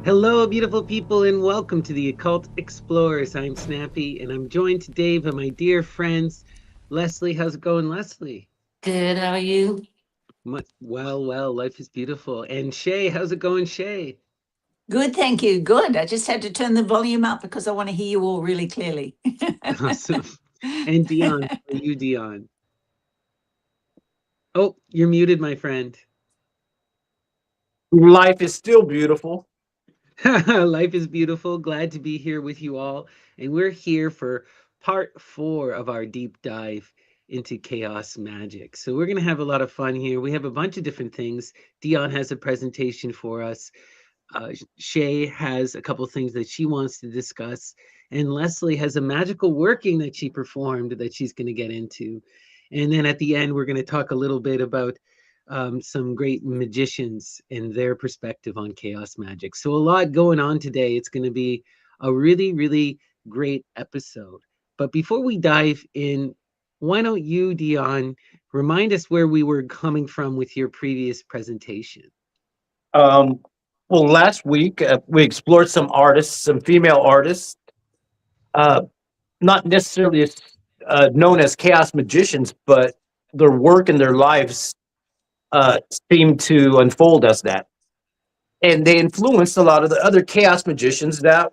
Hello, beautiful people, and welcome to the Occult Explorers. I'm Snappy, and I'm joined today by my dear friends, Leslie. How's it going, Leslie? Good, how are you? Well, life is beautiful. And Shay, how's it going, Shay? Good, thank you. Good. I just had to turn the volume up because I want to hear you all really clearly. Awesome. And Dion, how are you, Dion? Oh, you're muted, my friend. Life is still beautiful. Life is beautiful. Glad to be here with you all. And we're here for part 4 of our deep dive into Chaos Magic. So we're going to have a lot of fun here. We have a bunch of different things. Dion has a presentation for us. Shay has a couple things that she wants to discuss. And Leslie has a magical working that she performed that she's going to get into. And then at the end, we're going to talk a little bit about some great magicians and their perspective on chaos magic. So a lot going on today. It's going to be a really, really great episode. But before we dive in, why don't you, Dion, remind us where we were coming from with your previous presentation? Well, last week we explored some artists, some female artists, not necessarily known as chaos magicians, but their work and their lives seemed to unfold as that. And they influenced a lot of the other chaos magicians that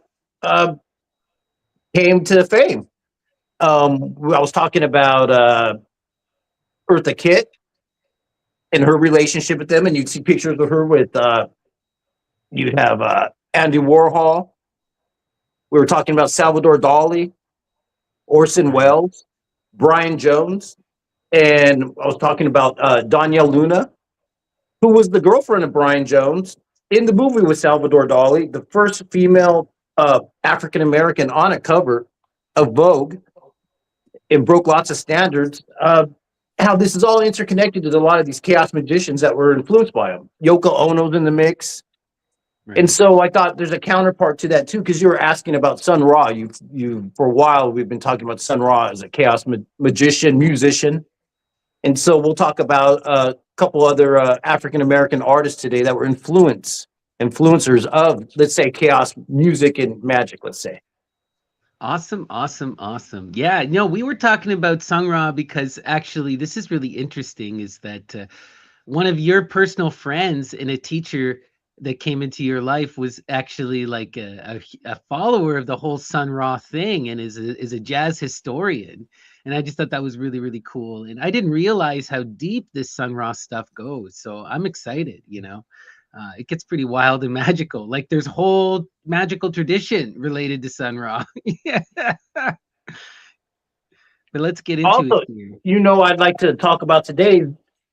came to fame. I was talking about Eartha Kitt and her relationship with them, and you'd see pictures of her with, you'd have Andy Warhol. We were talking about Salvador Dali, Orson Welles, Brian Jones, and I was talking about Danielle Luna, who was the girlfriend of Brian Jones in the movie with Salvador Dali, the first female African-American on a cover of Vogue, and broke lots of standards. How this is all interconnected to a lot of these chaos magicians that were influenced by them. Yoko Ono's in the mix. Right. And so I thought there's a counterpart to that too, because you were asking about Sun Ra. You for a while we've been talking about Sun Ra as a chaos magician, musician. And so we'll talk about a couple other African American artists today that were influencers of, let's say, chaos music and magic, let's say. Awesome. Yeah, no, we were talking about Sun Ra because actually this is really interesting, is that one of your personal friends and a teacher that came into your life was actually like a follower of the whole Sun Ra thing and is a jazz historian. And I just thought that was really, really cool. And I didn't realize how deep this Sun Ra stuff goes. So I'm excited, it gets pretty wild and magical. Like there's whole magical tradition related to Sun Ra. Yeah. But let's get into also, it here. I'd like to talk about today,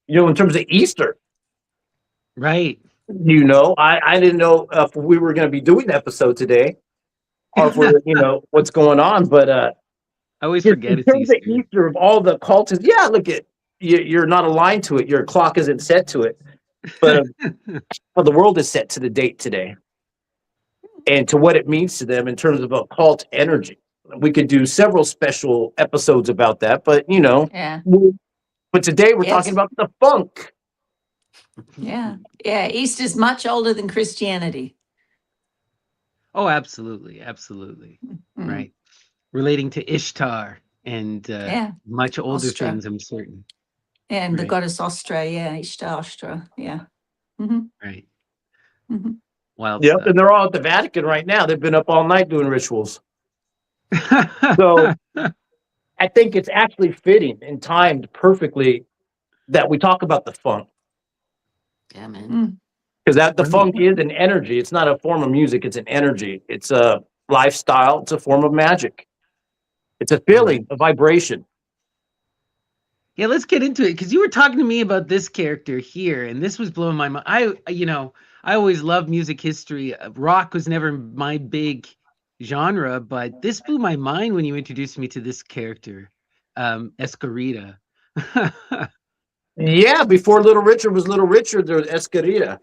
in terms of Easter. Right. I didn't know if we were going to be doing the episode today or if we're, what's going on. But I always forget it's Easter. The Easter of all the cultists. Yeah, look at you're not aligned to it. Your clock isn't set to it. But the world is set to the date today and to what it means to them in terms of occult energy. We could do several special episodes about that, but Yeah. But today we're talking about the funk. Yeah. Easter's much older than Christianity. Oh, absolutely. Mm-hmm. Right. Relating to Ishtar and much older Ostra. things, I'm certain. And the goddess Ostra, Ishtar, Ostra, Mm-hmm. Right. Mm-hmm. Wild yep, stuff. And they're all at the Vatican right now. They've been up all night doing rituals. So I think it's actually fitting and timed perfectly that we talk about the funk. Yeah, man. Because the funk is an energy. It's not a form of music. It's an energy. It's a lifestyle. It's a form of magic. It's a feeling, a vibration. Yeah, let's get into it, because you were talking to me about this character here, and this was blowing my mind. I always loved music history. Rock was never my big genre, but this blew my mind when you introduced me to this character, Escarita. Yeah, before Little Richard was Little Richard, there was Escarita.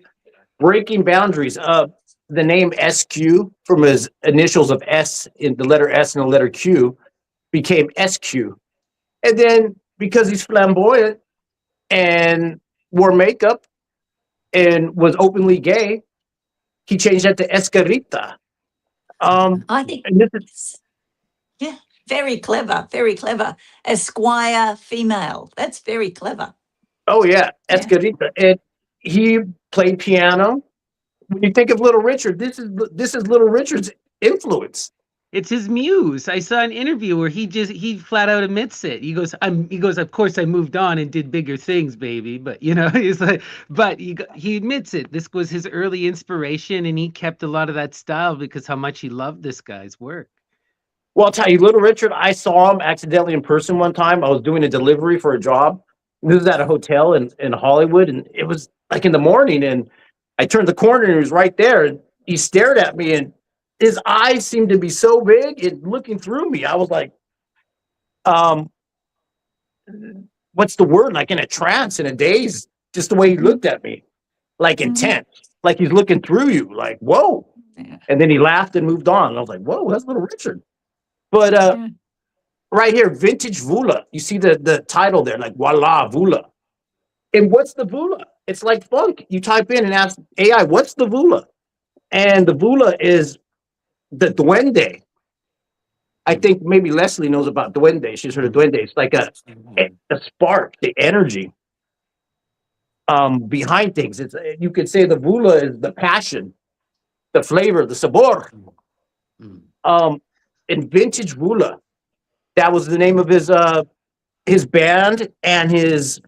Breaking boundaries. The name SQ, from his initials of S, in the letter S and the letter Q, became SQ. And then because he's flamboyant and wore makeup and was openly gay, he changed that to Escarita. I think, And this is, yeah, very clever, very clever. Esquire female. That's very clever. oh yeah, Yeah. Escarita. And he played piano. When you think of Little Richard, this is Little Richard's influence. It's his muse. I saw an interview where he flat out admits it. He goes, of course I moved on and did bigger things, baby. But he's like, but he admits it. This was his early inspiration, and he kept a lot of that style because how much he loved this guy's work. Well, I'll tell you, Little Richard, I saw him accidentally in person one time. I was doing a delivery for a job. This was at a hotel in Hollywood, and it was like in the morning, and I turned the corner and he was right there, and he stared at me, and his eyes seemed to be so big and looking through me. I was like, what's the word? Like in a trance, in a daze, just the way he looked at me, like intent, like he's looking through you, like, whoa. Yeah. And then he laughed and moved on. I was like, whoa, that's Little Richard. But right here, Vintage Vula. You see the title there, like voila, Vula. And what's the Vula? It's like funk. You type in and ask AI, what's the Vula? And the Vula is the duende. I think maybe Leslie knows about duende. She's heard of duende. It's like a spark, the energy behind things. You could say the Vula is the passion, the flavor, the sabor. In Vintage Vula, that was the name of his band, and his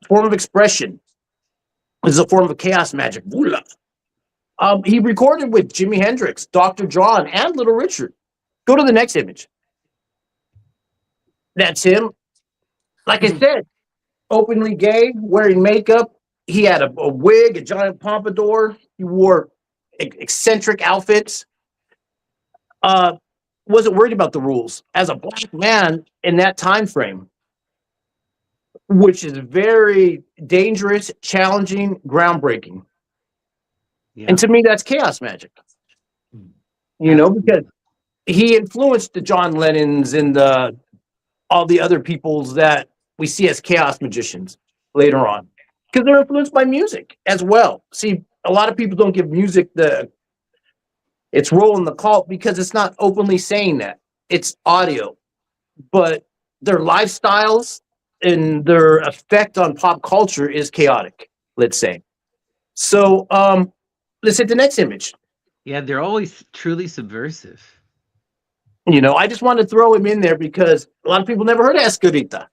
form of expression is a form of chaos magic. Vula. He recorded with Jimi Hendrix, Dr. John, and Little Richard. Go to the next image. That's him. Like I said, openly gay, wearing makeup. He had a wig, a giant pompadour. He wore eccentric outfits. Wasn't worried about the rules. As a black man in that time frame, which is very dangerous, challenging, groundbreaking. Yeah. And to me, that's chaos magic. Because he influenced the John Lennons and all the other peoples that we see as chaos magicians later on, because they're influenced by music as well. See, a lot of people don't give music its role in the cult because it's not openly saying that. It's audio, but their lifestyles and their effect on pop culture is chaotic, let's say. So let's hit the next image. Yeah, they're always truly subversive. I just wanted to throw him in there because a lot of people never heard of Escarita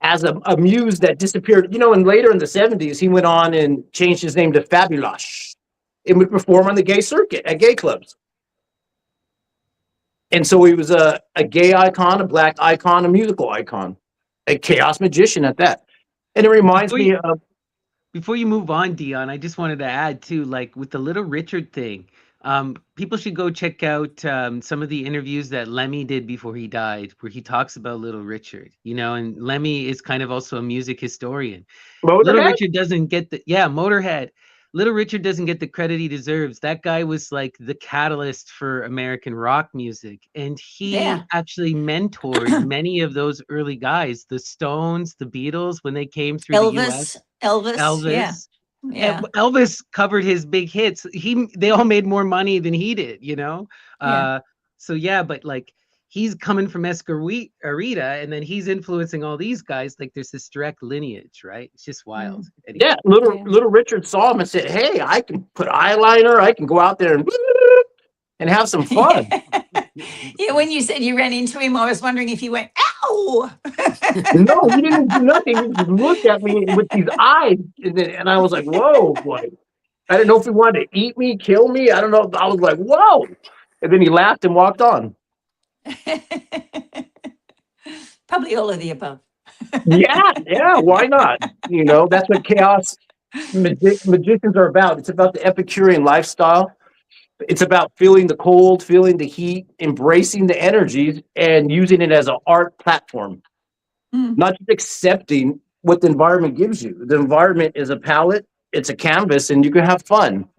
as a muse that disappeared. And later in the 70s, he went on and changed his name to Fabulash and would perform on the gay circuit at gay clubs. And so he was a gay icon, a black icon, a musical icon, a chaos magician at that. And it reminds me of... Before you move on, Dion, I just wanted to add too, like with the Little Richard thing, people should go check out some of the interviews that Lemmy did before he died, where he talks about Little Richard, and Lemmy is kind of also a music historian. Motorhead? Little Richard doesn't get Motorhead. Little Richard doesn't get the credit he deserves. That guy was like the catalyst for American rock music. And he actually mentored many of those early guys, the Stones, the Beatles, when they came through the US. Elvis. Yeah. Elvis covered his big hits. They all made more money than he did, but like he's coming from Escarita, and then he's influencing all these guys. Like there's this direct lineage, right? It's just wild. Anyway. Yeah, little Richard saw him and said, "Hey, I can put eyeliner. I can go out there and have some fun." Yeah, when you said you ran into him, I was wondering if you went, "Ow!" No, he didn't do nothing. He just looked at me with these eyes, and I was like, "Whoa, boy!" I didn't know if he wanted to eat me, kill me. I don't know. I was like, "Whoa!" And then he laughed and walked on. Probably all of the above. Yeah, why not? That's what chaos magicians are about. It's about the Epicurean lifestyle. It's about feeling the cold, feeling the heat, embracing the energies, and using it as an art platform. Not just accepting what the environment gives you. The environment is a palette, it's a canvas, and you can have fun.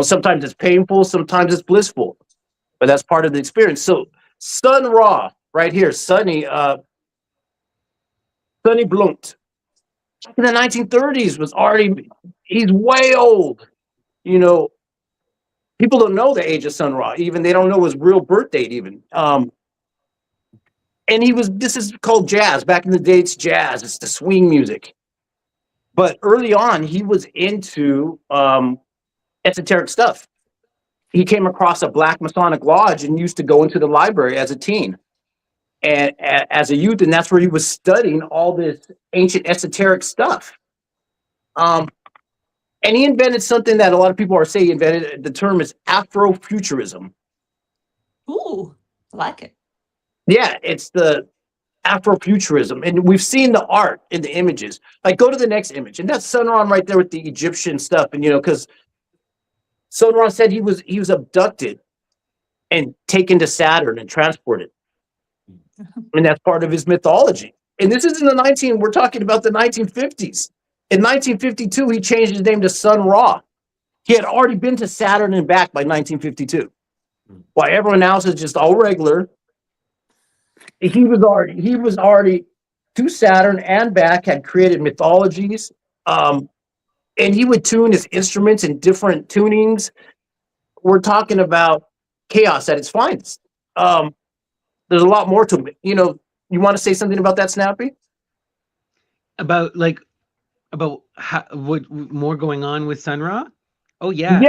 Sometimes it's painful, sometimes it's blissful, but that's part of the experience. So Sun Ra, right here, Sonny Blunt, in the 1930s was already He's way old. You know, people don't know the age of Sun Ra. Even they don't know his real birth date. Even. And this is called jazz. Back in the day, it's jazz. It's the swing music. But early on, he was into esoteric stuff. He came across a Black Masonic lodge and used to go into the library as a teen and as a youth. And that's where he was studying all this ancient esoteric stuff. And he invented something that a lot of people are saying he invented. The term is Afrofuturism. Ooh, I like it. Yeah, it's the Afrofuturism, and we've seen the art in the images. Like, go to the next image, and that's Sun Ra right there with the Egyptian stuff. And because Sun Ra said he was abducted and taken to Saturn and transported, and that's part of his mythology. And this is in we're talking about the 1950s. In 1952, he changed his name to Sun Ra. He had already been to Saturn and back by 1952. While everyone else is just all regular, he was already to Saturn and back, had created mythologies, and he would tune his instruments in different tunings. We're talking about chaos at its finest. There's a lot more to it. You want to say something about that, Snappy? About what more going on with Sun Ra? Oh yeah.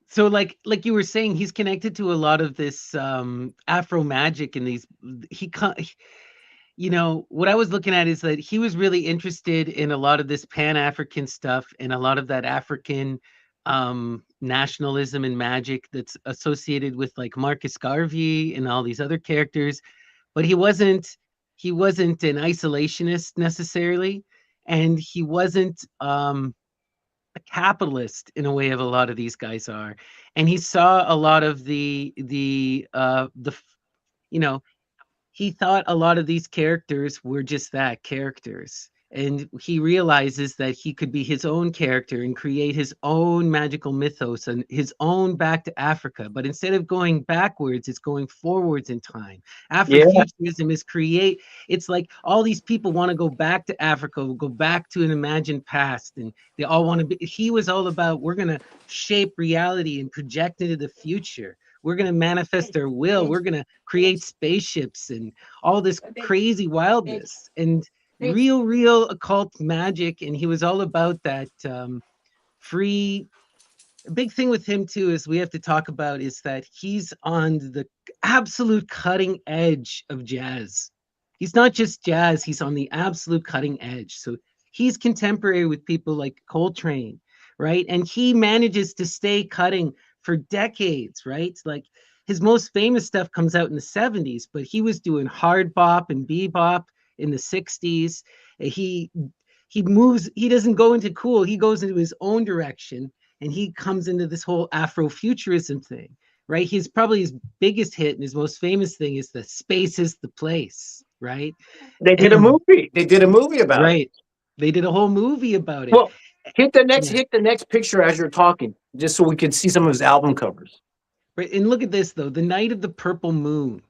So like you were saying, he's connected to a lot of this Afro magic and these. What I was looking at is that he was really interested in a lot of this Pan-African stuff and a lot of that African nationalism and magic that's associated with like Marcus Garvey and all these other characters. But he wasn't an isolationist necessarily, and he wasn't a capitalist in a way of a lot of these guys are. And he saw a lot of he thought a lot of these characters were just that, characters. And he realizes that he could be his own character and create his own magical mythos and his own back to Africa. But instead of going backwards, it's going forwards in time. Afrofuturism is it's like all these people want to go back to Africa, go back to an imagined past. And they all want to be, he was all about, we're going to shape reality and project into the future. We're going to manifest our will. We're going to create spaceships and all this crazy wildness and real occult magic. And he was all about that free. A big thing with him too is we have to talk about is that he's on the absolute cutting edge of jazz. He's not just jazz, he's on the absolute cutting edge. So he's contemporary with people like Coltrane, right? And he manages to stay cutting for decades, right? Like his most famous stuff comes out in the 70s, but he was doing hard bop and bebop in the 60s. He moves, he doesn't go into cool, he goes into his own direction, and he comes into this whole Afrofuturism thing, right? He's probably his biggest hit and his most famous thing is the Space is the Place, right? They did a movie. They did a movie about it. Right. They did a whole movie about it. Well, hit the next picture as you're talking, just so we can see some of his album covers. Right. And look at this though, the Night of the Purple Moon,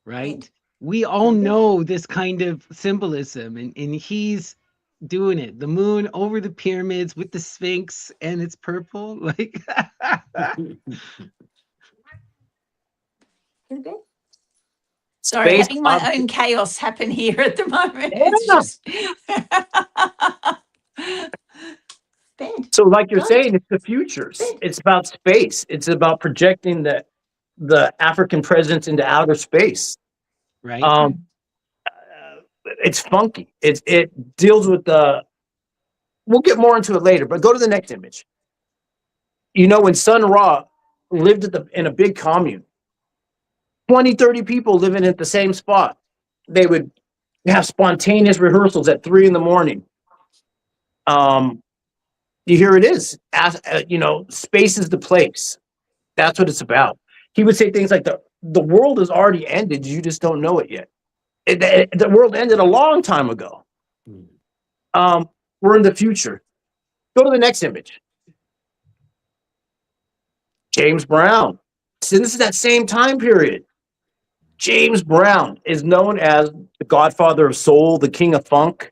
right? We all know this kind of symbolism, and he's doing it. The moon over the pyramids with the Sphinx, and it's purple. Like sorry, having my own chaos happen here at the moment. It's just so like you're saying, it's the futures. It's about space. It's about projecting the African presence into outer space. Right. It's funky. It deals with we'll get more into it later, but go to the next image. When Sun Ra lived in a big commune, 20, 30 people living at the same spot, they would have spontaneous rehearsals at 3 a.m. Here it is. Space is the place. That's what it's about. He would say things like the world has already ended. You just don't know it yet. The world ended a long time ago. We're in the future. Go to the next image. James Brown. So this is that same time period. James Brown is known as the godfather of soul, the king of funk.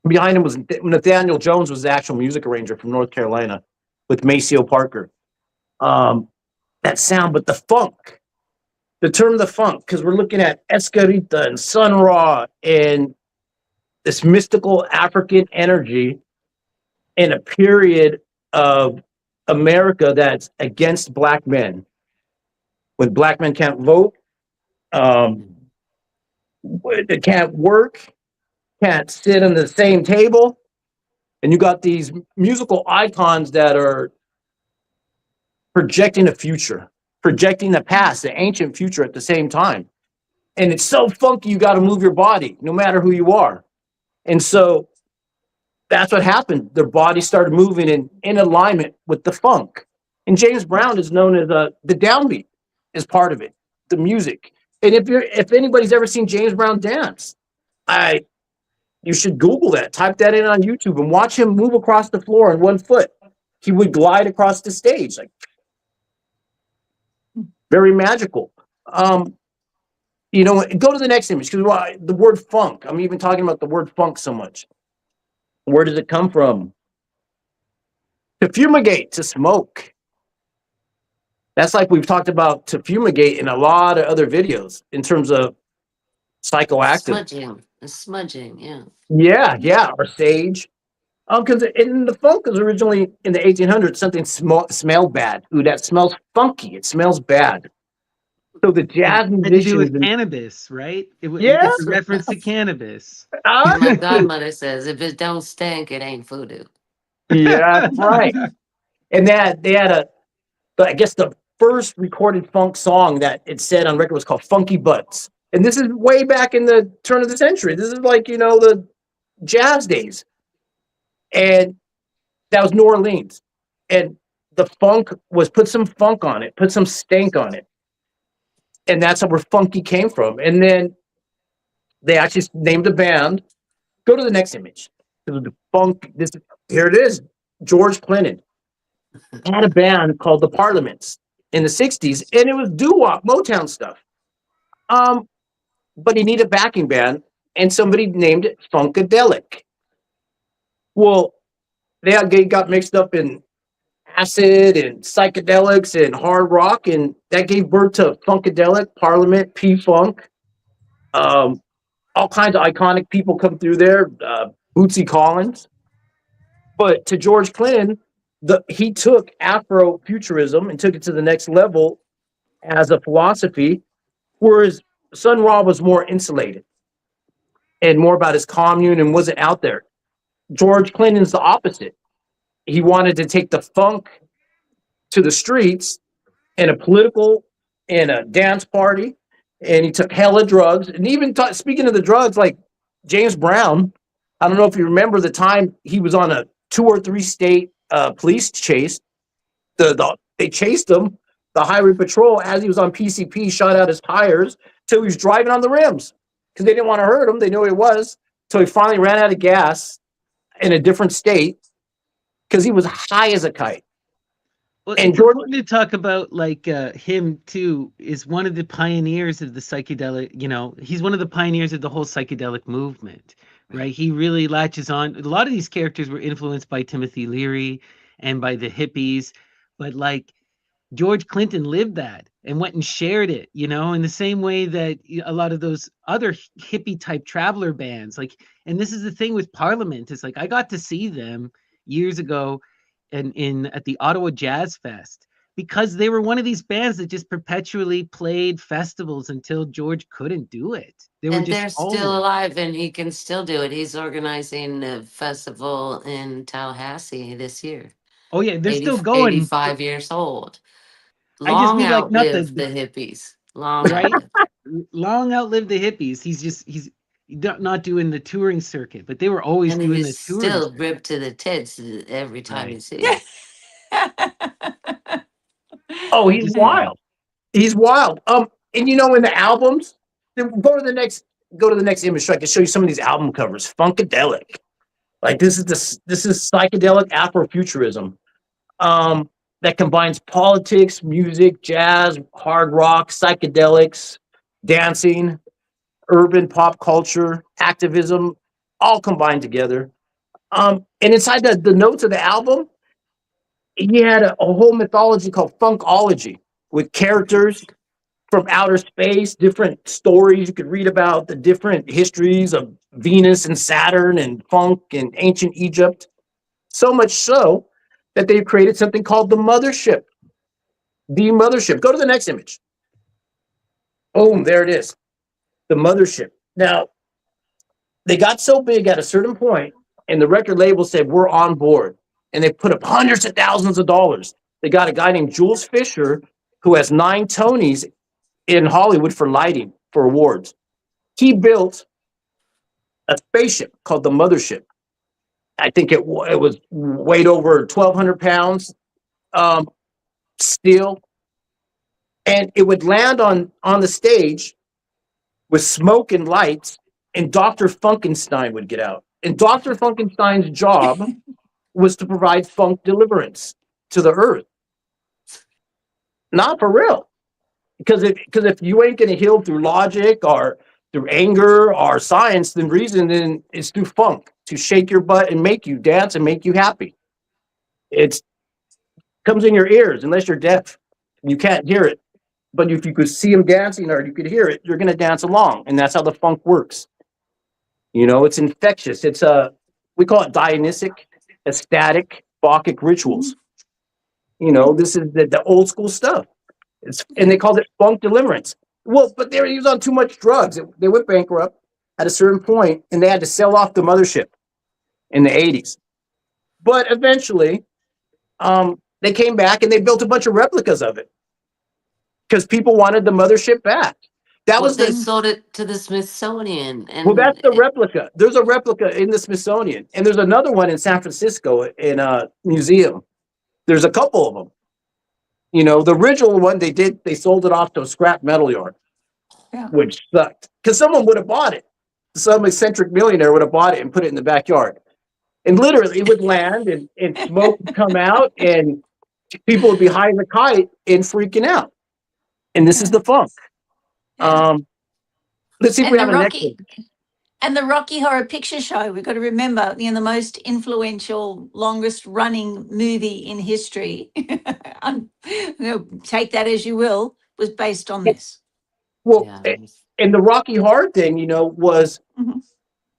Behind him was Nathaniel Jones, was the actual music arranger from North Carolina with Maceo Parker. That sound, but the funk, the term the funk, because we're looking at Escarita and Sun Ra and this mystical African energy in a period of America that's against black men. When black men can't vote, they can't work, can't sit on the same table. And you got these musical icons that are projecting the future, projecting the past, the ancient future at the same time. And it's so funky, you got to move your body, no matter who you are. And so that's what happened. Their body started moving in alignment with the funk. And James Brown is known as the downbeat is part of it, the music. And if anybody's ever seen James Brown dance, you should Google that, type that in on YouTube and watch him move across the floor on one foot. He would glide across the stage, like very magical. You know, go to the next image, because the word funk, I'm even talking about the word funk so much. Where does it come from? To fumigate, to smoke. That's like we've talked about to fumigate in a lot of other videos in terms of psychoactive. Smudging, yeah. Yeah, or sage. Because in the funk was originally in the 1800s, something smelled bad. Ooh, that smells funky. It smells bad. So the jazz It had to do musicians, with cannabis, right? Yeah. It's a reference to cannabis. My godmother says, if it don't stink, it ain't voodoo. yeah, right. And they had I guess the first recorded funk song that it said on record was called Funky Butts. And this is way back in the turn of the century. This is like, the jazz days. And that was New Orleans. And the funk was put some funk on it, put some stank on it. And that's where funky came from. And then they actually named a band. Go to the next image. The funk, here it is. George Clinton had a band called the Parliaments in the 60s, and it was doo-wop, Motown stuff. But he needed a backing band, and somebody named it Funkadelic. Well, they got mixed up in acid and psychedelics and hard rock, and that gave birth to Funkadelic, Parliament, P-Funk. All kinds of iconic people come through there, Bootsy Collins. But to George Clinton, he took Afrofuturism and took it to the next level as a philosophy, whereas Sun Ra was more insulated and more about his commune and wasn't out there. George Clinton's the opposite. He wanted to take the funk to the streets in a political, in a dance party, and he took hella drugs. And even speaking of the drugs, like James Brown, I don't know if you remember the time he was on a 2 or 3 state police chase. They chased him, the highway patrol, as he was on PCP, shot out his tires till he was driving on the rims because they didn't want to hurt him. They knew who he was. So he finally ran out of gas in a different state because he was high as a kite. Well, And it's George, important to talk about him too. Is one of the pioneers of the psychedelic. He's one of the pioneers of the whole psychedelic movement, right? He really latches on. A lot of these characters were influenced by Timothy Leary and by the hippies, but George Clinton lived that and went and shared it, in the same way that a lot of those other hippie type traveler bands, and this is the thing with Parliament, is I got to see them years ago at the Ottawa Jazz Fest, because they were one of these bands that just perpetually played festivals until George couldn't do it. They're still alive, and he can still do it. He's organizing a festival in Tallahassee this year. Oh yeah, they're still going. 85 years old. I just mean not Outlive the hippies. Right? Long outlive the hippies. He's not doing the touring circuit, but they were always and doing he's the touring. Still ripped to the tits every time you see Yeah. it. oh, he's wild. He's wild. And in the albums, go to the next image so I can show you some of these album covers. Funkadelic. This is psychedelic Afrofuturism. That combines politics, music, jazz, hard rock, psychedelics, dancing, urban pop culture, activism, all combined together. And inside the notes of the album, he had a whole mythology called Funkology with characters from outer space, different stories you could read about the different histories of Venus and Saturn and funk and ancient Egypt. So much so that they created something called the mothership. The mothership. Go to the next image. Boom, there it is. The mothership. Now, they got so big at a certain point, and the record label said, we're on board. And they put up hundreds of thousands of dollars. They got a guy named Jules Fisher, who has 9 Tonys in Hollywood for lighting, for awards. He built a spaceship called the mothership. I think it was weighed over 1,200 pounds steel. And it would land on the stage with smoke and lights, and Dr. Funkenstein would get out. And Dr. Funkenstein's job was to provide funk deliverance to the earth. Not for real. Because if you ain't going to heal through logic or through anger or science, then reason, then it's through funk, to shake your butt and make you dance and make you happy. It comes in your ears unless you're deaf. You can't hear it. But if you could see them dancing or you could hear it, you're going to dance along. And that's how the funk works. You know, it's infectious. It's we call it Dionysic, ecstatic, Bacchic rituals. You know, this is the old school stuff. And they called it funk deliverance. Well, but they were used on too much drugs. They went bankrupt at a certain point, and they had to sell off the mothership in the 80s. But eventually, they came back and they built a bunch of replicas of it because people wanted the mothership back. They sold it to the Smithsonian. And well, that's the replica. There's a replica in the Smithsonian, and there's another one in San Francisco in a museum. There's a couple of them. You know, the original one they sold it off to a scrap metal yard, which sucked because someone would have bought it. Some eccentric millionaire would have bought it and put it in the backyard. And literally it would land and smoke would come out and people would be high in the kite and freaking out. And this is the funk. Let's see if we have a next one. And the Rocky Horror Picture Show, we've got to remember, the most influential, longest running movie in history, take that as you will, was based on this. Well, and the Rocky Horror thing, was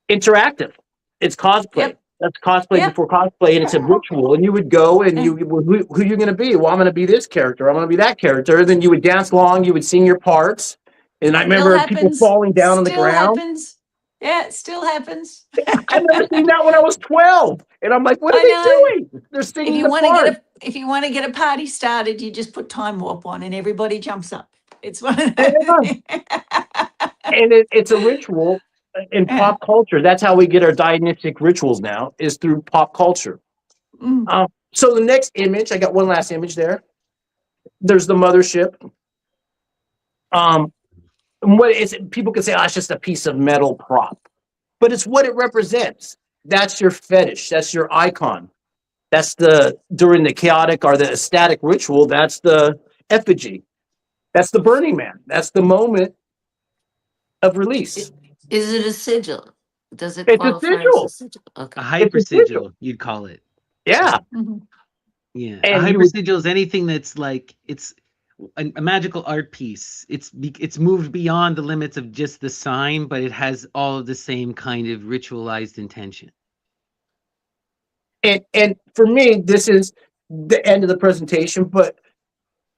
interactive. It's cosplay. Yep. That's cosplay before cosplay, and it's a ritual. And you would go and who are you going to be? Well, I'm going to be this character. I'm going to be that character. And then you would dance along. You would sing your parts. And I remember people falling down on the ground. Happens. Yeah, it still happens. I never seen that when I was 12. And I'm like, what are they doing? They're singing if you want to get a party started, you just put Time Warp on and everybody jumps up. It's one of those. And it's a ritual in pop culture. That's how we get our Dionysic rituals now, is through pop culture. So the next image, I got one last image there. There's the mothership. What is it? People can say, it's just a piece of metal prop, but it's what it represents. That's your fetish. That's your icon. That's during the chaotic or the ecstatic ritual, that's the effigy. That's the Burning Man. That's the moment of release. Is it a sigil? Does it qualify as a sigil? Okay. A hypersigil, you'd call it. Yeah. Yeah. And a hypersigil is anything that's like, it's a magical art piece. It's moved beyond the limits of just the sign, but it has all of the same kind of ritualized intention. And for me, this is the end of the presentation, but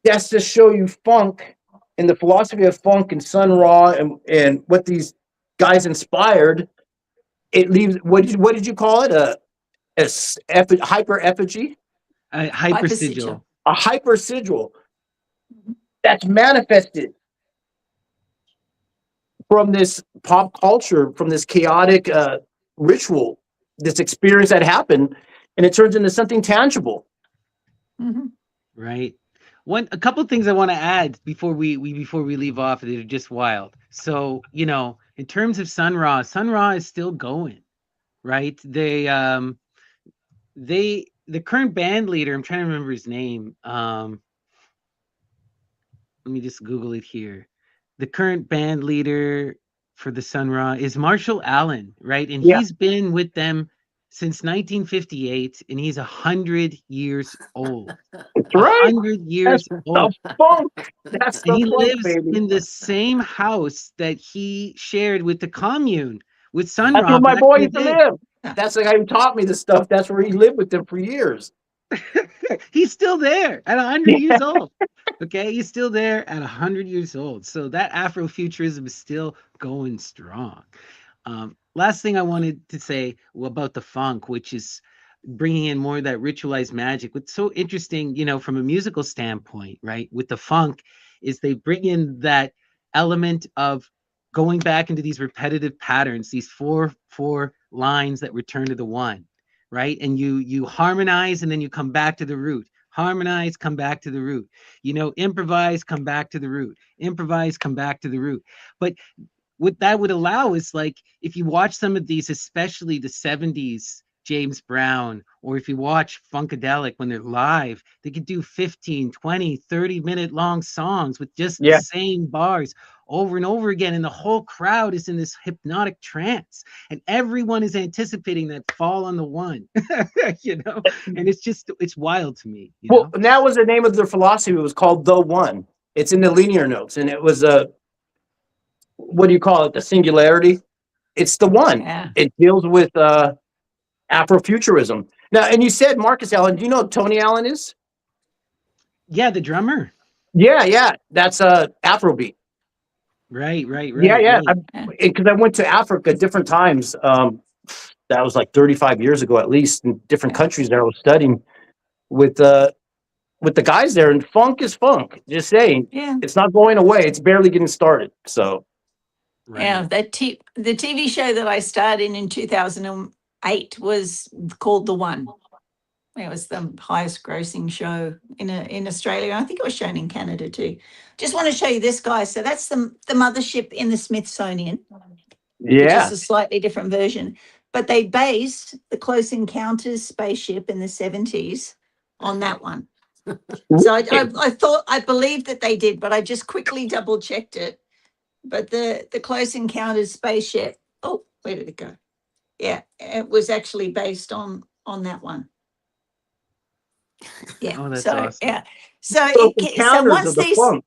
that's to show you funk and the philosophy of funk and Sun Ra and what these guys inspired. It leaves, what did you call it? A hyper effigy? A hypersigil. A hypersigil that's manifested from this pop culture, from this chaotic ritual, this experience that happened, and it turns into something tangible. Right. A couple of things I want to add before we leave off that are just wild. So, in terms of Sun Ra is still going, right? The current band leader, I'm trying to remember his name. Let me just Google it here. The current band leader for the Sun Ra is Marshall Allen, right? And Yeah, he's been with them since 1958, and he's 100 years old. that's A right. hundred That's years the old. funk. That's And the he funk, lives baby. in the same house that he shared with the commune, with Sun That's Ra where my back boy in the used to day. live. That's the guy who taught me the stuff. That's where he lived with them for years. He's still there at 100 years old. Okay, he's still there at 100 years old. So that Afrofuturism is still going strong. Last thing I wanted to say about the funk, which is bringing in more of that ritualized magic. What's so interesting, from a musical standpoint, right, with the funk, is they bring in that element of going back into these repetitive patterns, these four lines that return to the one, right? And you harmonize and then you come back to the root. Harmonize, come back to the root. Improvise, come back to the root. Improvise, come back to the root. But what that would allow is, like, if you watch some of these, especially the 70s James Brown, or if you watch Funkadelic when they're live, they could do 15, 20, 30-minute long songs with just the Yeah. same bars over and over again, and the whole crowd is in this hypnotic trance, and everyone is anticipating that fall on the one. And it's wild to me. Well, and that was the name of their philosophy. It was called the one. It's in the linear notes, and it was what do you call it? The singularity. It's the one. Yeah. It deals with Afrofuturism. Now, and you said Marcus Allen. Do you know who Tony Allen is? Yeah, the drummer. Yeah. That's Afrobeat. Right. Yeah. Yeah. Because I went to Africa different times. That was like 35 years ago, at least, in different countries that I was studying with the guys there. And funk is funk. Just saying, Yeah. it's not going away. It's barely getting started. So. Right. Yeah, the TV show that I starred in 2008 was called The One. It was the highest grossing show in Australia. I think it was shown in Canada too. Just want to show you this, guy. So that's the mothership in the Smithsonian, which is Yeah. a slightly different version. But they based the Close Encounters spaceship in the 70s on that one. So I believed that they did, but I just quickly double checked it. But the Close Encounters spaceship, oh, where did it go? Yeah, it was actually based on that one. Yeah. Oh, that's so awesome. yeah. So Encounters once of the these funk.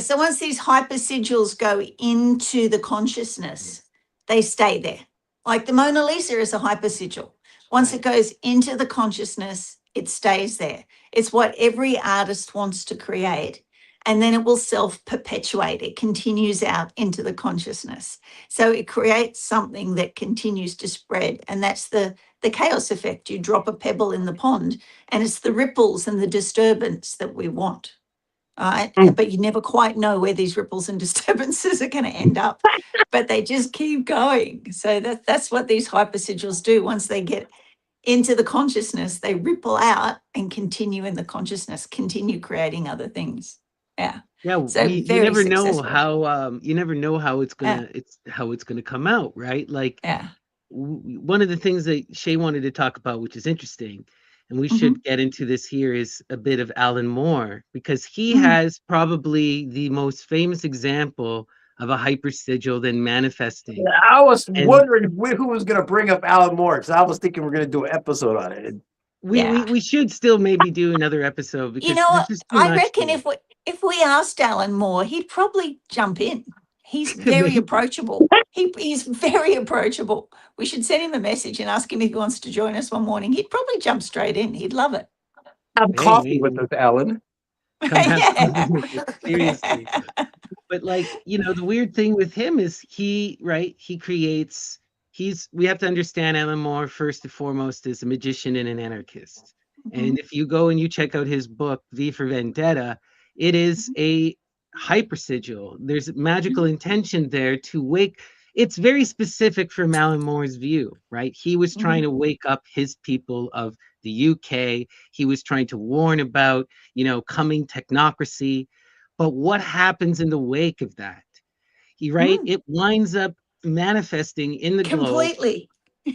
so once these hyper sigils go into the consciousness, they stay there. Like the Mona Lisa is a hyper sigil. Once it goes into the consciousness, it stays there. It's what every artist wants to create. And then it will self-perpetuate. It continues out into the consciousness. So it creates something that continues to spread. And that's the chaos effect. You drop a pebble in the pond, and it's the ripples and the disturbance that we want. Right? But you never quite know where these ripples and disturbances are going to end up, but they just keep going. So that's what these hypersigils do. Once they get into the consciousness, they ripple out and continue in the consciousness, continue creating other things. Yeah. Yeah, So you very never know successful. how it's gonna come out, right? Like, Yeah. one of the things that Shay wanted to talk about, which is interesting, and we Mm-hmm. should get into this here, is a bit of Alan Moore, because he Mm. has probably the most famous example of a hypersigil then manifesting. I was And wondering who was going to bring up Alan Moore, because I was thinking we're going to do an episode on it. we should still maybe do another episode, because You know there's what? just too I much reckon there. if we asked Alan Moore, he'd probably jump in. He's Maybe. very approachable. He's very approachable. We should send him a message and ask him if he wants to join us one morning. He'd probably jump straight in. He'd love it. Have Hey, coffee with us, Alan. Come have Yeah. coffee with us, seriously. But, like, the weird thing with him is he creates, we have to understand Alan Moore first and foremost as a magician and an anarchist. And if you go and you check out his book, V for Vendetta, it is a hypersigil. There's magical intention there to wake. It's very specific from Alan Moore's view, right? He was trying to wake up his people of the UK. He was trying to warn about, coming technocracy. But what happens in the wake of that? It winds up manifesting in the globe, Completely.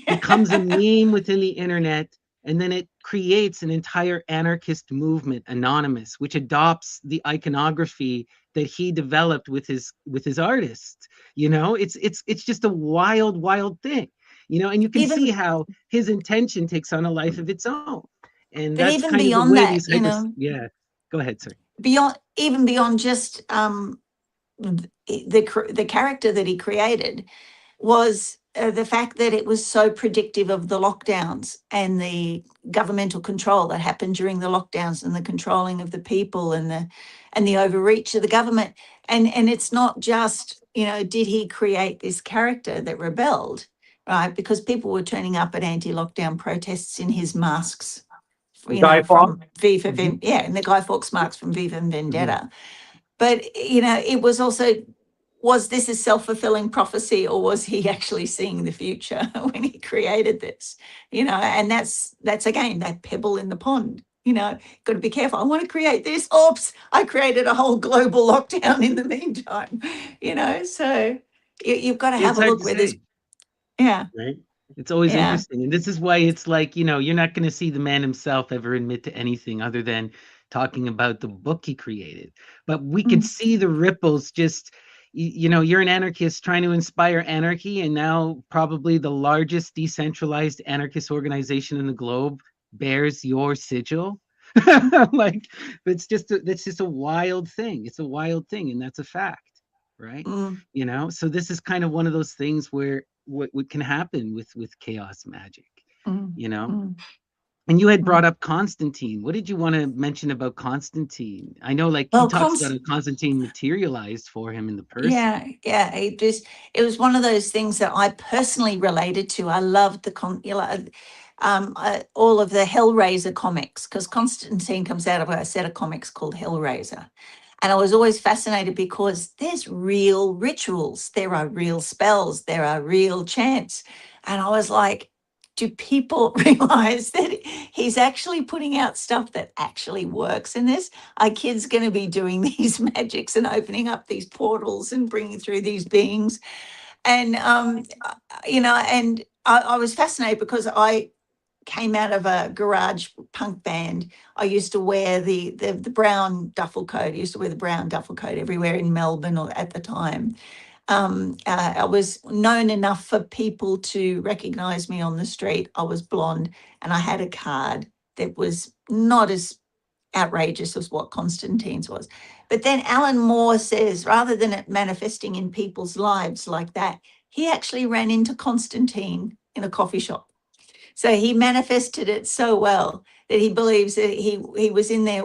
becomes a meme within the internet, and then it creates an entire anarchist movement, Anonymous, which adopts the iconography that he developed with his artists. You know, it's just a wild thing. You know, and you can see Even, how his intention takes on a life of its own. And but that's even kind of the beyond way that, these hypos, yeah. Go ahead, sir. beyond just the character that he created was the fact that it was so predictive of the lockdowns and the governmental control that happened during the lockdowns and the controlling of the people and the overreach of the government. And it's not just, you know, did he create this character that rebelled, right? Because people were turning up at anti-lockdown protests in his masks, you Guy know, Fawkes. from Viva Mhm. yeah, and the Guy Fawkes marks from Viva Mhm. Vendetta. But, you know, it was also, was this a self-fulfilling prophecy, or was he actually seeing the future when he created this? You know, and that's again that pebble in the pond. You know, got to be careful. I want to create this. Oops, I created a whole global lockdown in the meantime. You know, so you've got to have It's a hard look to where there's, say, yeah, right? It's always yeah, interesting. And this is why it's like, you know, you're not going to see the man himself ever admit to anything other than talking about the book he created. But we could mm, see the ripples just, you know, you're an anarchist trying to inspire anarchy, and now probably the largest decentralized anarchist organization in the globe bears your sigil. Like, that's just a wild thing. It's a wild thing, and that's a fact, right? mm, You know, so this is kind of one of those things where what can happen with chaos magic, mm, you know. mm, And you had mm. brought up Constantine. What did you want to mention about Constantine? I know, like, he Well, talks about how Constantine materialized for him in the person. yeah. It was one of those things that I personally related to. I loved all of the Hellraiser comics, because Constantine comes out of a set of comics called Hellraiser. And I was always fascinated because there's real rituals, there are real spells, there are real chants. And I was like, do people realize that he's actually putting out stuff that actually works in this? Are kids going to be doing these magics and opening up these portals and bringing through these beings? And, you know, and I was fascinated because I came out of a garage punk band. I used to wear the brown duffel coat. I used to wear the brown duffel coat everywhere in Melbourne at the time. I was known enough for people to recognize me on the street. I was blonde and I had a card that was not as outrageous as what Constantine's was. But then Alan Moore says, rather than it manifesting in people's lives like that, he actually ran into Constantine in a coffee shop. So he manifested it so well that he believes that he was in there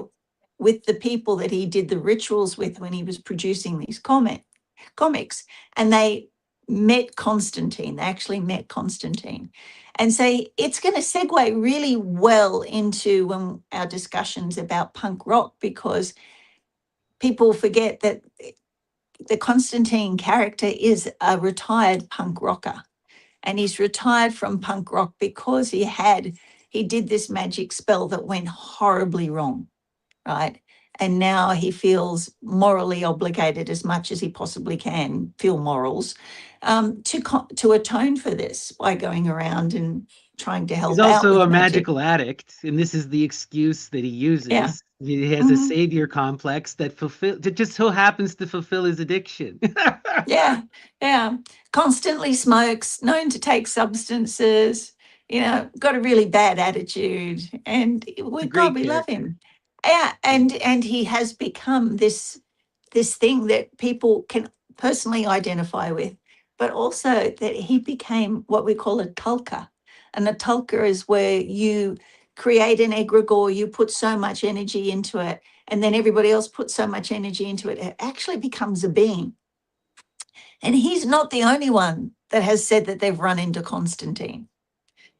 with the people that he did the rituals with when he was producing these comics, and they met Constantine. They actually met Constantine. And so it's going to segue really well into our discussions about punk rock, because people forget that the Constantine character is a retired punk rocker. And he's retired from punk rock because he did this magic spell that went horribly wrong, right? And now he feels morally obligated, as much as he possibly can feel morals, to atone for this by going around and trying to He's help out also with a magic. magical addict, and this is the excuse that he Yeah. uses. He has a Mhm. savior complex that just so happens to fulfill his addiction. Yeah. Yeah. Constantly smokes, known to take substances, you know, got a really bad attitude. And It's a God, great we love character. him. Yeah. Yeah. And he has become this thing that people can personally identify with, but also that he became what we call a tulka. And a tulka is where you create an egregore, you put so much energy into it, and then everybody else puts so much energy into it, it actually becomes a being. And he's not the only one that has said that they've run into Constantine,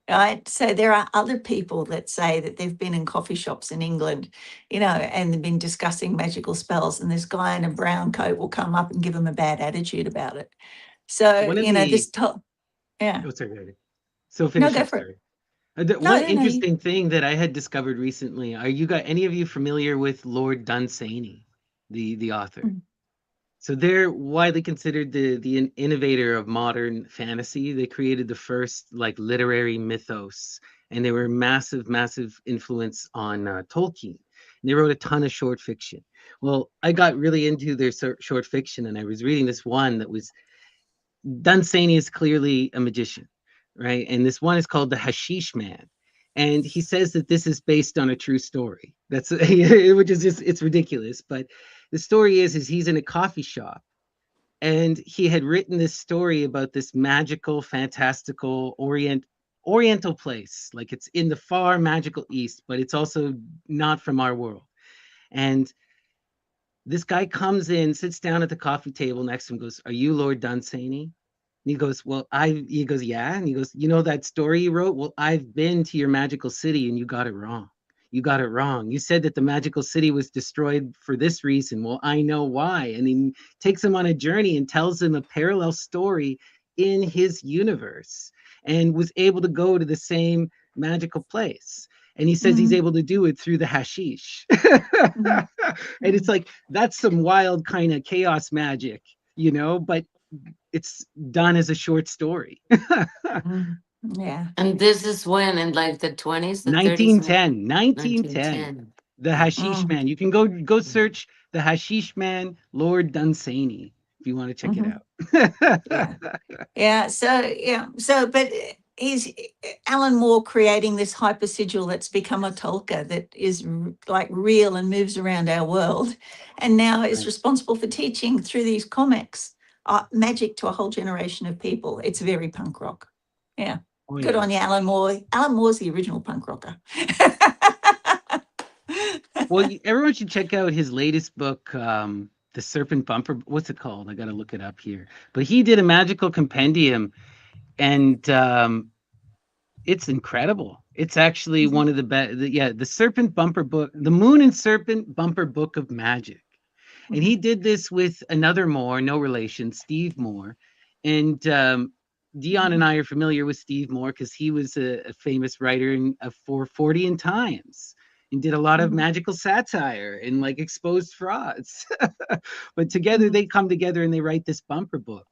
right? So there are other people that say that they've been in coffee shops in England, you know, and they've been discussing magical spells, and this guy in a brown coat will come up and give them a bad attitude about it. So, One of you know, the yeah. Oh, sorry, go ahead. So No, finish go up, for it. sorry. No, One no, no. interesting thing that I had discovered recently, are you got any of you familiar with Lord Dunsany, the author? Mm, So they're widely considered the innovator of modern fantasy. They created the first like literary mythos, and they were massive influence on Tolkien. And they wrote a ton of short fiction. Well, I got really into their short fiction, and I was reading this one that was Dunsany is clearly a magician, right? And this one is called The Hashish Man. And he says that this is based on a true story. That's which is just it's ridiculous. But the story is he's in a coffee shop, and he had written this story about this magical, fantastical oriental place. Like it's in the far magical east, but it's also not from our world. And this guy comes in, sits down at the coffee table next to him, goes, "Are you Lord Dunsany?" And he goes, he goes, "Yeah." And he goes, "You know that story you wrote? Well, I've been to your magical city and you got it wrong. You got it wrong. You said that the magical city was destroyed for this reason. Well, I know why." And he takes him on a journey and tells him a parallel story in his universe, and was able to go to the same magical place. And he says he's able to do it through the hashish. And it's like, that's some wild kind of chaos magic, but it's done as a short story. Yeah. And this is when in like the 20s, the 30s, 1910, the Hashish Mm. Man. You can go search the Hashish Man, Lord Dunsany, if you want to check it out. Yeah. Yeah. But he's Alan Moore creating this hyper sigil that's become a Tolka that is like real and moves around our world, and now is Right. responsible for teaching through these comics magic to a whole generation of people. It's very punk rock. Yeah. Oh, Good yeah. on you, Alan Moore. Alan Moore's the original punk rocker. Well, everyone should check out his latest book, The Serpent Bumper. What's it called? I got to look it up here. But he did a magical compendium, and it's incredible. It's actually one of the best. The Serpent Bumper book, the Moon and Serpent Bumper Book of Magic. And he did this with another Moore, no relation, Steve Moore. And Dion and I are familiar with Steve Moore because he was a famous writer for 40 Times, and did a lot of magical satire and like exposed frauds. But together they come together and they write this bumper book.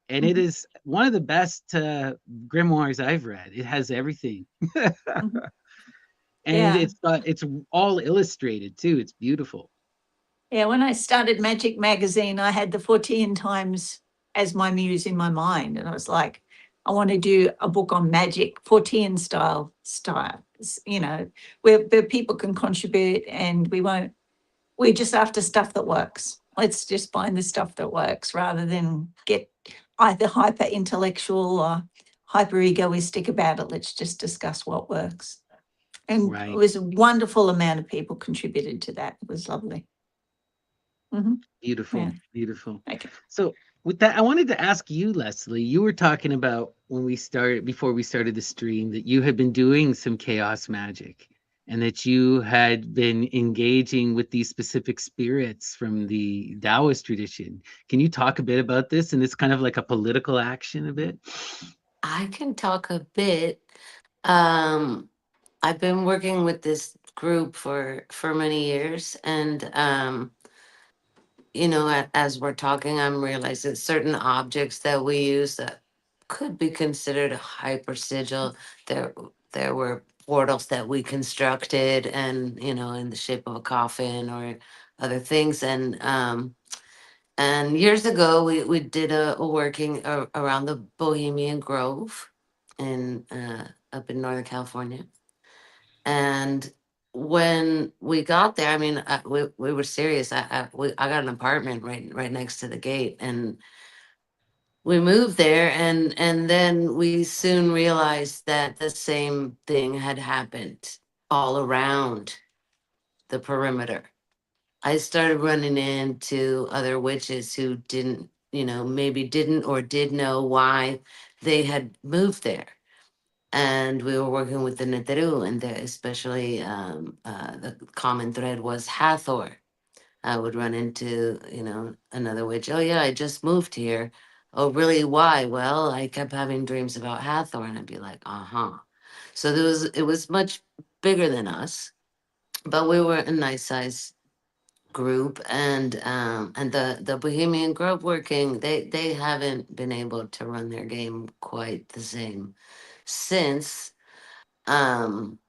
And it is one of the best grimoires I've read. It has everything. And Yeah. it's all illustrated too. It's beautiful. Yeah, when I started Magic Magazine, I had the 14 Times as my muse in my mind. And I was like, I want to do a book on magic, 14 style, where people can contribute, and we're just after stuff that works. Let's just find the stuff that works rather than get either hyper intellectual or hyper egoistic about it. Let's just discuss what works. And it Right. was a wonderful amount of people contributed to that. It was lovely. Beautiful. Yeah. Beautiful. Okay. So with that, I wanted to ask you, Leslie, you were talking about before we started the stream, that you had been doing some chaos magic, and that you had been engaging with these specific spirits from the Taoist tradition. Can you talk a bit about this? And it's kind of like a political action a bit. I can talk a bit. I've been working with this group for many years, and as we're talking, I'm realizing certain objects that we use that could be considered a hyper sigil. There were portals that we constructed, and in the shape of a coffin or other things, and years ago we did a working around the Bohemian Grove in up in Northern California. And when we got there, I mean, we were serious. I got an apartment right next to the gate, and we moved there, and then we soon realized that the same thing had happened all around the perimeter. I started running into other witches who didn't, maybe didn't or did know why they had moved there. And we were working with the Neteru, and especially the common thread was Hathor. I would run into, another witch. Oh yeah, I just moved here. Oh really? Why? Well, I kept having dreams about Hathor, and I'd be like, uh-huh. So it was much bigger than us, but we were a nice size group, and the Bohemian Grove working, they haven't been able to run their game quite the same since. um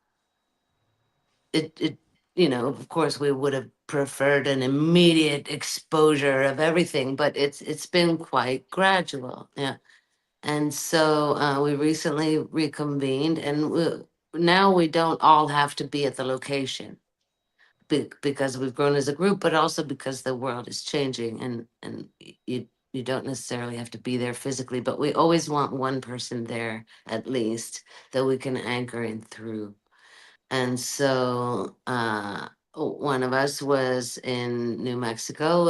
it you know, of course, we would have preferred an immediate exposure of everything, but it's been quite gradual. Yeah. And so we recently reconvened, and now we don't all have to be at the location because we've grown as a group, but also because the world is changing, and you don't necessarily have to be there physically, but we always want one person there at least that we can anchor in through. And so one of us was in New Mexico,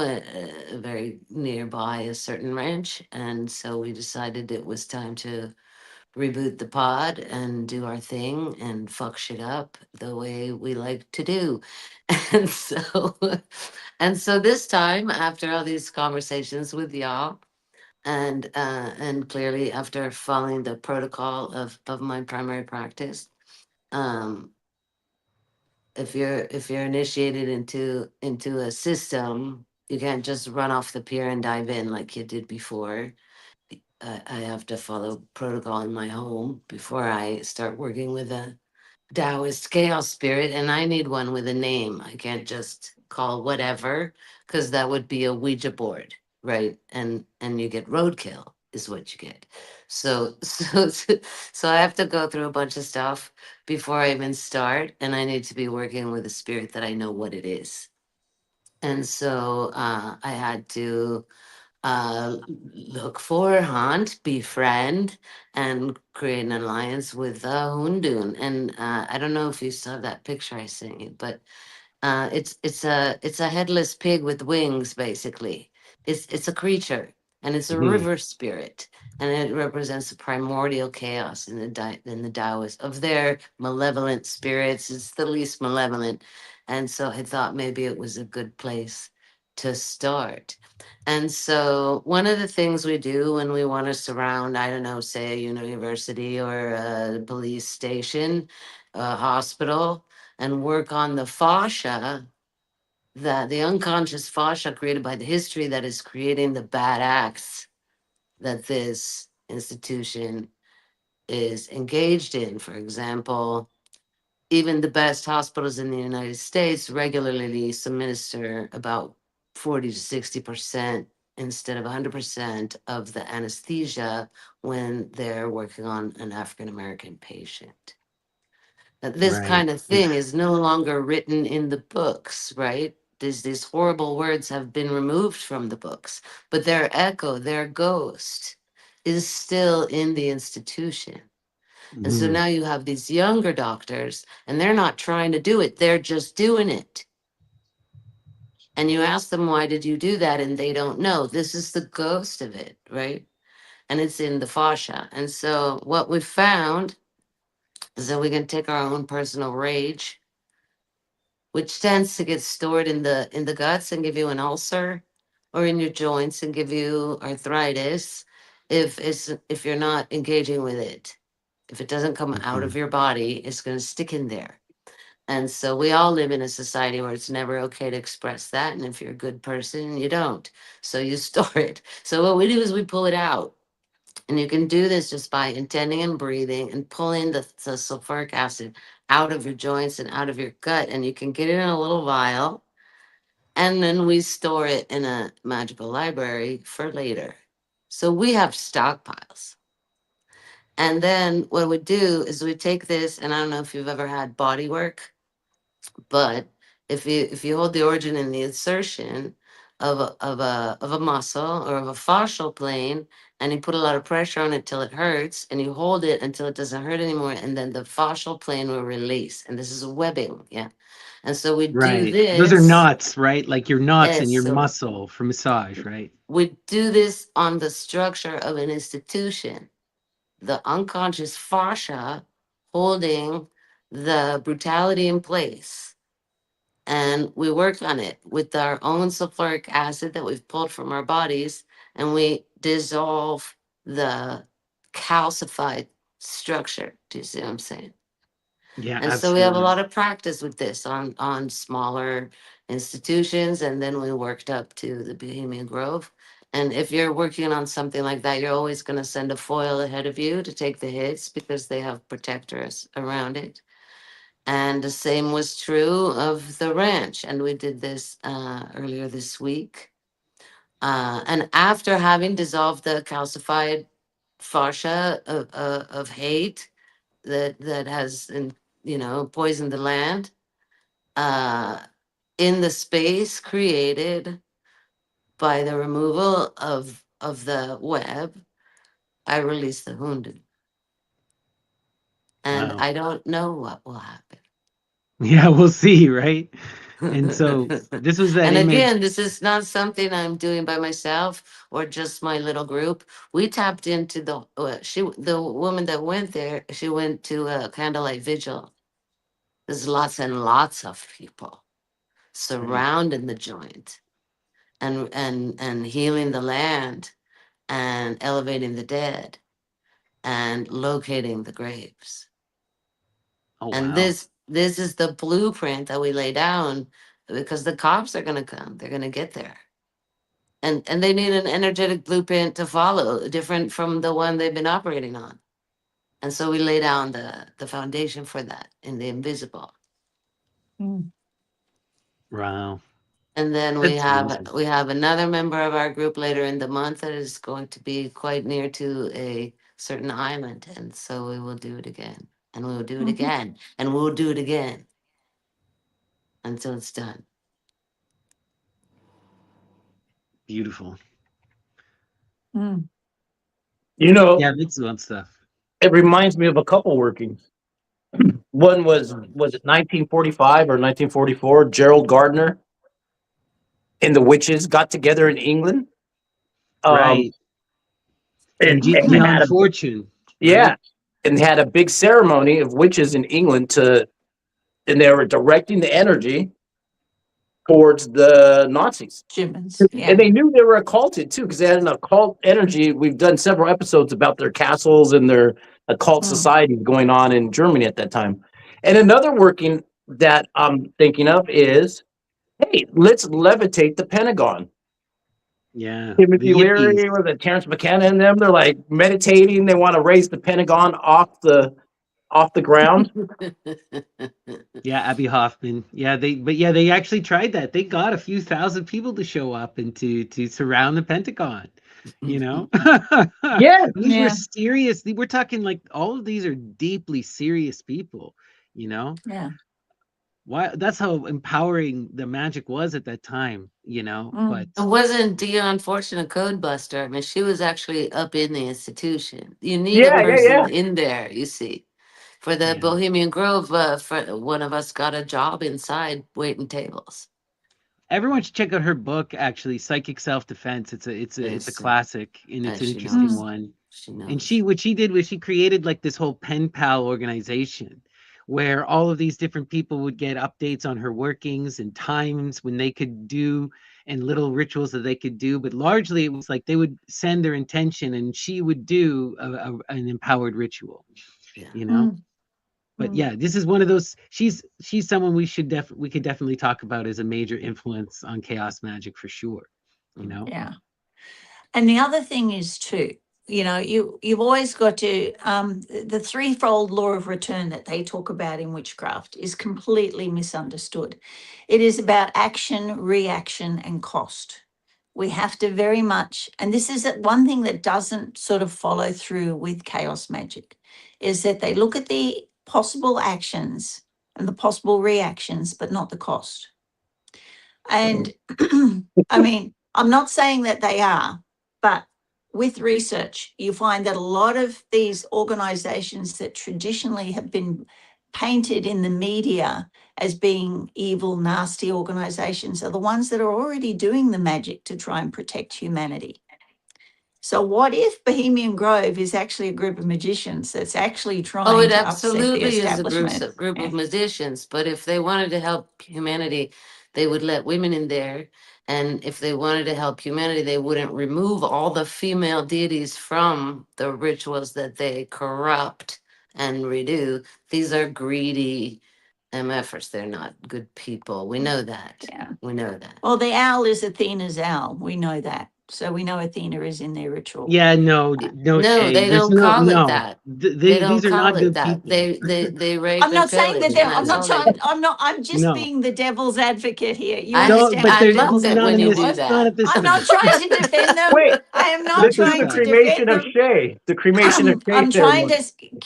very nearby a certain ranch. And so we decided it was time to reboot the pod and do our thing and fuck shit up the way we like to do. And so this time, after all these conversations with y'all, and clearly after following the protocol of my primary practice, um if you're initiated into a system, you can't just run off the pier and dive in like you did before. I have to follow protocol in my home before I start working with a Taoist chaos spirit, and I need one with a name. I can't just call whatever, because that would be a Ouija board, right? And you get roadkill is what you get. So so I have to go through a bunch of stuff before I even start, and I need to be working with a spirit that I know what it is. And so I had to look for, hunt, befriend, and create an alliance with Hundun. And I don't know if you saw that picture I sent you, but it's a headless pig with wings, basically. It's a creature, and it's a Mhm. river spirit, and it represents the primordial chaos in the Taoist of their malevolent spirits. It's the least malevolent, and so I thought maybe it was a good place to start. And so, one of the things we do when we want to surround, I don't know, say a university or a police station, a hospital, and work on the fascia, the unconscious fascia created by the history that is creating the bad acts that this institution is engaged in. For example, even the best hospitals in the United States regularly administer about 40 to 60% instead of 100% of the anesthesia when they're working on an African American patient. That this Right. kind of thing is no longer written in the books, right? These horrible words have been removed from the books, but their echo, their ghost, is still in the institution. And so Mhm. now you have these younger doctors, and they're not trying to do it, they're just doing it. And you ask them, why did you do that? And they don't know. This is the ghost of it, right? And it's in the fascia. And so what we found is that we can take our own personal rage, which tends to get stored in the guts and give you an ulcer, or in your joints and give you arthritis if you're not engaging with it. If it doesn't come out of Mhm. your body, it's going to stick in there. And so we all live in a society where it's never okay to express that. And if you're a good person, you don't. So you store it. So what we do is we pull it out. And you can do this just by intending and breathing and pulling the sulfuric acid out of your joints and out of your gut. And you can get it in a little vial. And then we store it in a magical library for later. So we have stockpiles. And then what we do is we take this, and I don't know if you've ever had body work, but if you hold the origin and the insertion of a muscle or of a fascial plane, and you put a lot of pressure on it till it hurts, and you hold it until it doesn't hurt anymore, and then the fascial plane will release. And this is webbing, yeah. And so we do Right. Those are this. knots, right? Like your knots in As your so muscle for massage, right? we do this on the structure of an institution, the unconscious fascia holding the brutality in place. And we work on it with our own sulfuric acid that we've pulled from our bodies, and we dissolve the calcified structure. Do you see what I'm saying? Yeah, And so we have a absolutely. lot of practice with this on smaller institutions, and then we worked up to the Bohemian Grove. And if you're working on something like that, you're always going to send a foil ahead of you to take the hits because they have protectors around it. And the same was true of the ranch. And we did this earlier this week. And after having dissolved the calcified fascia of hate that has, poisoned the land, in the space created by the removal of the web, I released the wounded. And Wow. I don't know what will happen. Yeah, we'll see, right? And so this was that And image. again, this is not something I'm doing by myself or just my little group. We tapped into the woman that went there. She went to a candlelight vigil. There's lots and lots of people surrounding the joint and healing the land and elevating the dead and locating the graves. Oh And wow. this is the blueprint that we lay down because the cops are going to come. They're going to get there. And they need an energetic blueprint to follow, different from the one they've been operating on. And so we lay down the foundation for that in the invisible. Mm. Wow. And then That's amazing. we have another member of our group later in the month that is going to be quite near to a certain island. And so we will do it again. And we will do it Mhm. again. And we'll do it again until it's done. Beautiful. Mm. You know, Yeah, that's good stuff. it reminds me of a couple workings. One was it 1945 or 1944? Gerald Gardner and the witches got together in England. Um, Right. And and had Beyond a Fortune, yeah, right? and had a big ceremony of witches in England and they were directing the energy towards the Nazis. Germans. Yeah. And they knew they were occulted too, because they had an occult energy. We've done several episodes about their castles and their occult Mm. societies going on in Germany at that time. And another working that I'm thinking of is, hey, let's levitate the Pentagon. Yeah. Timothy The hippies. Leary or the Terrence McKenna and them, they're like meditating. They want to raise the Pentagon off the ground. Yeah, Abby Hoffman. They actually tried that. They got a few thousand people to show up and to surround the Pentagon. You know, Yeah, these were Yeah. serious. We're talking like all of these are deeply serious people. You know, Yeah. why? That's how empowering the magic was at that time. You know, but Mm. It wasn't Dion Fortune a code buster. I mean, she was actually up in the institution. You need a yeah, yeah, person yeah. in there, you see. For the yeah. Bohemian Grove, for one of us got a job inside waiting tables. Everyone should check out her book. Actually, Psychic Self Defense. It's a Yes, classic and it's an she interesting Mm. knows. one. She And knows. what she did was she created like this whole pen pal organization where all of these different people would get updates on her workings and times when they could do and little rituals that they could do. But largely it was like they would send their intention and she would do an empowered ritual, Yeah. you know? Mm. But Mm. yeah, this is one of those. She's someone we could definitely talk about as a major influence on chaos magic for sure. You Mm. know, Yeah. And the other thing is too, you've always got to the threefold law of return that they talk about in witchcraft is completely misunderstood. It is about action, reaction, and cost. We have to very much, and this is one thing that doesn't sort of follow through with chaos magic, is that they look at the possible actions and the possible reactions, but not the cost. And I mean, I'm not saying that they are, but with research, you find that a lot of these organizations that traditionally have been painted in the media as being evil, nasty organizations are the ones that are already doing the magic to try and protect humanity. So, what if Bohemian Grove is actually a group of magicians that's actually Oh, trying it to upset the absolutely is a establishment? group Yeah. of musicians. But if they wanted to help humanity, they would let women in there. And if they wanted to help humanity, they wouldn't remove all the female deities from the rituals that they corrupt and redo. These are greedy MFers. They're not good people. We know that. Yeah. We know that. Well, the owl is Athena's owl. We know that. So we know Athena is in their ritual. Yeah, no, no No, shade. they There's don't call it no. that. They, They these don't are call not it good that. people. They rape I'm and not saying that pillage, and I'm that's not all they trying, do. I'm just No. being the devil's advocate here. You I Don't, understand but what I the there's love devil's it when not in you advocate this, do was? not that. at this I'm time. not trying to defend them. Wait, I am not let's do trying the to cremation defend of them. Shay. The cremation of Shay I'm ceremony.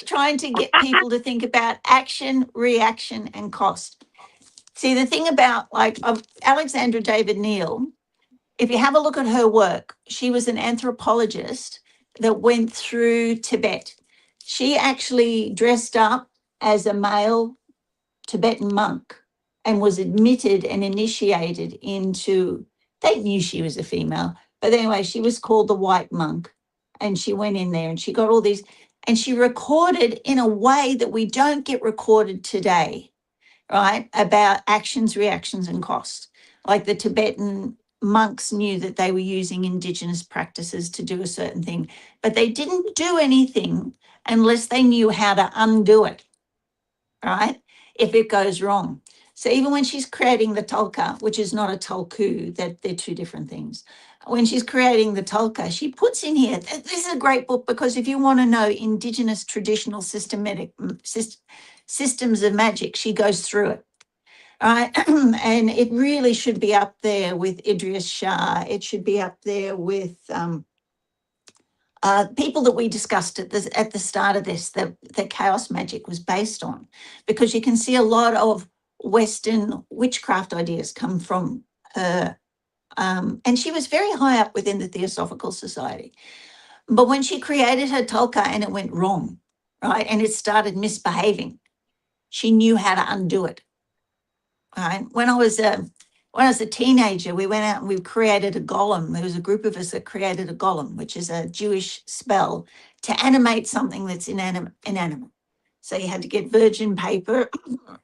trying to get people to think about action, reaction, and cost. See, the thing about like Alexandra David Neal, if you have a look at her work, she was an anthropologist that went through Tibet. She actually dressed up as a male Tibetan monk and was admitted and initiated into, they knew she was a female, but anyway, she was called the white monk. And she went in there and she got all these, and she recorded in a way that we don't get recorded today, right? About actions, reactions, and costs. Like the Tibetan monks knew that they were using indigenous practices to do a certain thing, but they didn't do anything unless they knew how to undo it, right? If it goes wrong. So even when she's creating the tulka, which is not a tulku, that they're two different things. When she's creating the tulka, she puts in here, this is a great book because if you want to know indigenous traditional systems of magic, she goes through it. Right. And it really should be up there with Idris Shah. It should be up there with people that we discussed at the start of this, that Chaos Magick was based on, because you can see a lot of Western witchcraft ideas come from her. And she was very high up within the Theosophical Society. But when she created her Tolka and it went wrong, right, and it started misbehaving, she knew how to undo it. Right. When I was a teenager, we went out and we created a golem. There was a group of us that created a golem, which is a Jewish spell to animate something that's inanimate. So you had to get virgin paper,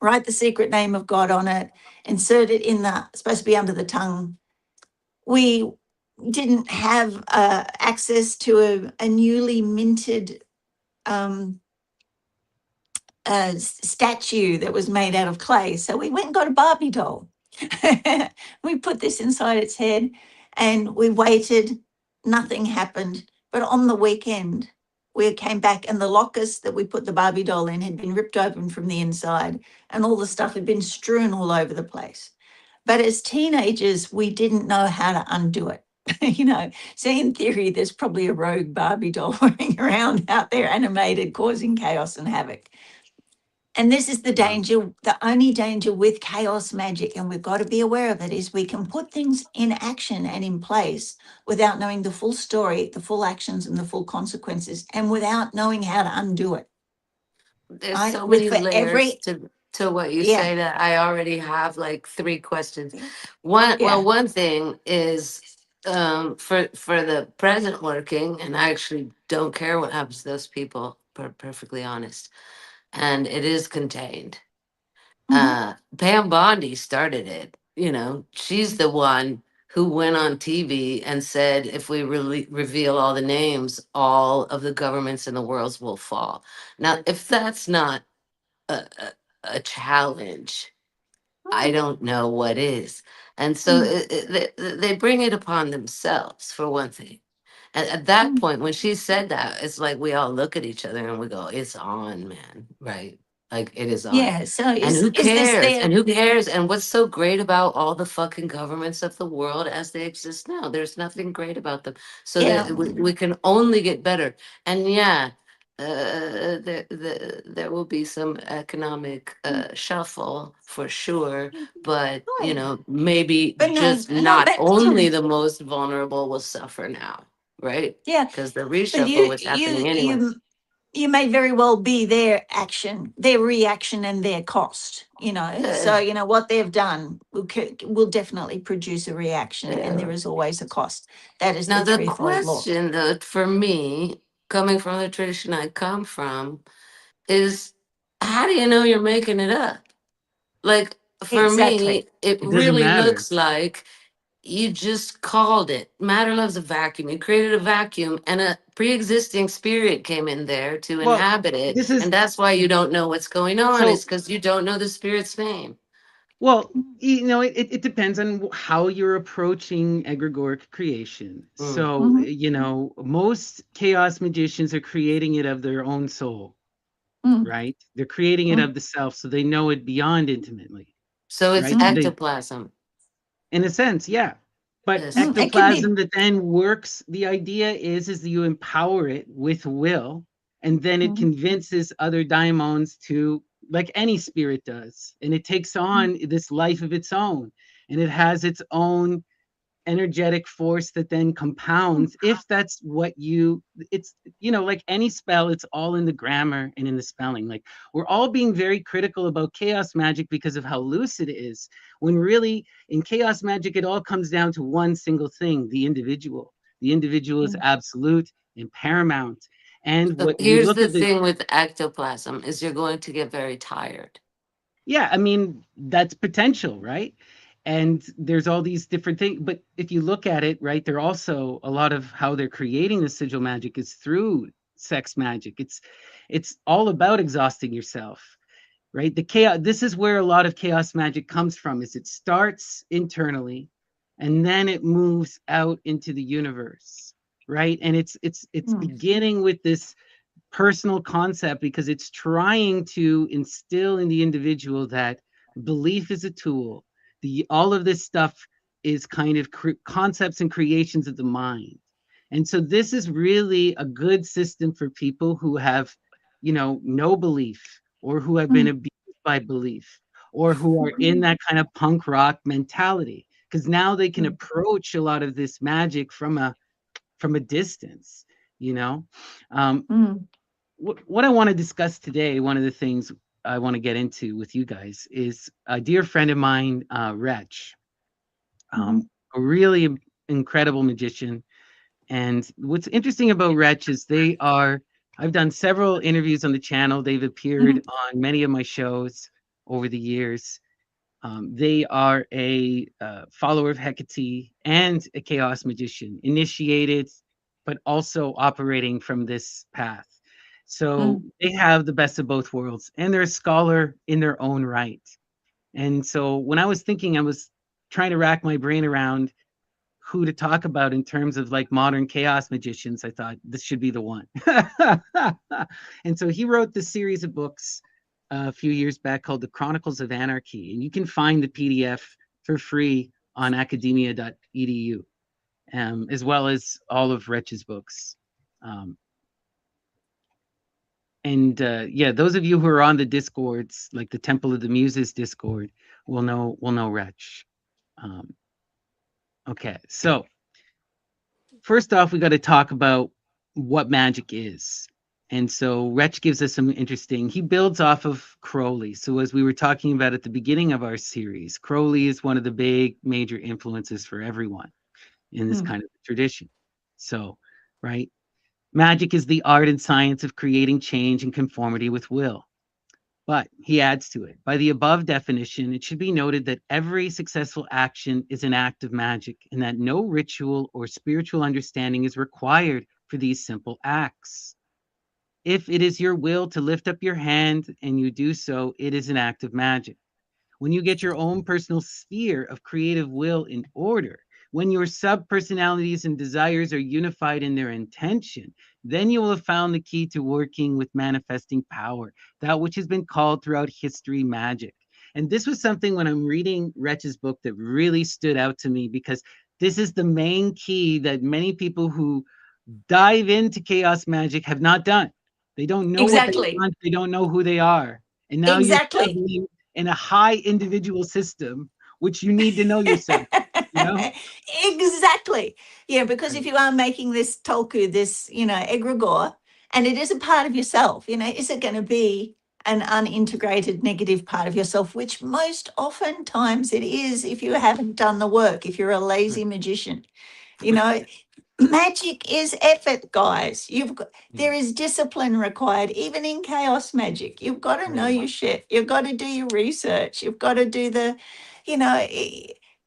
write the secret name of God on it, insert it in the, supposed to be under the tongue. We didn't have access to a newly minted statue that was made out of clay. So we went and got a Barbie doll. We put this inside its head and we waited. Nothing happened. But on the weekend, we came back and the lockers that we put the Barbie doll in had been ripped open from the inside and all the stuff had been strewn all over the place. But as teenagers, we didn't know how to undo it. So in theory, there's probably a rogue Barbie doll running around out there animated, causing chaos and havoc. And this is the danger, the only danger with chaos magic, and we've got to be aware of it, is we can put things in action and in place without knowing the full story, the full actions, and the full consequences, and without knowing how to undo it. There's Right? so With many for layers every, to what you yeah, say that I already have like 3 questions. One, well, yeah, one thing is for the present working, and I actually don't care what happens to those people, perfectly honest. And it is contained. mhm, Pam Bondi started it. You know, she's the one who went on TV and said, if we reveal all the names, all of the governments in the world will fall. Now, if that's not a, a, a challenge, I don't know what is. And so mm, they bring it upon themselves, for one thing. And at that mm. point, when she said that, it's like we all look at each other and we go, it's on, man. Right. Like it is on. Yeah. So And who is this cares? there? And who cares? And what's so great about all the fucking governments of the world as they exist now? There's nothing great about them. So Yeah. that we can only get better. And yeah, there will be some economic shuffle for sure, but Oh, you yeah. know, maybe But no, just no, not but only the most vulnerable will suffer now, right? yeah, Because the but reshuffle was happening anyway. you may very well be their action, their reaction, and their cost. Uh, So what they've done will definitely produce a reaction, and there uh, is always a cost. That is Now the the threefold law. question, though, for me, coming from the tradition I come from, is how do you know you're making it up? Like for Exactly. me, it It doesn't really matter. looks like you just called it. Matter loves a vacuum. You created a vacuum and a pre-existing spirit came in there to Well, inhabit it. this is And that's why you don't know what's going on, is so because you don't know the spirit's name. Well, it depends on how you're approaching egregoric creation. Mm. So, Mhm. most chaos magicians are creating it of their own soul, Mm. right? They're creating it Mm. of the self, so they know it beyond intimately, So it's right? So they, ectoplasm. in a sense, yeah. But Yes. It can be. ectoplasm that then works, the idea is that you empower it with will, and then it Mhm. convinces other daimons to, like any spirit does, and it takes Mm. on this life of its own, and it has its own energetic force that then compounds, if that's what it's like any spell, it's all in the grammar and in the spelling. Like, we're all being very critical about chaos magic because of how loose it is, when really in chaos magic it all comes down to one single thing: the individual is Mm. absolute and paramount. And So what we here's look the at, thing with ectoplasm is you're going to get very tired. yeah, I mean, that's potential, right? And there's all these different things. But if you look at it, right, they're also, a lot of how they're creating the sigil magic is through sex magic. It's all about exhausting yourself, right? The chaos, this is where a lot of chaos magic comes from, is it starts internally and then it moves out into the universe, right? And it's Mm. beginning with this personal concept, because it's trying to instill in the individual that belief is a tool. All of this stuff is kind of concepts and creations of the mind. And so this is really a good system for people who have, no belief, or who have been Mm. abused by belief, or who are in that kind of punk rock mentality, because now they can Mm. approach a lot of this magic from a distance, you know. Um, Mm. what I want to discuss today, one of the things I want to get into with you guys, is a dear friend of mine, Wretch, Mhm. a really incredible magician. And what's interesting about Wretch is I've done several interviews on the channel. They've appeared Mhm. on many of my shows over the years. They are a follower of Hecate and a chaos magician, initiated, but also operating from this path. So Mm. they have the best of both worlds, and they're a scholar in their own right. And so when I was thinking, I was trying to rack my brain around who to talk about in terms of like modern chaos magicians. I thought this should be the one. And so he wrote this series of books a few years back called The Chronicles of Anarchy. And you can find the PDF for free on academia.edu, as well as all of Wretch's books. Um, and yeah, those of you who are on the Discords, like the Temple of the Muses Discord, will know Wretch. Um, okay, so first off, we got to talk about what magic is. And so Wretch gives us some interesting, he builds off of Crowley. So as we were talking about at the beginning of our series, Crowley is one of the big major influences for everyone in this Mm. kind of tradition. So, right? Magic is the art and science of creating change and conformity with will. But he adds to it, by the above definition, it should be noted that every successful action is an act of magic, and that no ritual or spiritual understanding is required for these simple acts. If it is your will to lift up your hand and you do so, it is an act of magic. When you get your own personal sphere of creative will in order, when your sub-personalities and desires are unified in their intention, then you will have found the key to working with manifesting power, that which has been called throughout history magic. And this was something when I'm reading Wretch's book that really stood out to me, because this is the main key that many people who dive into chaos magic have not done. They don't know what they Exactly. want, they don't know who they are. And now you're Exactly. struggling in a high individual system, which you need to know yourself, you know? Exactly. Yeah, because if Right. you are making this tolku, this, egregore, and it is a part of yourself, is it going to be an unintegrated negative part of yourself, which most oftentimes it is if you haven't done the work, if you're a lazy magician. You know, magic is effort, guys. There is discipline required, even in chaos magic. You've got to know Right. your shit. You've got to do your research. You've got to do you know,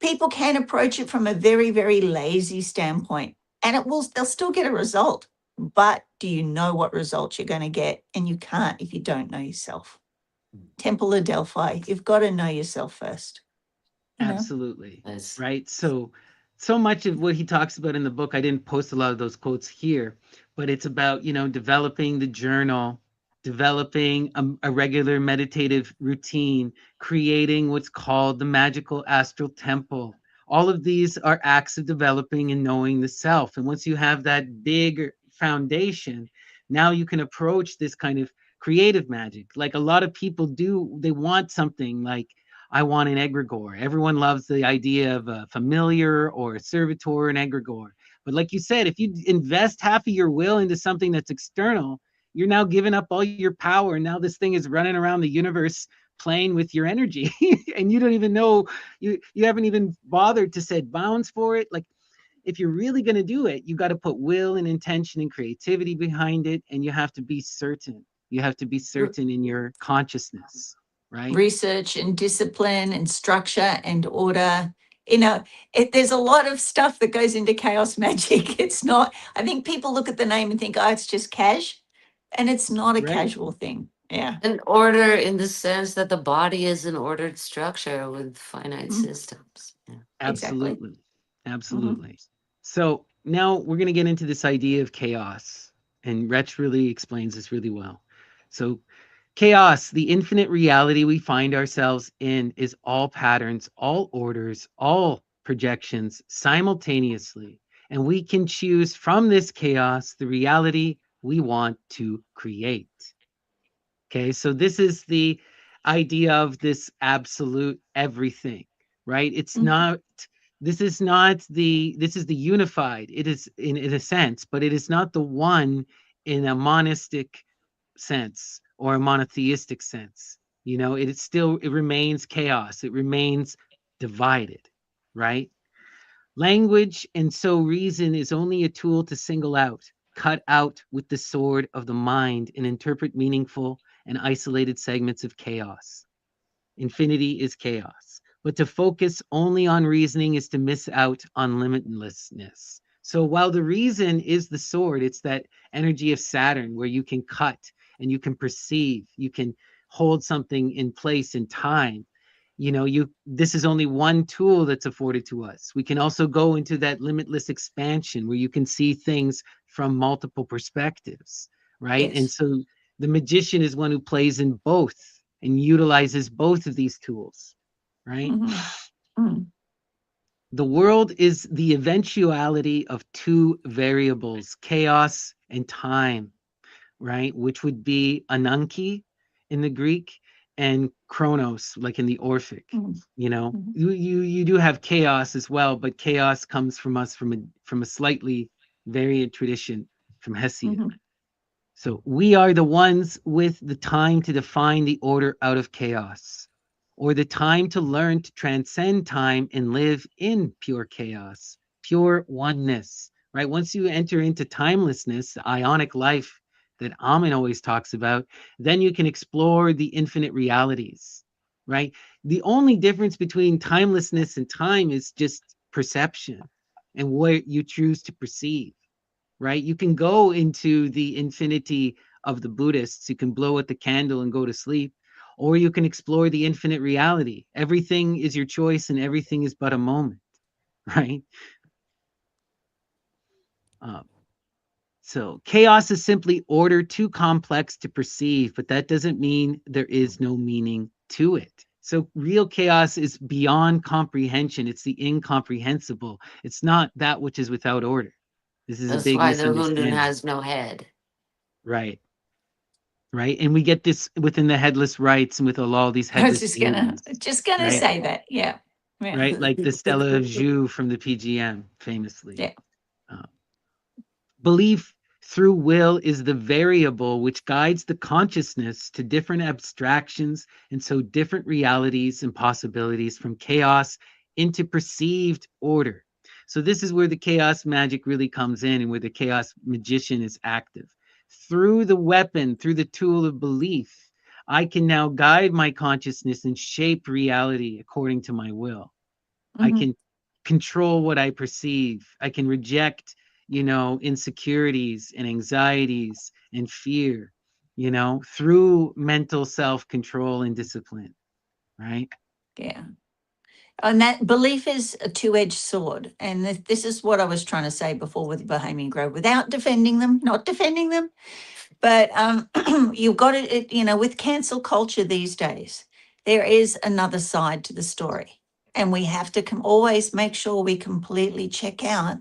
people can approach it from a very, very lazy standpoint, and they'll still get a result. But do you know what results you're going to get? And you can't if you don't know yourself. Temple of Delphi. You've got to know yourself first. You know? Absolutely. Yes. Right. So much of what he talks about in the book, I didn't post a lot of those quotes here, but it's about, developing the journal, developing a regular meditative routine, creating what's called the magical astral temple. All of these are acts of developing and knowing the self. And once you have that big foundation, now you can approach this kind of creative magic. Like a lot of people do, they want something like, I want an egregore. Everyone loves the idea of a familiar or a servitor and egregore. But like you said, if you invest half of your will into something that's external, you're now giving up all your power. And now this thing is running around the universe playing with your energy. And you don't even know, you haven't even bothered to set bounds for it. Like if you're really going to do it, you got to put will and intention and creativity behind it. And you have to be certain. You have to be certain in your consciousness. Right? Research and discipline and structure and order. There's a lot of stuff that goes into chaos magic. It's not, I think people look at the name and think, oh, it's just cash. And it's not a Right. casual thing. Yeah. An order in the sense that the body is an ordered structure with finite systems. Yeah. Absolutely. Exactly. Absolutely. So now we're going to get into this idea of chaos. And Wretch really explains this really well. So chaos, the infinite reality we find ourselves in, is all patterns, all orders, all projections simultaneously. And we can choose from this chaos the reality we want to create. Okay, so this is the idea of this absolute everything, right? It's not, this is the unified. It is in a sense, but it is not the one in a monistic sense or a monotheistic sense. It remains chaos. It remains divided, right? Language and so reason is only a tool to single out, cut out with the sword of the mind and interpret meaningful and isolated segments of chaos. Infinity is chaos. But to focus only on reasoning is to miss out on limitlessness. So while the reason is the sword, it's that energy of Saturn where you can cut and you can perceive, you can hold something in place in time. This is only one tool that's afforded to us. We can also go into that limitless expansion where you can see things from multiple perspectives, right? Yes. And so the magician is one who plays in both and utilizes both of these tools, right? The world is the eventuality of two variables, chaos and time, right? Which would be ananke in the Greek and chronos, like in the Orphic. You do have chaos as well, but chaos comes from us from a slightly variant tradition from Hesiod. So we are the ones with the time to define the order out of chaos, or the time to learn to transcend time and live in pure chaos, pure oneness, right? Once you enter into timelessness, the ionic life that Amen always talks about, then you can explore the infinite realities, right? The only difference between timelessness and time is just perception and what you choose to perceive, right? You can go into the infinity of the Buddhists. You can blow out the candle and go to sleep, or you can explore the infinite reality. Everything is your choice and everything is but a moment, right? So chaos is simply order too complex to perceive, but that doesn't mean there is no meaning to it. So real chaos is beyond comprehension. It's the incomprehensible. It's not that which is without order. This is a That's big why the Hundun misunderstanding. has no head. Right. Right. And we get this within the headless rites and with all these I was headless just gonna right? say that. Yeah. Right. Like the Stella of Joux from the PGM, famously. Yeah. Belief through will is the variable which guides the consciousness to different abstractions and so different realities and possibilities from chaos into perceived order. So this is where the chaos magic really comes in and where the chaos magician is active. Through the weapon, through the tool of belief, I can now guide my consciousness and shape reality according to my will. I can control what I perceive. I can reject insecurities and anxieties and fear. through mental self-control and discipline, right? Yeah. And that belief is a two-edged sword. And this is what I was trying to say before with Bohemian Grove, without defending them, not defending them. But you've got it, with cancel culture these days, there is another side to the story. And we have to always make sure we completely check out.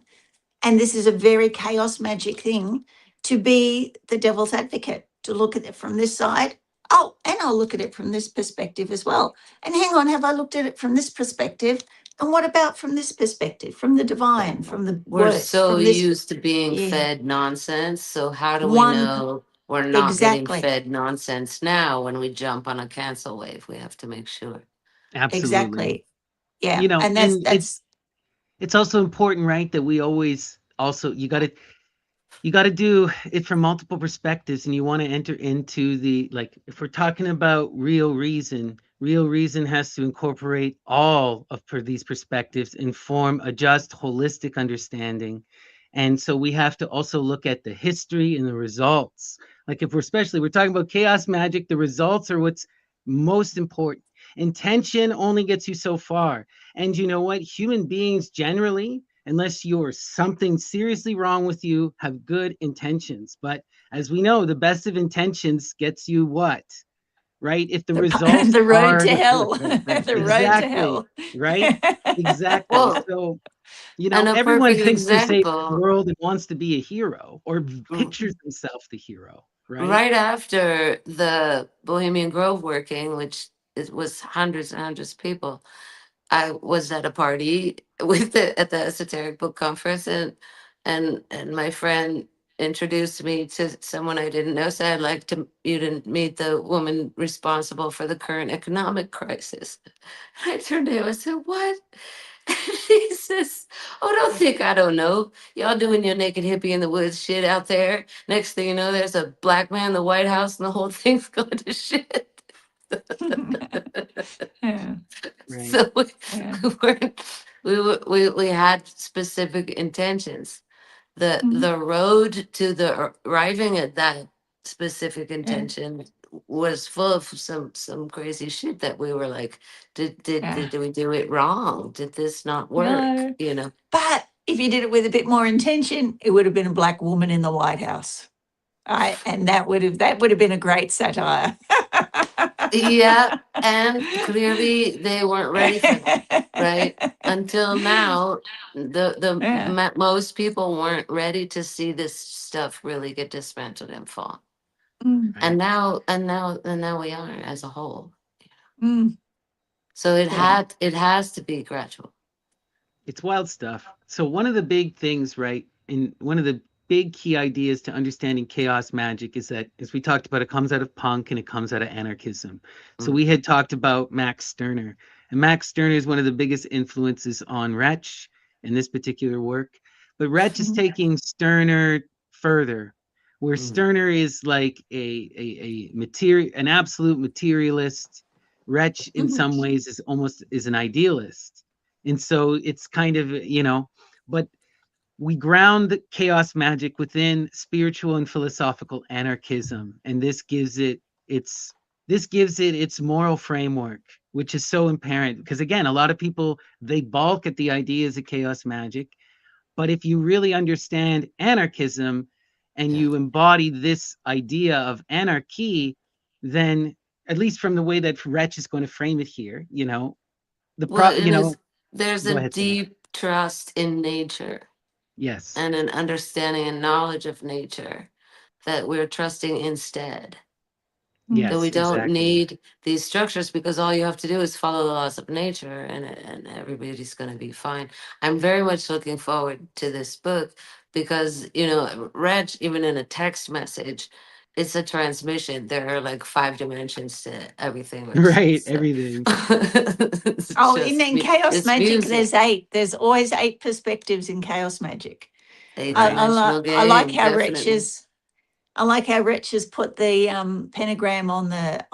And this is a very chaos magic thing, to be the devil's advocate, to look at it from this side. Oh, and I'll look at it from this perspective as well. And hang on, have I looked at it from this perspective? And what about from this perspective, from the divine, from the We're words, so from this? used to being Yeah, fed nonsense. So how do we one, know we're not getting exactly, fed nonsense now when we jump on a cancel wave? We have to make sure. Absolutely. exactly. Yeah. And And that's, it's also important, right, that we always also you got to do it from multiple perspectives, and you want to enter into the, like, if we're talking about real reason has to incorporate all of these perspectives and form a just holistic understanding. And so we have to also look at the history and the results. Like, if we're talking about chaos magic, the results are what's most important. Intention only gets you so far. And you know what? Human beings generally, unless you're something seriously wrong with you, have good intentions. But as we know, the best of intentions gets you what? Right? If the results the road are to hell, the road to exactly, hell. right? Exactly. Well, So, and a everyone perfect thinks they save the example, world and wants to be a hero, or r- pictures themselves the hero, right? right after the Bohemian Grove working, which it was hundreds and hundreds of people, I was at a party at the Esoteric Book Conference, and my friend introduced me to someone I didn't know. Said, "I'd like you to meet the woman responsible for the current economic crisis." I turned to him and said, "What?" And he says, "Oh, don't think I don't know. Y'all doing your naked hippie in the woods shit out there. Next thing you know, there's a black man in the White House, and the whole thing's going to shit." Yeah, Right. So yeah. we had specific intentions. The road to arriving at that specific Yeah, intention was full of some crazy shit that we were like, yeah. did we do it wrong? Did this not work? No, but if you did it with a bit more intention, it would have been a black woman in the White House. And that would have been a great satire. Yeah, and clearly they weren't ready for that, right? Until now, Yeah. most people weren't ready to see this stuff really get dismantled and fall. Mm, Right. And now we are as a whole. mm, So yeah. it has to be gradual. It's wild stuff. So one of the big things, right, and one of the big key ideas to understanding chaos magic is that, as we talked about, it comes out of punk and it comes out of anarchism. So Mm. we had talked about Max Stirner, and Max Stirner is one of the biggest influences on Wretch in this particular work. But Wretch is taking Stirner further, where Mm. Stirner is like an absolute materialist. Wretch in some ways is an idealist. And so it's kind of, but we ground the chaos magic within spiritual and philosophical anarchism. And this gives it its moral framework, which is so apparent. Because again, a lot of people, they balk at the ideas of chaos magic. But if you really understand anarchism and Yeah. you embody this idea of anarchy, then, at least from the way that Wretch is going to frame it here, Well, it is. There's go a ahead, Sarah. deep trust in nature Yes. and an understanding and knowledge of nature that we're trusting instead. Mm, So we Yes, don't exactly. need these structures because all you have to do is follow the laws of nature, and everybody's going to be fine. I'm very much looking forward to this book because, Reg, even in a text message, it's a transmission. There are like 5 dimensions to everything Reg Right, says. So everything. it's Oh, in chaos it's magic, music. there's 8. There's always 8 perspectives in chaos magic. Eight Right. dimensional I like game, how definitely. Rich has put the pentagram on the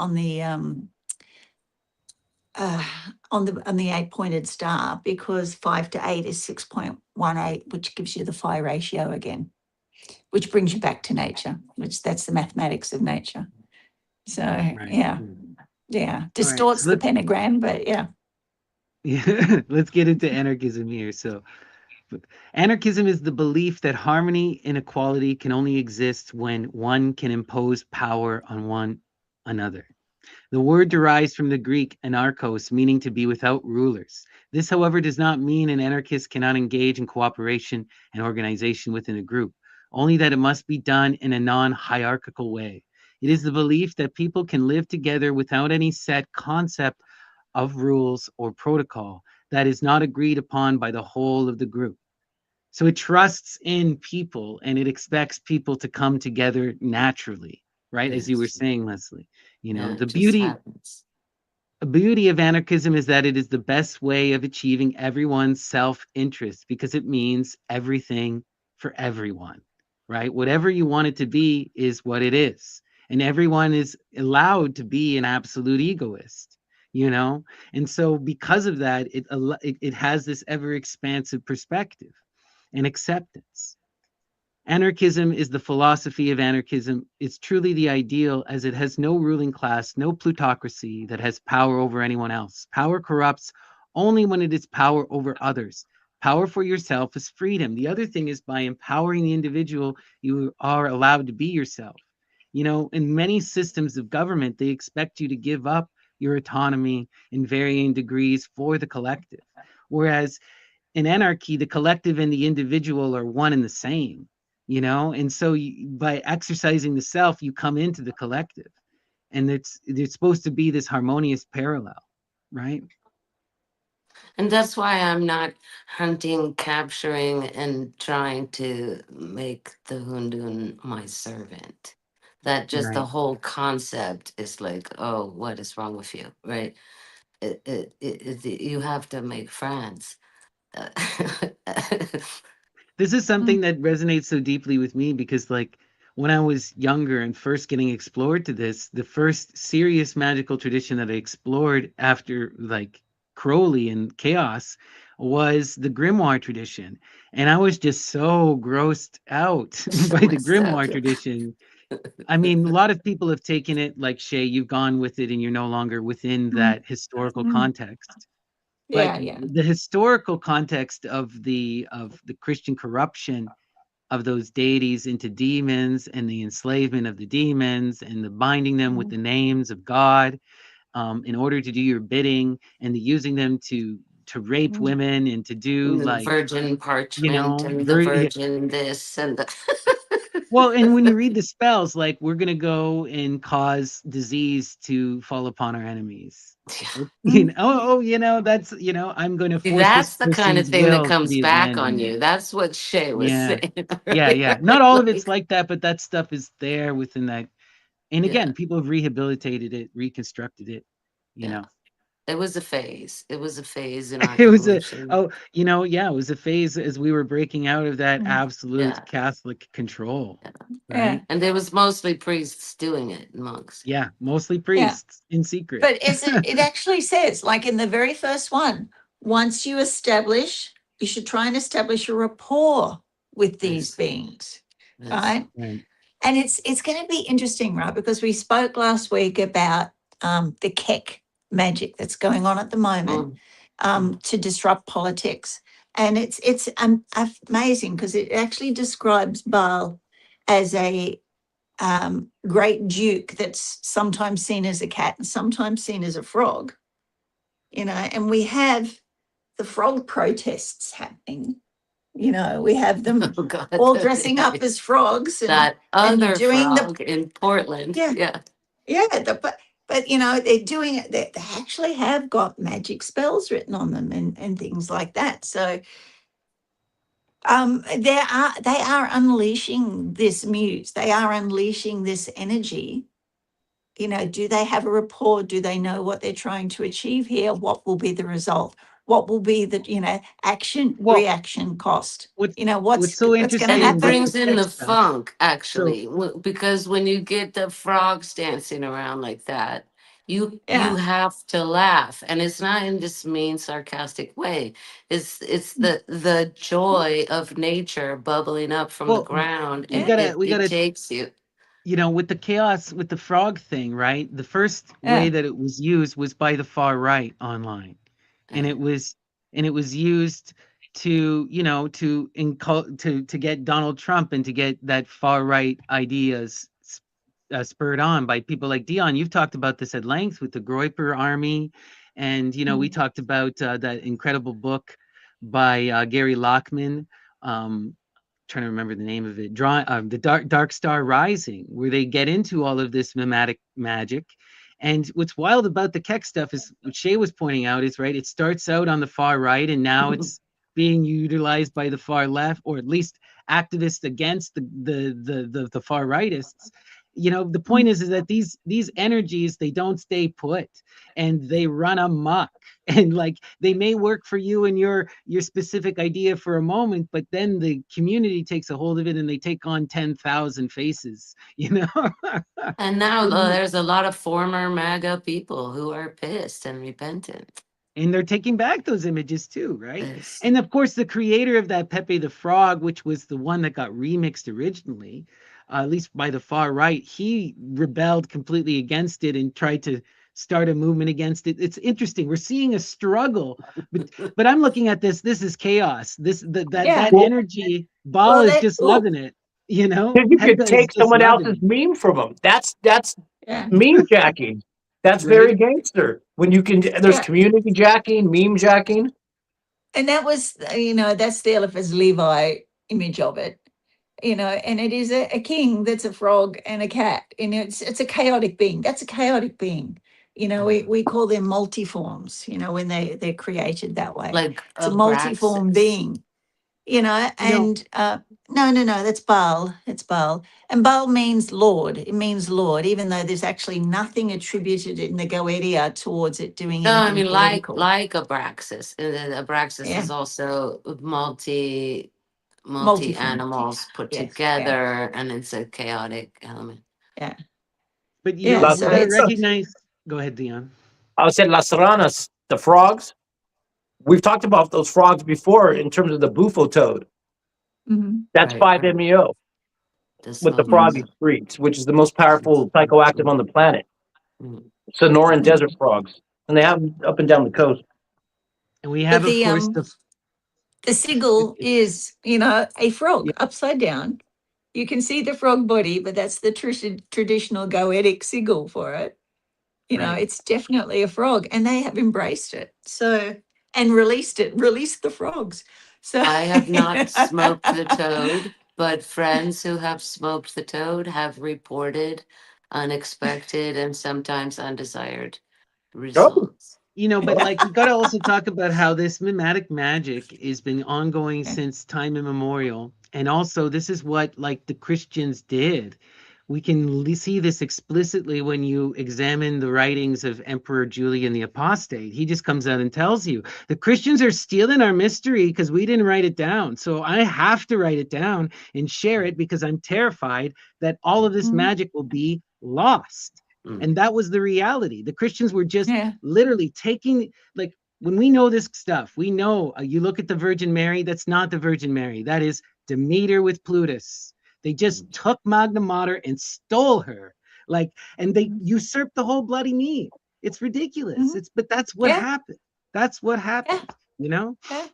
8-pointed star, because 5 to 8 is 6.18, which gives you the phi ratio again, which brings you back to nature, which that's the mathematics of nature. So Right. yeah, All right. distorts So the pentagram, but yeah. let's get into anarchism here. So anarchism is the belief that harmony and equality can only exist when one can impose power on one another. The word derives from the Greek anarchos, meaning to be without rulers. This, however, does not mean an anarchist cannot engage in cooperation and organization within a group, only that it must be done in a non-hierarchical way. It is the belief that people can live together without any set concept of rules or protocol that is not agreed upon by the whole of the group. So it trusts in people and it expects people to come together naturally, right? As you were Yes. saying, Leslie, Yeah, the it just happens. beauty of anarchism is that it is the best way of achieving everyone's self-interest because it means everything for everyone, right? Whatever you want it to be is what it is. And everyone is allowed to be an absolute egoist, you know? And so because of that, it has this ever expansive perspective and acceptance. Anarchism is the philosophy of anarchism. It's truly the ideal as it has no ruling class, no plutocracy that has power over anyone else. Power corrupts only when it is power over others. Power for yourself is freedom. The other thing is by empowering the individual, you are allowed to be yourself. In many systems of government, they expect you to give up your autonomy in varying degrees for the collective. Whereas in anarchy, the collective and the individual are one and the same, and so by exercising the self, you come into the collective, and it's supposed to be this harmonious parallel, right? And that's why I'm not hunting, capturing, and trying to make the Hundun my servant. That just the Right. whole concept is like, oh, what is wrong with you, right? You have to make friends. Uh, This is Mm. something that resonates so deeply with me because, like, when I was younger and first getting explored to this, the first serious magical tradition that I explored after, like, Crowley and Chaos was the Grimoire tradition. And I was just so grossed out by the messed up. Grimoire tradition. I mean, a lot of people have taken it like Shay, you've gone with it and you're no longer within Mm. that historical Mm. context. But Yeah, yeah. the historical context of the Christian corruption of those deities into demons and the enslavement of the demons and the binding them with Mm. the names of God, in order to do your bidding, and the using them to rape Mm. women and to do, The like, virgin parchment and the very. virgin this and the Well, and when you read the spells, like, we're gonna go and cause disease to fall upon our enemies. Yeah. Mm. That's, I'm gonna See, force this that's the kind of person's thing that will to comes be back on abandoned. you. That's what Shay was Yeah, saying yeah, earlier. yeah. Not all of it's Like, like that, but that stuff is there within that. And yeah, again, people have rehabilitated it, reconstructed it. You yeah. know, It was a phase. It was a phase in our it was a evolution. oh, yeah, it was a phase as we were breaking out of that Mm. absolute Yeah, Catholic control, yeah. Yeah, right? And there was mostly priests doing it, monks. Yeah, mostly yeah. priests in secret. But it actually says, like in the very first one, once you establish, you should try and establish a rapport with these Yes, beings, yes. right? Right. And it's going to be interesting, right? Because we spoke last week about the Keck magic that's going on at the moment Mm, mm. to disrupt politics, and it's amazing because it actually describes Baal as a great duke that's sometimes seen as a cat and sometimes seen as a frog, and we have the frog protests happening. We have them Oh God, all dressing up as frogs and that other doing the frog in Portland. yeah Yeah. yeah but they're doing it. They actually have got magic spells written on them and things like that. So they are unleashing this muse. They are unleashing this energy. Do they have a rapport? Do they know what they're trying to achieve here? What will be the result? What will be the, action, Well, reaction, cost? what's What's so what's going to And it interesting with happen? the brings in tech the stuff. funk, So actually, because when you get the frogs dancing around like that, you Yeah. have to laugh, and it's not in this mean, sarcastic way. It's the joy of nature bubbling up from the well, ground, we and Yeah. gotta it we it gotta takes you. you know, with the chaos, with the frog thing, right? The first way Yeah. that it was used was by the far right online, and it was used to, you know, to to get Donald Trump and to get that far right ideas spurred on by people like Dion. You've talked about this at length with the Groyper Army, and you know, we Mm. talked about that incredible book by Gary Lockman. Trying to remember the name of it, the Dark Star Rising, where they get into all of this mimetic magic. And what's wild about the Keck stuff is what Shay was pointing out is, right, it starts out on the far right and now it's being utilized by the far left, or at least activists against the far rightists. You know, the point is that these energies, they don't stay put and they run amok. And like, they may work for you and your specific idea for a moment, but then the community takes a hold of it and they take on 10,000 faces, you know. And now And there's a lot of former MAGA people who are pissed and repentant. they're taking back those images too, right? Yes. And of course, the creator of that Pepe the Frog, which was the one that got remixed originally, at least by the far right, he rebelled completely against it and tried to start a movement against it. It's interesting. We're seeing a struggle, but I'm looking at this. This is chaos. That Well, energy, Baal Well, is they just loving it. You know, because you could Heka is take just someone loving else's it. meme from them. That's yeah, meme jacking. That's very Right? gangster. When you can, there's yeah. community jacking, meme jacking. And that was, that's the Eliphaz Levi image of it, and it is a king that's a frog and a cat, and it's a chaotic being. That's a chaotic being. We call them multiforms, when they're created that way. Like It's a multiform Abraxas. being, You know, and no, that's Baal. It's Baal. And Baal means Lord. It means Lord, even though there's actually nothing attributed in the Goetia towards it doing No, I anything mean political. like Abraxas. And then Abraxas Yeah. is also multi Multiform. animals put Yes. Yeah. together, and it's a chaotic element. Yeah. but you Yeah. know, Las we So got to it's, Ranas, recognize. Go ahead, Dion. I said Las Ranas, the frogs. We've talked about those frogs before in terms of the bufo toad. mhm, That's Right, right. 5-MeO The with the smoke mhm, froggy method. streaks, which is the most powerful psychoactive on the planet. Mm. Sonoran mhm. desert frogs. And they have them up and down the coast. And we But have, of course, the sigil is, a frog yeah, upside down. You can see the frog body, but that's the traditional goetic sigil for it. right. It's definitely a frog, and they have embraced it. So, and released the frogs. So, I have not smoked the toad, but friends who have smoked the toad have reported unexpected and sometimes undesired Oh, results. You know, but like, we got to also talk about how this mimetic magic has been ongoing yeah. since time immemorial. And also, this is what like the Christians did. We can see this explicitly when you examine the writings of Emperor Julian the Apostate. He just comes out and tells you the Christians are stealing our mystery because we didn't write it down. So I have to write it down and share it because I'm terrified that all of this Mhm. magic will be lost. Mm. And that was the reality. The Christians were just Yeah. literally taking, like, when we know this stuff, we know, you look at the Virgin Mary, that's not the Virgin Mary. That is Demeter with Plutus. They just took Magna Mater and stole her. Like, and they Mhm. usurped the whole bloody me. It's ridiculous. Mhm. But that's what Yeah. happened. That's what Yeah. happened, you know? Yeah.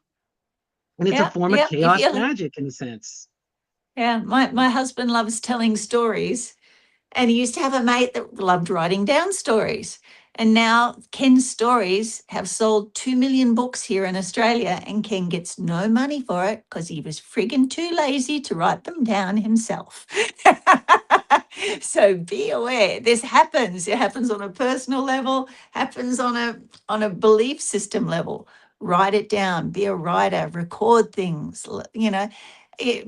And it's a Yeah. form of Yeah. If chaos you, magic in a sense. yeah, my husband loves telling stories. And he used to have a mate that loved writing down stories. And now Ken's stories have sold 2 million books here in Australia, and Ken gets no money for it because he was friggin' too lazy to write them down himself. So be aware. This happens. It happens on a personal level, happens on a belief system level. Write it down, be a writer, record things,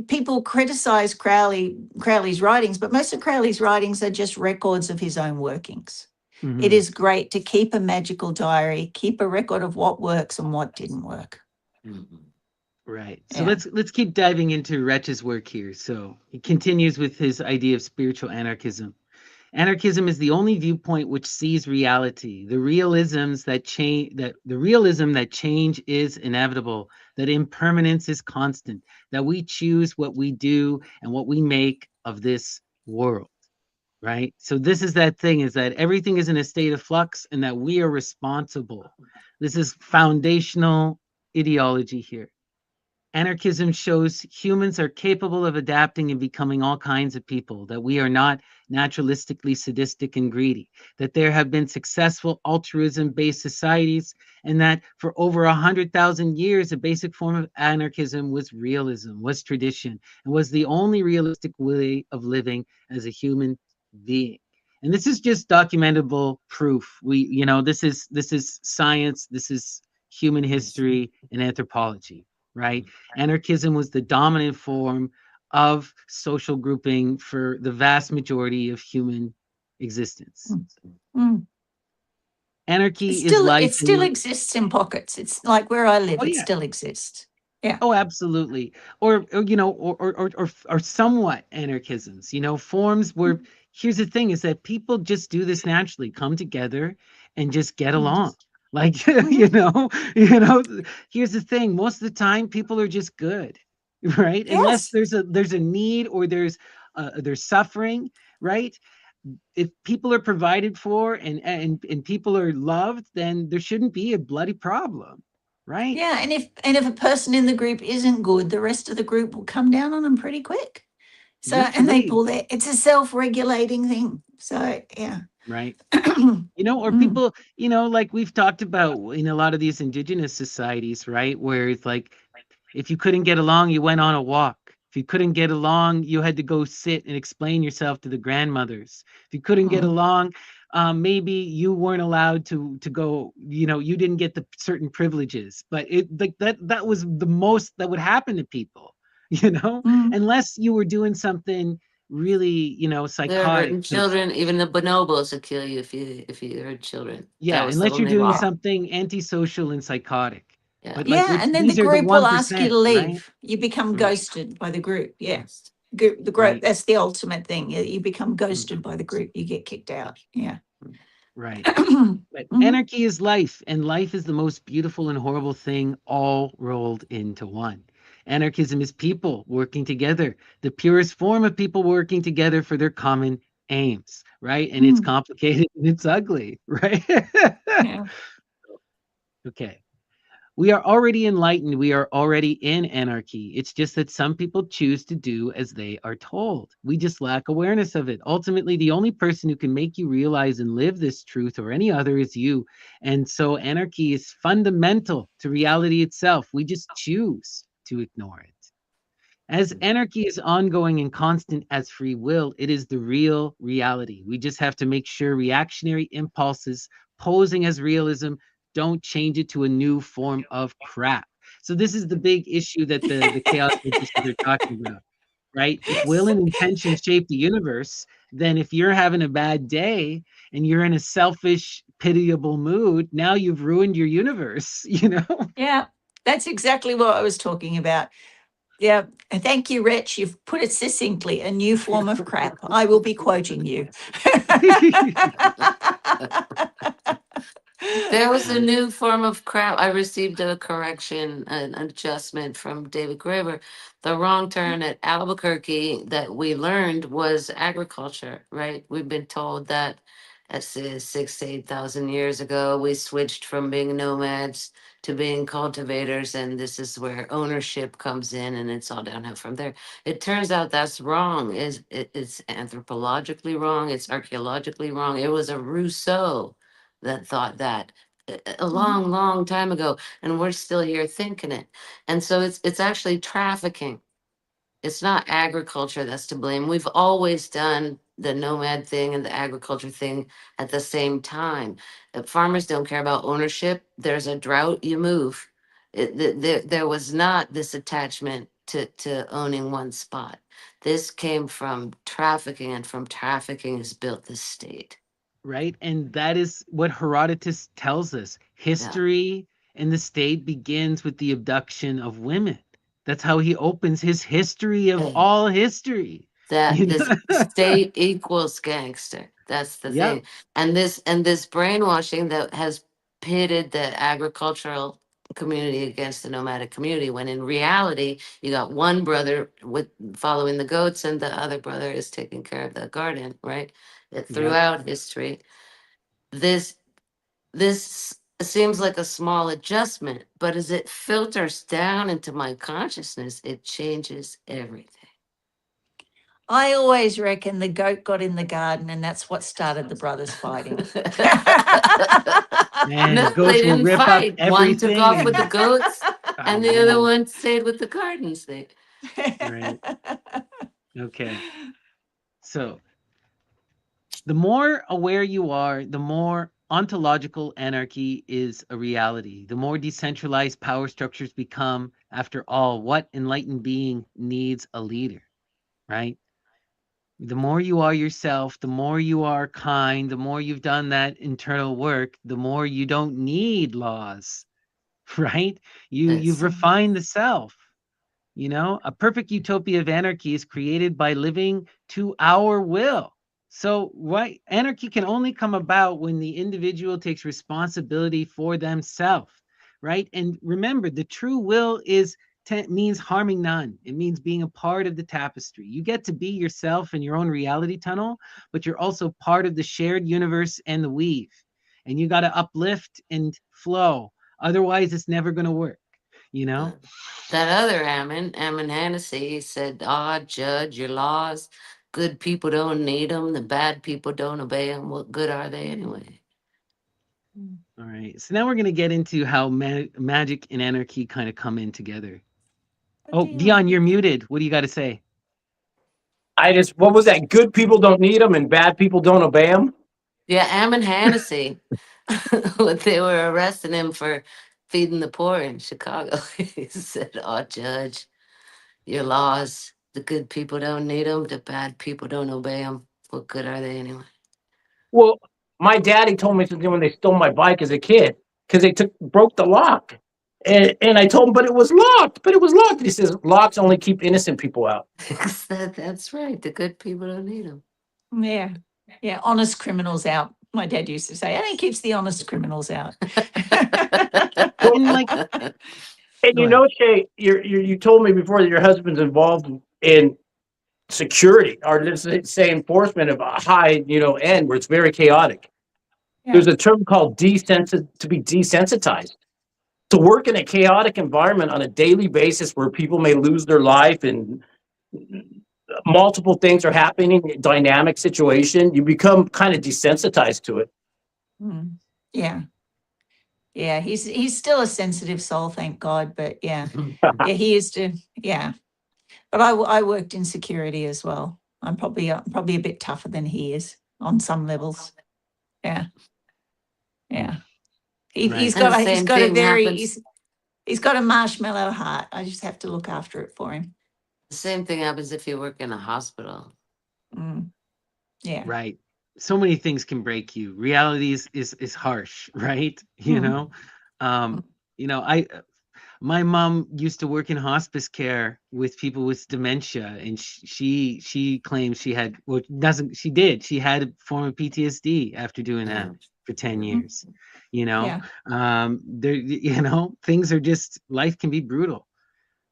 people criticize Crowley's writings, but most of Crowley's writings are just records of his own workings. It Mhm. is great to keep a magical diary, keep a record of what works and what didn't work. Mhm. Right. So Yeah. let's keep diving into Wretch's work here. So he continues with his idea of spiritual anarchism. Anarchism is the only viewpoint which sees reality, the realism that change is inevitable, that impermanence is constant, that we choose what we do and what we make of this world. right? So this is that thing, is that everything is in a state of flux and that we are responsible. This is foundational ideology here. Anarchism shows humans are capable of adapting and becoming all kinds of people, that we are not naturalistically sadistic and greedy, that there have been successful altruism-based societies, and that for over 100,000 years, a basic form of anarchism was realism, was tradition, and was the only realistic way of living as a human being. And this is just documentable proof. This is science, this is human history and anthropology, right? Anarchism was the dominant form of social grouping for the vast majority of human existence. Mm. Anarchy is life. It still exists in pockets. It's like where I live, Oh, it yeah. still exists. Yeah. Oh, absolutely. Or somewhat anarchisms, forms where, here's the thing, is that people just do this naturally, come together and just get along. Like, here's the thing, most of the time people are just good, right? Unless Yes. there's a need, or there's suffering, right? If people are provided for and people are loved, then there shouldn't be a bloody problem, right? Yeah. And if a person in the group isn't good, the rest of the group will come down on them pretty quick. So, Good and they grief. pull it's a self-regulating thing. So, yeah. Right. Or people, like we've talked about in a lot of these indigenous societies, right? Where it's like, if you couldn't get along, you went on a walk. If you couldn't get along, you had to go sit and explain yourself to the grandmothers. If you couldn't get along, maybe you weren't allowed to go, you didn't get the certain privileges. But it like that was the most that would happen to people, unless you were doing something really, They're psychotic. hurting children. Even the bonobos will kill you if you hurt children. Yeah, That was the unless you're only doing law. something antisocial and psychotic. Yeah. But Yeah, and then the these are the group will ask you 1%, to right? leave. You become ghosted by the group. Yeah. Yes. The group, Right. that's the ultimate thing. You become ghosted by the group. You get kicked out. Yeah. Right. But anarchy is life, and life is the most beautiful and horrible thing all rolled into one. Anarchism is people working together, the purest form of people working together for their common aims, right? And it's complicated and it's ugly, right? Yeah. Okay. We are already enlightened. We are already in anarchy. It's just that some people choose to do as they are told. We just lack awareness of it. Ultimately, the only person who can make you realize and live this truth or any other is you. And so anarchy is fundamental to reality itself. We just choose to ignore it. As anarchy is ongoing and constant as free will, it is the real reality. We just have to make sure reactionary impulses posing as realism don't change it to a new form of crap. So this is the big issue that the chaos magicians are talking about, right? If will and intention shape the universe, then if you're having a bad day and you're in a selfish, pitiable mood, now you've ruined your universe, Yeah. That's exactly what I was talking about. Yeah. And thank you, Rich. You've put it succinctly, a new form of crap. I will be quoting you. There was a new form of crap. I received a correction, an adjustment from David Graeber. The wrong turn at Albuquerque that we learned was agriculture, right? We've been told that at 6 to 8,000 years ago, we switched from being nomads to being cultivators, and this is where ownership comes in, and it's all downhill from there. It turns out that's wrong. It's anthropologically wrong. It's archaeologically wrong. It was a Rousseau that thought that a long, long time ago, and we're still here thinking it. And so it's actually trafficking. It's not agriculture that's to blame. We've always done the nomad thing and the agriculture thing at the same time. Farmers don't care about ownership. There's a drought, you move. There was not this attachment to owning one spot. This came from trafficking, and from trafficking is built this state. Right? And that is what Herodotus tells us. History in the state begins with the abduction of women. That's how he opens his history of all history. That this state equals gangster. That's the Yep. thing. And this brainwashing that has pitted the agricultural community against the nomadic community, when in reality you got one brother with following the goats and the other brother is taking care of the garden, right? That Yeah. throughout history, this seems like a small adjustment, but as it filters down into my consciousness, it changes everything. I always reckon the goat got in the garden and that's what started the brothers fighting. And No, goats they will didn't rip up fight. One took everything. off with the goats, Oh, and the other man. one stayed with the gardens. They Right. Okay. So the more aware you are, the more ontological anarchy is a reality. The more decentralized power structures become. After all, what enlightened being needs a leader, right? The more you are yourself, the more you are kind, the more you've done that internal work, the more you don't need laws, right? You've Yes. refined the self. You know, a perfect utopia of anarchy is created by living to our will. So, right, anarchy can only come about when the individual takes responsibility for themselves, right? And remember, the true will means harming none. It means being a part of the tapestry. You get to be yourself in your own reality tunnel, but you're also part of the shared universe and the weave. And you got to uplift and flow. Otherwise, it's never going to work, you know? That other Ammon Hennessy, said, "Ah, judge your laws. Good people don't need them. The bad people don't obey them. What good are they anyway?" All right. So now we're going to get into how magic and anarchy kind of come in together. Oh, Dion, you're muted. What do you got to say? What was that? Good people don't need them and bad people don't obey them. Yeah, Ammon Hennessy. They were arresting him for feeding the poor in Chicago. He said, "Oh, judge, your laws. The good people don't need them. The bad people don't obey them. What good are they anyway?" Well, my daddy told me something when they stole my bike as a kid because they broke the lock. And I told him, but it was locked. But it was locked. He says, locks only keep innocent people out. That's right. The good people don't need them. Yeah. Yeah. Honest criminals out. My dad used to say, and he keeps the honest criminals out. And like, And go you ahead. know, Shay, you told me before that your husband's involved in security, or let's say enforcement of a high, end where it's very chaotic. Yeah. There's a term called to be desensitized. To work in a chaotic environment on a daily basis where people may lose their life and multiple things are happening, dynamic situation, you become kind of desensitized to it. Mm. Yeah. Yeah. He's still a sensitive soul, thank God. But yeah. Yeah, he used to. Yeah. But I worked in security as well. I'm probably a bit tougher than he is on some levels. Yeah. Yeah. He's Right. And the got same thing happens. he's got a marshmallow heart. I just have to look after it for him. The same thing happens if you work in a hospital. Mm. Yeah. Right. So many things can break you. Reality is harsh, right? You know, um, my mom used to work in hospice care with people with dementia, and she claims she had, well, doesn't she did she had a form of PTSD after doing that for 10 years. Yeah. There, things are just, life can be brutal.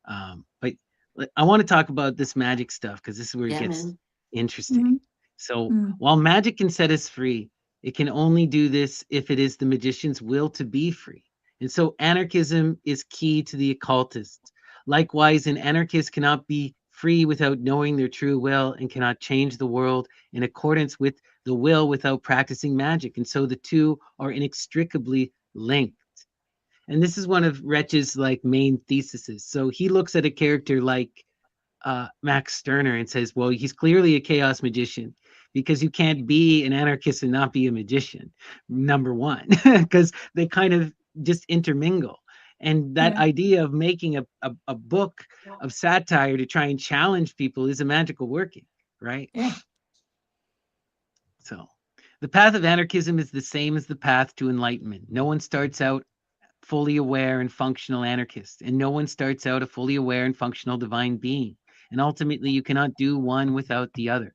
But I want to talk about this magic stuff because this is where it Yeah, gets man. interesting. So Mm. while magic can set us free, it can only do this if it is the magician's will to be free. And so anarchism is key to the occultists. Likewise, an anarchist cannot be free without knowing their true will and cannot change the world in accordance with the will without practicing magic. And so the two are inextricably linked. And this is one of Wretch's main theses. So he looks at a character like Max Stirner and says, well, he's clearly a chaos magician because you can't be an anarchist and not be a magician, number one, because they kind of just intermingle. And that idea of making a book of satire to try and challenge people is a magical working, right? Yeah. So the path of anarchism is the same as the path to enlightenment. No one starts out fully aware and functional anarchist, and no one starts out a fully aware and functional divine being. And ultimately, you cannot do one without the other.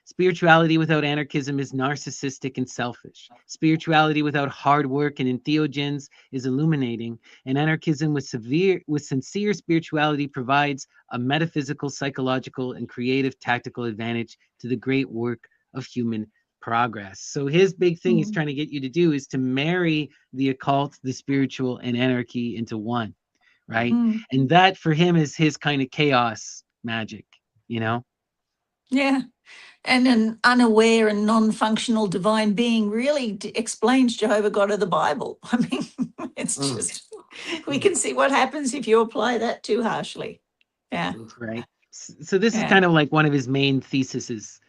Spirituality without anarchism is narcissistic and selfish. Spirituality without hard work and entheogens is illuminating. And anarchism with sincere spirituality provides a metaphysical, psychological, and creative tactical advantage to the great work of human progress. So his big thing he's trying to get you to do is to marry the occult, the spiritual, and anarchy into one, right? And that for him is his kind of chaos magic, you know? Yeah. And an unaware and non-functional divine being really explains Jehovah God of the Bible. I mean, it's just, we can see what happens if you apply that too harshly. Yeah. Right. So this is kind of like one of his main theses.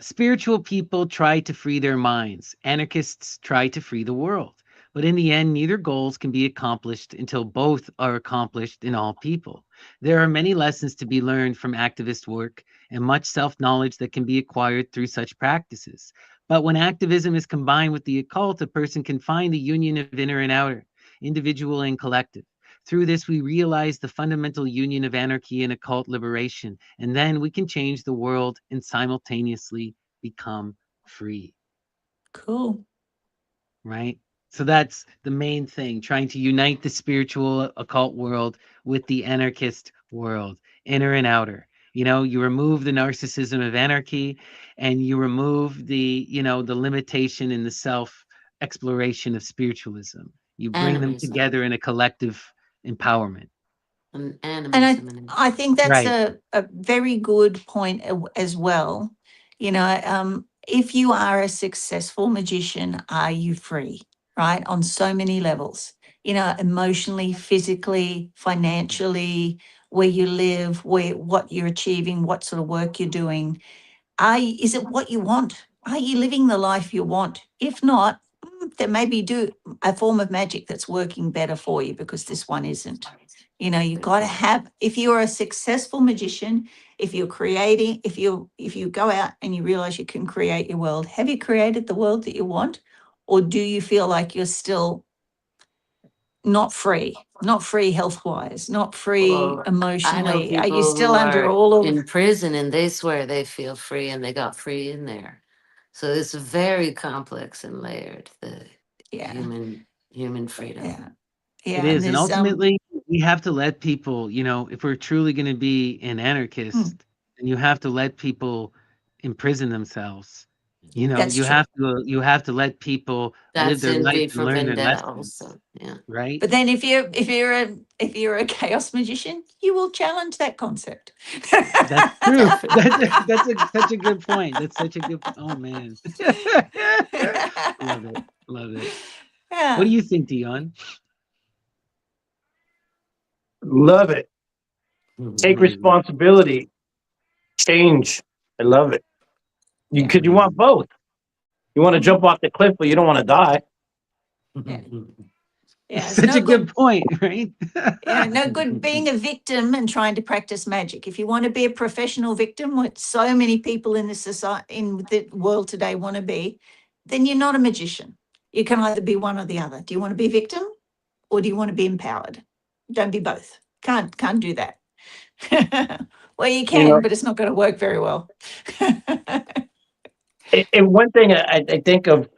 Spiritual people try to free their minds. Anarchists try to free the world. But in the end, neither goals can be accomplished until both are accomplished in all people. There are many lessons to be learned from activist work and much self-knowledge that can be acquired through such practices. But when activism is combined with the occult, a person can find the union of inner and outer, individual and collective. Through this, we realize the fundamental union of anarchy and occult liberation, and then we can change the world and simultaneously become free. Cool. Right? So that's the main thing, trying to unite the spiritual occult world with the anarchist world, inner and outer. You know, you remove the narcissism of anarchy and you remove the, you know, the limitation and the self exploration of spiritualism. You bring them Animism. together in a collective empowerment. And And animism. I think that's Right. a very good point as well. You know, if you are a successful magician, are you free? Right? On so many levels, you know, emotionally, physically, financially, where you live, what you're achieving, what sort of work you're doing. Is it what you want? Are you living the life you want? If not, then maybe do a form of magic that's working better for you because this one isn't. You know, you got to have, if you're a successful magician, if you're creating, if you go out and you realize you can create your world, have you created the world that you want? Or do you feel like you're still not free health wise, not free Well, I know emotionally? Are you people still who under are all of, in prison and they swear they feel free and they got free in there. So it's very complex and layered, the yeah, human freedom. yeah, It yeah. And is. And there's, ultimately, we have to let people, you know, if we're truly going to be an anarchist, then you have to let people imprison themselves. You know, that's true. you have to let people live That's their in life V and for learn their Vendetta lessons, also. Yeah. right? But then if you're a chaos magician, you will challenge that concept. That's true. Definitely. Such a good point. That's such a good. Oh man, love it, love it. What Yeah. do you think, Dion? Love it. Take Amazing, responsibility. Change. I love it. You Yeah. because you want amazing. both. You want to Mhm. jump off the cliff, but you don't want to die. Yeah. Yeah. It's Such no a good good. point, right? Yeah, no good being a victim and trying to practice magic. If you want to be a professional victim, what so many people in the society, in the world today want to be, then you're not a magician. You can either be one or the other. Do you want to be a victim or do you want to be empowered? Don't be both. Can't do that. Well, you You can, know, but it's not going to work very well. and one thing I think of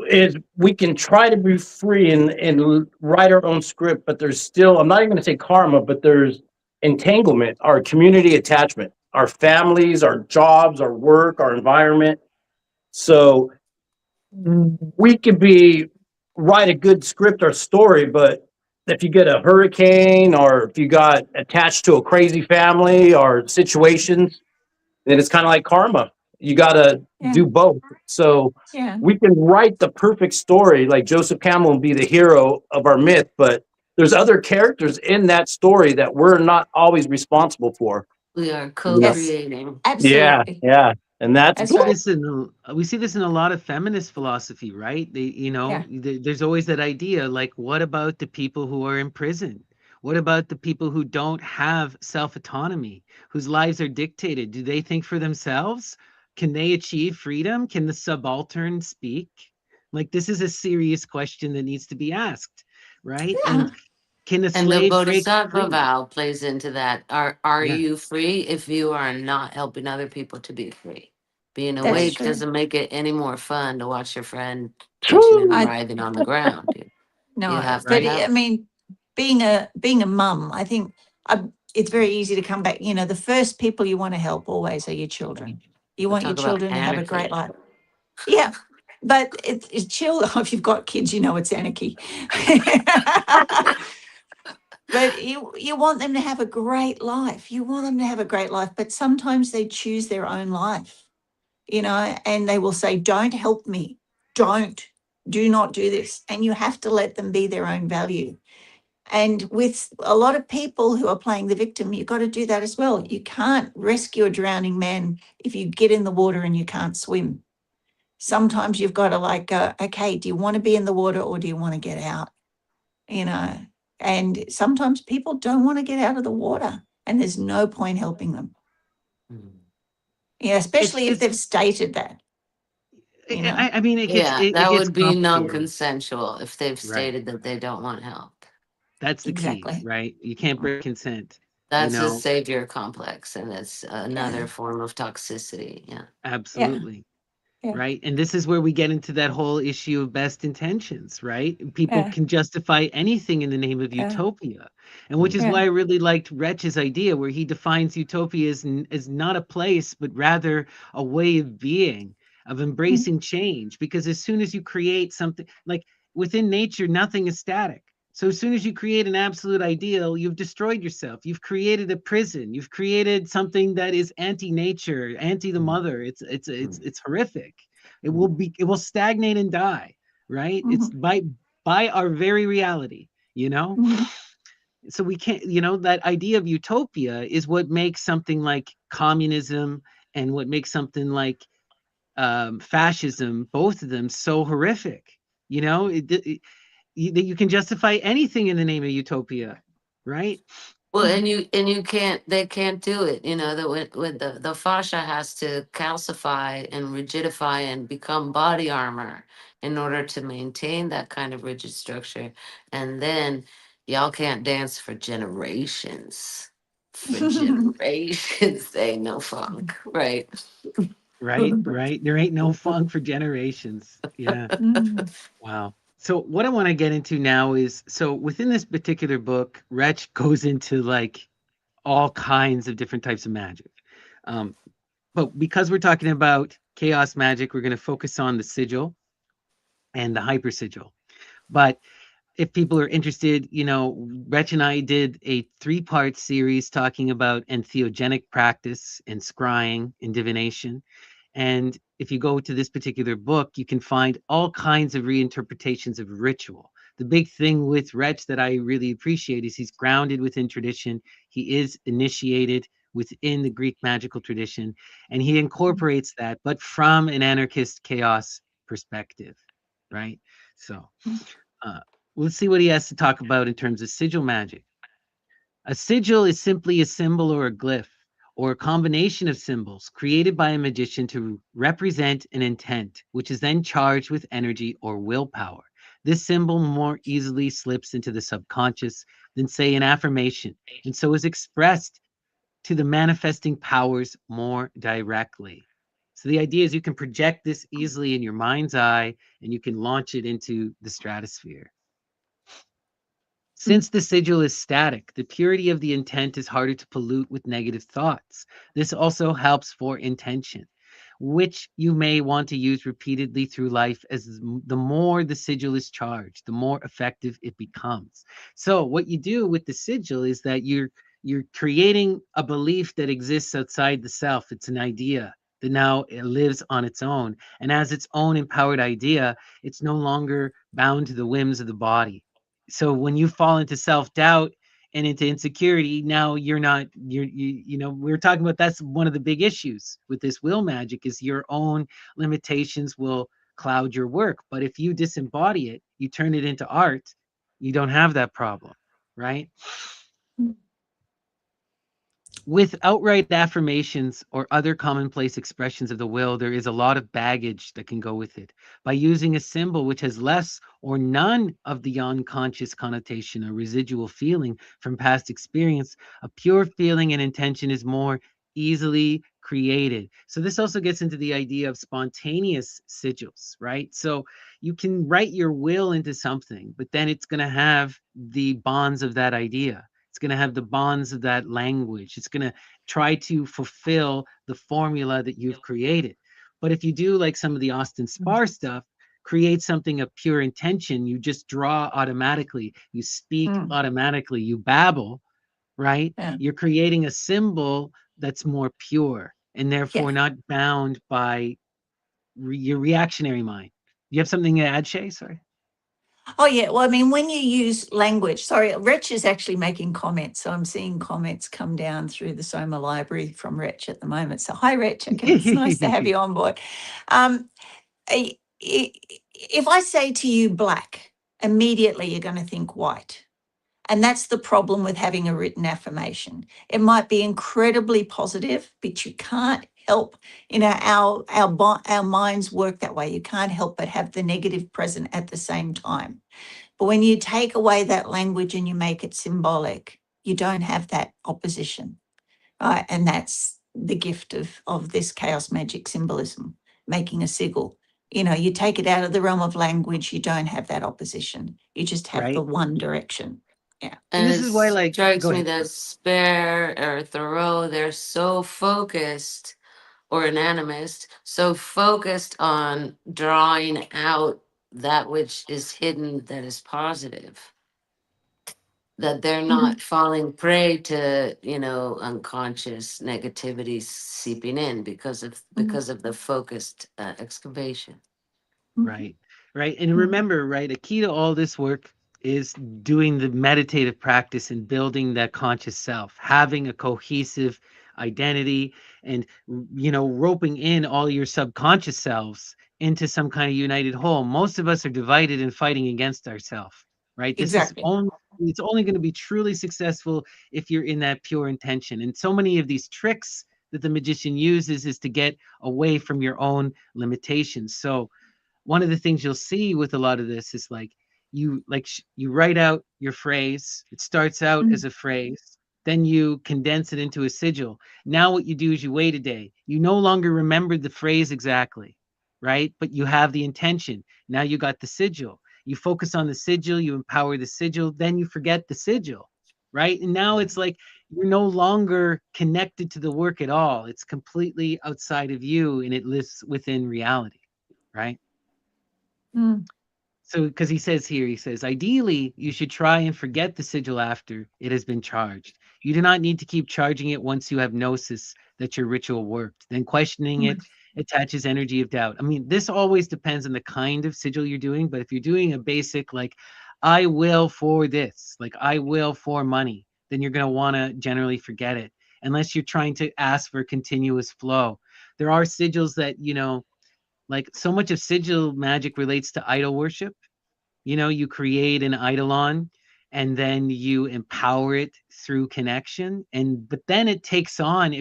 is we can try to be free and write our own script, but there's still, I'm not even going to say karma, but there's entanglement, our community attachment, our families, our jobs, our work, our environment. So we could write a good script or story, but if you get a hurricane or if you got attached to a crazy family or situations, then it's kind of like karma. You got to Yeah, do both. So yeah. we can write the perfect story, like Joseph Campbell will be the hero of our myth, but there's other characters in that story that we're not always responsible for. We are You know? Yes, co-creating. Yeah, absolutely. yeah. And that's That's See right. this in we see this in a lot of feminist philosophy, right? They, you know, Yeah. there's always that idea, like, what about the people who are in prison? What about the people who don't have self-autonomy, whose lives are dictated? Do they think for themselves? Can they achieve freedom? Can the subaltern speak? Like, this is a serious question that needs to be asked, right? Yeah. Can a And the slave break bodhisattva free? vow plays into that. Are Yeah. you free if you are not helping other people to be free? Being That's Right. awake true. doesn't make it any more fun to watch your friend twitching and True. I writhing on the ground. You no, have to but Right. I help. mean, being a mum, I think it's very easy to come back. You know, the first people you want to help always are your children. You We'll want your talk about children to have a great anarchy. life. Yeah, but it's chill. If you've got kids, you know it's anarchy. But you want them to have a great life. You want them to have a great life, but sometimes they choose their own life, you know, and they will say, "Don't help me. Don't. Do not do this." And you have to let them be their own value. And with a lot of people who are playing the victim, you've got to do that as well. You can't rescue a drowning man if you get in the water and you can't swim. Sometimes you've got to like go, okay, do you want to be in the water or do you want to get out? You know, and sometimes people don't want to get out of the water and there's no point helping them. Mm. Yeah, It's especially if it's they've stated that, you know. I mean, Yeah, it that gets would be complicated. non-consensual if they've Right. stated that they don't want help. That's the key, Exactly. right? You can't break consent, you That's a know? savior complex, and it's Yeah. another form of toxicity. Yeah. Yeah. Absolutely. Yeah. Right. And this is where we get into that whole issue of best intentions, right? People Yeah. can justify anything in the name of Yeah. utopia. And which is Mm. Yeah. why I really liked Wretch's idea, where he defines utopia as not a place, but rather a way of being, of Mm. embracing change. Because as soon as you create something like within nature, nothing is static. So as soon as you create an absolute ideal, you've destroyed yourself. You've created a prison. You've created something that is anti-nature, anti the mother. It's horrific. It will stagnate and die, right? It's Mhm. by our very reality, you know? Mhm. So we can't, you know, that idea of utopia is what makes something like communism and what makes something like fascism, both of them so horrific. You know, you can justify anything in the name of utopia, right? Well, Mhm. and you can't they can't do it. You know that when the fascia has to calcify and rigidify and become body armor in order to maintain that kind of rigid structure, and then y'all can't dance for generations. For generations, they ain't no funk, right? Right, right. There ain't no funk for generations. Yeah. Mhm. Wow. So what I want to get into now is so within this particular book, Wretch goes into like all kinds of different types of magic. Um, but because we're talking about chaos magic, we're going to focus on the sigil and the hyper sigil. But if people are interested, you know, Wretch and I did a 3-part series talking about entheogenic practice and scrying and divination. And if you go to this particular book, you can find all kinds of reinterpretations of ritual. The big thing with Wretch that I really appreciate is he's grounded within tradition. He is initiated within the Greek magical tradition, and he incorporates that, but from an anarchist chaos perspective, right? So uh, let's see what he has to talk about in terms of sigil magic. A sigil is simply a symbol or a glyph or a combination of symbols created by a magician to represent an intent, which is then charged with energy or willpower. This symbol more easily slips into the subconscious than, say, an affirmation, and so is expressed to the manifesting powers more directly. So the idea is you can project this easily in your mind's eye and you can launch it into the stratosphere. Since the sigil is static, the purity of the intent is harder to pollute with negative thoughts. This also helps for intention, which you may want to use repeatedly through life as the more the sigil is charged, the more effective it becomes. So what you do with the sigil is that you're creating a belief that exists outside the self. It's an idea that now it lives on its own. And as its own empowered idea, it's no longer bound to the whims of the body. So when you fall into self-doubt and into insecurity, now you're not you know, we're talking about that's one of the big issues with this will magic is your own limitations will cloud your work. But if you disembody it, you turn it into art, you don't have that problem, right? With outright affirmations or other commonplace expressions of the will, there is a lot of baggage that can go with it. By using a symbol which has less or none of the unconscious connotation or residual feeling from past experience, a pure feeling and intention is more easily created. So this also gets into the idea of spontaneous sigils, right? So you can write your will into something, but then it's going to have the bonds of that idea. It's going to have the bonds of that language. It's going to try to fulfill the formula that you've created. But if you do like some of the Austin Spar stuff, create something of pure intention, you just draw automatically, you speak Mm. automatically, you babble, right? Yeah. You're creating a symbol that's more pure and Yeah. therefore not bound by your reactionary mind. You have something to add, Shay? Sorry. Oh, yeah. Well, I mean, when you use language, sorry, Rich is actually making comments. So I'm seeing comments come down through the Soma library from Rich at the moment. So hi, Rich. Okay, it's nice to have you on board. Um, if I say to you black, immediately you're going to think white. And that's the problem with having a written affirmation. It might be incredibly positive, but you can't help, our minds work that way. You can't help but have the negative present at the same time. But when you take away that language and you make it symbolic, you don't have that opposition. Right? And that's the gift of this chaos magic symbolism, making a sigil. You take it out of the realm of language, you don't have that opposition. You just have the Right. one direction. Yeah. And And this it is why, like, strikes go me ahead. that Spare or Thoreau, they're so focused, or an animist, so focused on drawing out that which is hidden that is positive, that they're not falling prey to, unconscious negativity seeping in because of the focused excavation. Right. Right. And Mhm. remember, right, a key to all this work is doing the meditative practice and building that conscious self, having a cohesive identity and, roping in all your subconscious selves into some kind of united whole. Most of us are divided and fighting against ourselves, right? Exactly. It's only going to be truly successful if you're in that pure intention. And so many of these tricks that the magician uses is to get away from your own limitations. So, one of the things you'll see with a lot of this is like you write out your phrase. It starts out as Mhm. a phrase, then you condense it into a sigil. Now what you do is you wait a day. You no longer remember the phrase exactly, right? But you have the intention. Now you got the sigil. You focus on the sigil, you empower the sigil, then you forget the sigil, right? And now it's like you're no longer connected to the work at all. It's completely outside of you and it lives within reality, right? Mm. So, because he says, ideally, you should try and forget the sigil after it has been charged. You do not need to keep charging it once you have gnosis that your ritual worked. Then questioning it attaches energy of doubt. I mean, this always depends on the kind of sigil you're doing, but if you're doing a basic, like, I will for this, like, I will for money, then you're going to want to generally forget it, unless you're trying to ask for continuous flow. There are sigils that, like so much of sigil magic relates to idol worship. You create an eidolon and then you empower it through connection. But then it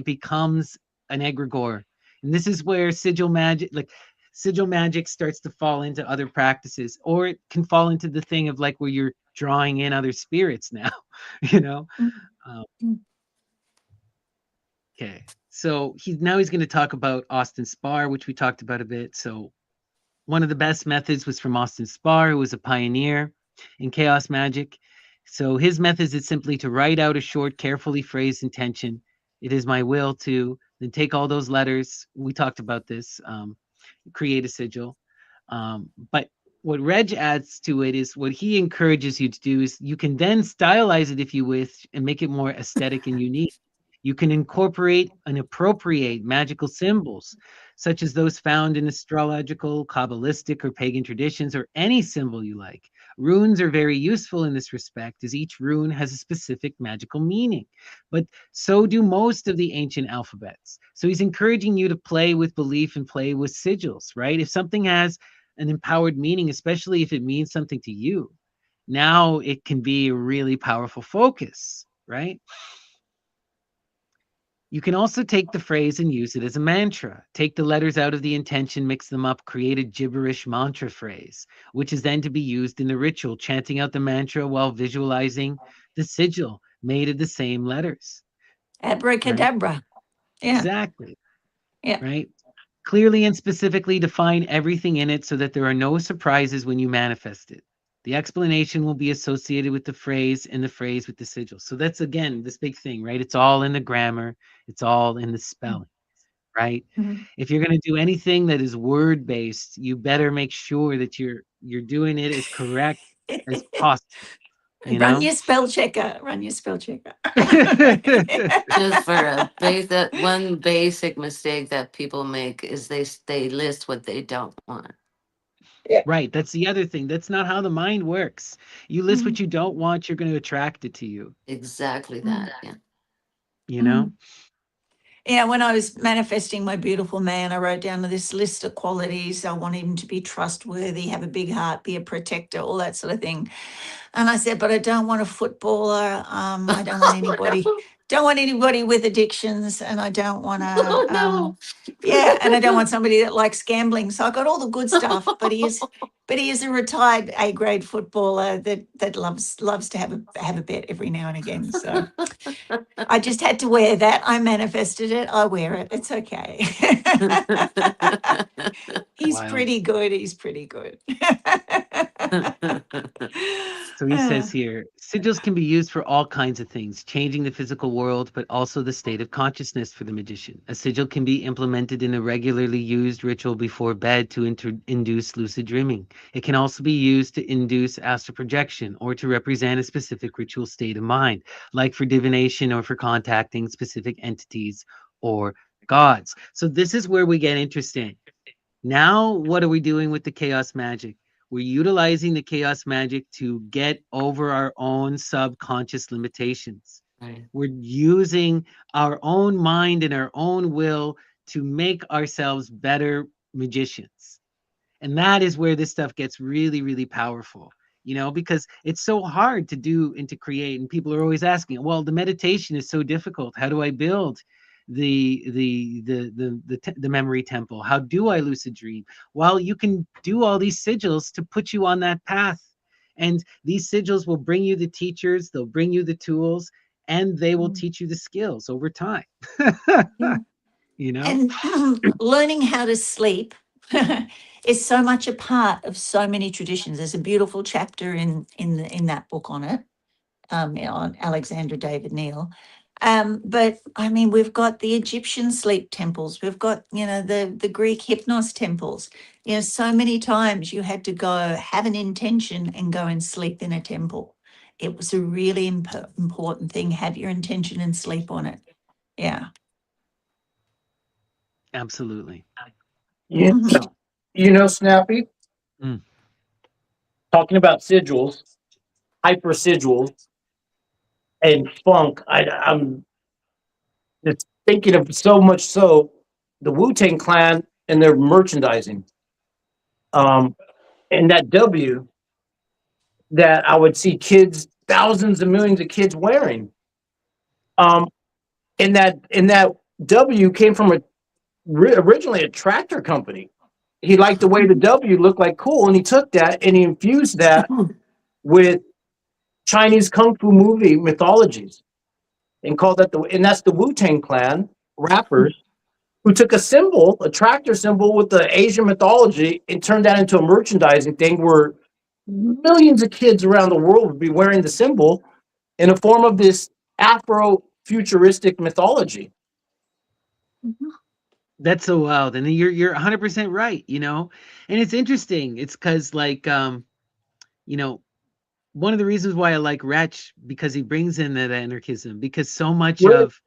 becomes an egregore. And this is where sigil magic starts to fall into other practices, or it can fall into the thing of like where you're drawing in other spirits now, you know? Um, okay. So he's going to talk about Austin Spar, which we talked about a bit. So one of the best methods was from Austin Spar, who was a pioneer in chaos magic. So his methods is simply to write out a short, carefully phrased intention. It is my will to, then take all those letters. We talked about this, create a sigil. But what Reg adds to it is what he encourages you to do is you can then stylize it if you wish and make it more aesthetic and unique. You can incorporate and appropriate magical symbols, such as those found in astrological, Kabbalistic, or pagan traditions, or any symbol you like. Runes are very useful in this respect, as each rune has a specific magical meaning. But so do most of the ancient alphabets. So he's encouraging you to play with belief and play with sigils, right? If something has an empowered meaning, especially if it means something to you, now it can be a really powerful focus, right? You can also take the phrase and use it as a mantra. Take the letters out of the intention, mix them up, create a gibberish mantra phrase, which is then to be used in the ritual, chanting out the mantra while visualizing the sigil made of the same letters. Right? Abracadabra. Yeah. Exactly. Yeah. Right? Clearly and specifically define everything in it so that there are no surprises when you manifest it. The explanation will be associated with the phrase and the phrase with the sigil. So that's, again, this big thing, right? It's all in the grammar. It's all in the spelling, right? Mhm. If you're going to do anything that is word based, you better make sure that you're doing it as correct as possible. You Run know? your spell checker. Run your spell checker. Just for a basic, one basic mistake that people make is they list what they don't want. Right. That's the other thing. That's not how the mind works. You list what you don't want, you're going to attract it to you. Exactly that. Yeah. You know? Yeah, when I was manifesting my beautiful man, I wrote down this list of qualities. I want him to be trustworthy, have a big heart, be a protector, all that sort of thing. And I said, but I don't want a footballer. I don't want anybody with addictions, and I don't want Oh to no. yeah, and I don't want somebody that likes gambling. So I got all the good stuff, but he is a retired A grade footballer that loves to have a bet every now and again. So I just had to wear that. I manifested it. I wear it. It's okay. He's Wild. pretty good. He's pretty good. So he says here, sigils can be used for all kinds of things, changing the physical world, but also the state of consciousness for the magician. A sigil can be implemented in a regularly used ritual before bed to induce lucid dreaming. It can also be used to induce astral projection or to represent a specific ritual state of mind, like for divination or for contacting specific entities or gods. So this is where we get interesting. Now, what are we doing with the chaos magic? We're utilizing the chaos magic to get over our own subconscious limitations. Right. We're using our own mind and our own will to make ourselves better magicians. And that is where this stuff gets really, really powerful, you know, because it's so hard to do and to create. And people are always asking, well, the meditation is so difficult. How do I build the memory temple? How do I lucid dream? Well, you can do all these sigils to put you on that path. And these sigils will bring you the teachers, they'll bring you the tools, and they will teach you the skills over time. You know? And learning how to sleep is so much a part of so many traditions. There's a beautiful chapter in that book on it, on Alexandra David Neal. But I mean, we've got the Egyptian sleep temples. We've got, the Greek hypnos temples. So many times you had to go have an intention and go and sleep in a temple. It was a really important thing. Have your intention and sleep on it. Yeah. Absolutely. You, Snappy, Mm. talking about sigils, hyper sigils, and funk. I'm just thinking of so much so the Wu-Tang Clan and their merchandising. And that W that I would see kids, thousands of millions of kids wearing. And that W came from originally a tractor company. He liked the way the W looked like cool, and he took that and he infused that with Chinese kung fu movie mythologies and called that and that's the Wu-Tang Clan rappers who took a symbol, a tractor symbol with the Asian mythology, and turned that into a merchandising thing where millions of kids around the world would be wearing the symbol in a form of this Afro-futuristic mythology. That's so wild. And you're 100% right, you know? And it's interesting. It's because, like, you know, one of the reasons why I like Wretch, because he brings in that anarchism, because so much of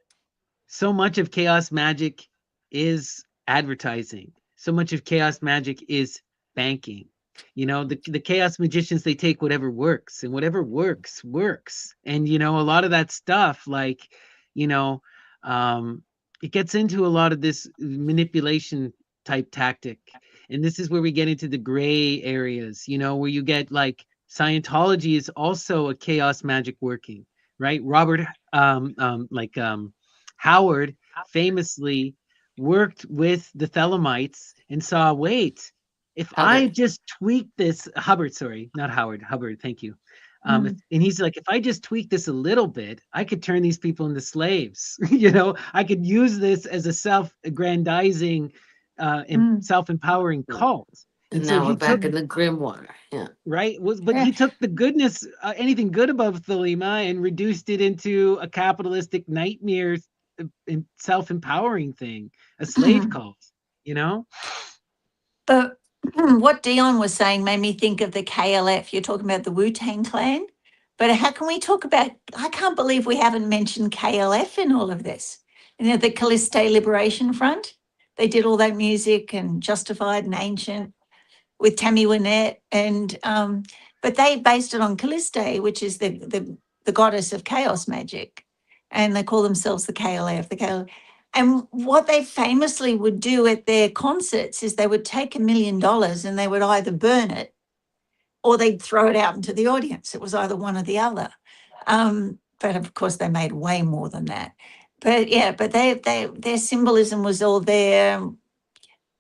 Chaos Magic is advertising. So much of Chaos Magic is banking. You know, the Chaos Magicians, they take whatever works, and whatever works. And, you know, a lot of that stuff, like, you know, it gets into a lot of this manipulation type tactic. And this is where we get into the gray areas, you know, where you get like Scientology is also a chaos magic working, right? Howard famously worked with the Thelemites and saw, wait, if I Hubbard. just tweak this, Hubbard, sorry, not Howard, Hubbard, thank you. Mm. And he's like, if I just tweak this a little bit, I could turn these people into slaves. You know, I could use this as a self-aggrandizing, self-empowering cult. And And so now we're he took back in the grimoire. Yeah. right but Yeah. he took the goodness, anything good about Thelema, and reduced it into a capitalistic nightmare, self-empowering thing, a slave cult, you know. But what Dion was saying made me think of the KLF. You're talking about the Wu-Tang Clan. But how can we talk about, I can't believe we haven't mentioned KLF in all of this. You know, the Callisto Liberation Front. They did all that music and Justified and Ancient with Tammy Wynette. And but they based it on Callisto, which is the goddess of chaos magic. And they call themselves the KLF, the KLF. And what they famously would do at their concerts is they would take $1 million and they would either burn it or they'd throw it out into the audience. It was either one or the other. But of course, they made way more than that. But yeah, but their symbolism was all there,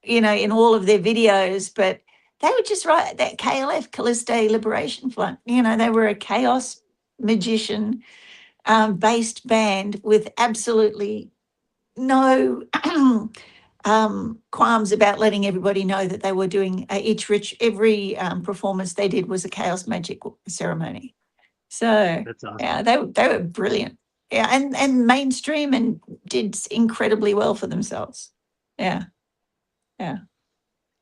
you know, in all of their videos. But they would just write that KLF, Callisto Liberation Front. You know, they were a chaos magician based band with absolutely no qualms about letting everybody know that they were doing every performance they did was a chaos magic ceremony. So That's awesome. yeah, they were brilliant. Yeah, and mainstream and did incredibly well for themselves. Yeah. Yeah,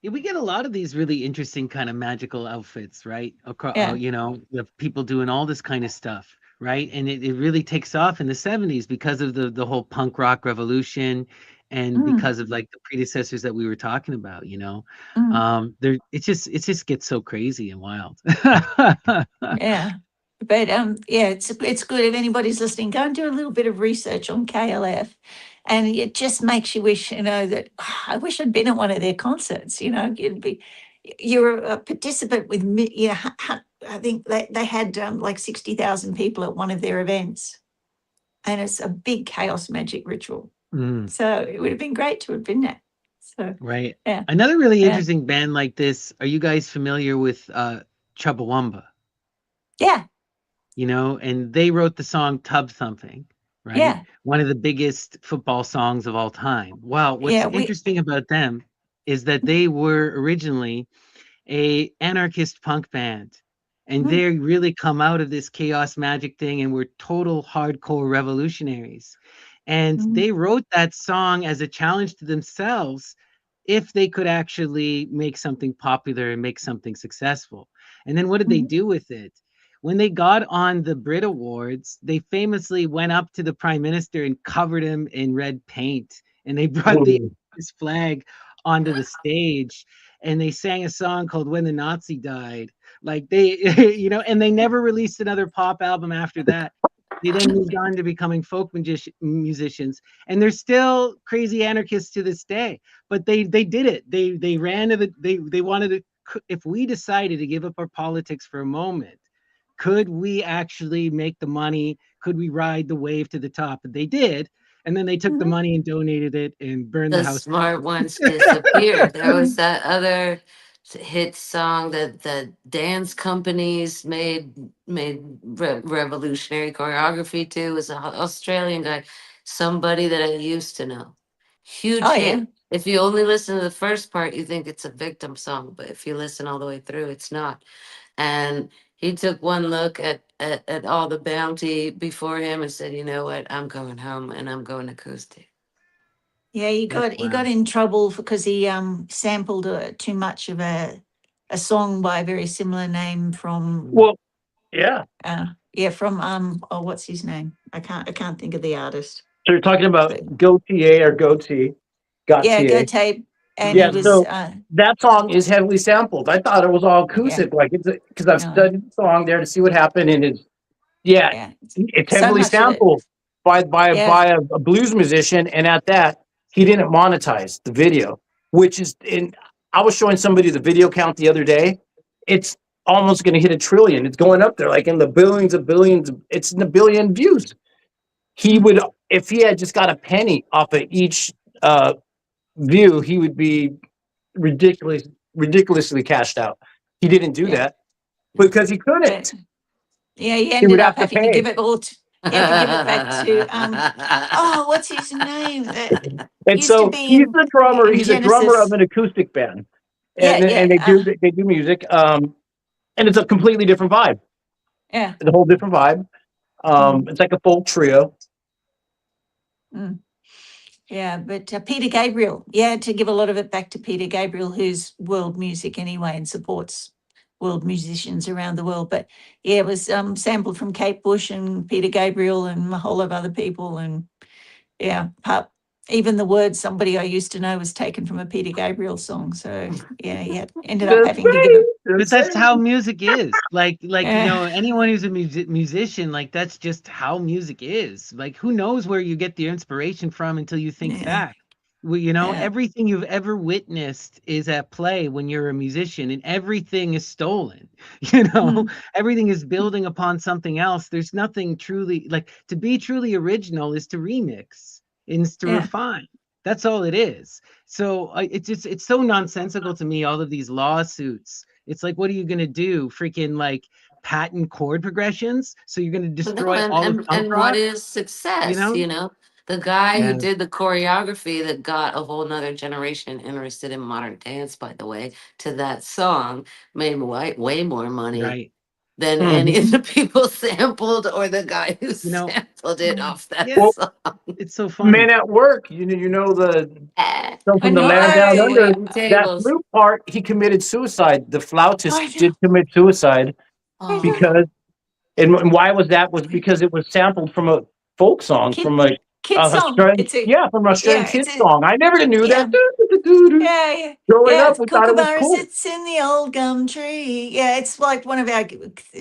we get a lot of these really interesting kind of magical outfits, right? Yeah. You know, the people doing all this kind of stuff, right? And it really takes off in the 70s because of the whole punk rock revolution, and Mm, because of like the predecessors that we were talking about, you know. mm, It just gets so crazy and wild. yeah. But yeah, it's good if anybody's listening. Go and do a little bit of research on KLF, and it just makes you wish, you know, that I wish I'd been at one of their concerts. You know, you're a participant with, you know, I think they had like 60,000 people at one of their events, and it's a big chaos magic ritual. Mm, So it would have been great to have been there. So right. yeah, Another really yeah, interesting band like this. Are you guys familiar with Chubbawamba? yeah, You know, and they wrote the song Tub Thumping, right? yeah, One of the biggest football songs of all time. Well, what's yeah. interesting about them is that they were originally a anarchist punk band, and Mm, they really come out of this chaos magic thing and were total hardcore revolutionaries. And mm, they wrote that song as a challenge to themselves if they could actually make something popular and make something successful. And then what did they mm, do with it? When they got on the Brit Awards, they famously went up to the prime minister and covered him in red paint, and they brought the Mm. his flag onto the stage, and they sang a song called When the Nazi Died. Like they, you know, and they never released another pop album after that. They then moved on to becoming folk musicians, and they're still crazy anarchists to this day. But they did it. They ran to they wanted to. If we decided to give up our politics for a moment, could we actually make the money? Could we ride the wave to the top? And they did. And then they took the mhm. money and donated it and burned the The house. smart ones disappeared. There was that other hit song that the dance companies made revolutionary choreography to. It was an Australian guy, somebody that I used to know. Huge Oh yeah. hit. If you only listen to the first part, you think it's a victim song, but if you listen all the way through, it's not. And he took one look at all the bounty before him and said, you know what, I'm going home and I'm going acoustic. Yeah, he got Wow. in trouble because he sampled too much of a song by a very similar name from Well, yeah. yeah, from oh, what's his name? I can't think of the artist. So you're talking about But Gautier or Gautier, yeah, Go Gautier. Tape, and he Yeah. was So that song is heavily sampled. I thought it was all yeah, acoustic, like it's because I've no, studied the song there to see what happened, and it's yeah, yeah, it's so heavily much of it, sampled by yeah, a blues musician, and at that he didn't monetize the video, which is in. I was showing somebody the video count the other day. It's almost going to hit 1 trillion. It's going up there, like in the billions of billions. It's in the billion views. he would, if he had just got a penny off of each view, he would be ridiculously cashed out. He didn't do Yeah. that because he couldn't. But, yeah, he He ended would up have to having to pay. give it all. He had to give it back to oh, what's his name? That And used to so be he's the drummer. in He's a drummer of Genesis. an acoustic band, Yeah, and yeah, they do music. And it's a completely different vibe. yeah. It's a whole different vibe. It's like a folk trio. Mm. Yeah, but Peter Gabriel, yeah, to give a lot of it back to Peter Gabriel, who's world music anyway and supports world musicians around the world. But yeah, it was sampled from Kate Bush and Peter Gabriel and a whole lot of other people. And yeah, even the word somebody I used to know was taken from a Peter Gabriel song. So yeah, he ended up having to give it. But that's how music is. Like you Yeah. know, anyone who's a musician, like that's just how music is. Like who knows where you get the inspiration from until you think Yeah. back. Well, you know, Yeah. everything you've ever witnessed is at play when you're a musician, and everything is stolen. You know, everything is building upon something else. There's nothing truly like to be truly original is to remix, is to Yeah. refine. That's all it is. So it's so nonsensical to me. All of these lawsuits. It's like, what are you gonna do? Freaking like patent chord progressions? So you're gonna No, destroy all of punk and what rock? is success? You You know? know, the guy who Yeah. did the choreography that got a whole nother generation interested in modern dance, by the way, to that song, made way more money Right. than Mhm. any of the people sampled or the guy who You know. sampled it off that Yeah. Well, song. It's so funny. Men at Work, you know the Eh, some I from the know. Land Down Under. waiting That tables. flute part, he committed suicide. The flautist I know. did commit suicide I Oh, know. because, and why was that? Was because it was sampled from a folk song, Kid from a kid song. Australian, It's a yeah, from an Australian yeah. kid It's a song. I never knew yeah. that. Yeah, yeah, Growing yeah. up, It's we thought it was Kookaburra cool. sits in the old gum tree. Yeah, it's like one of our.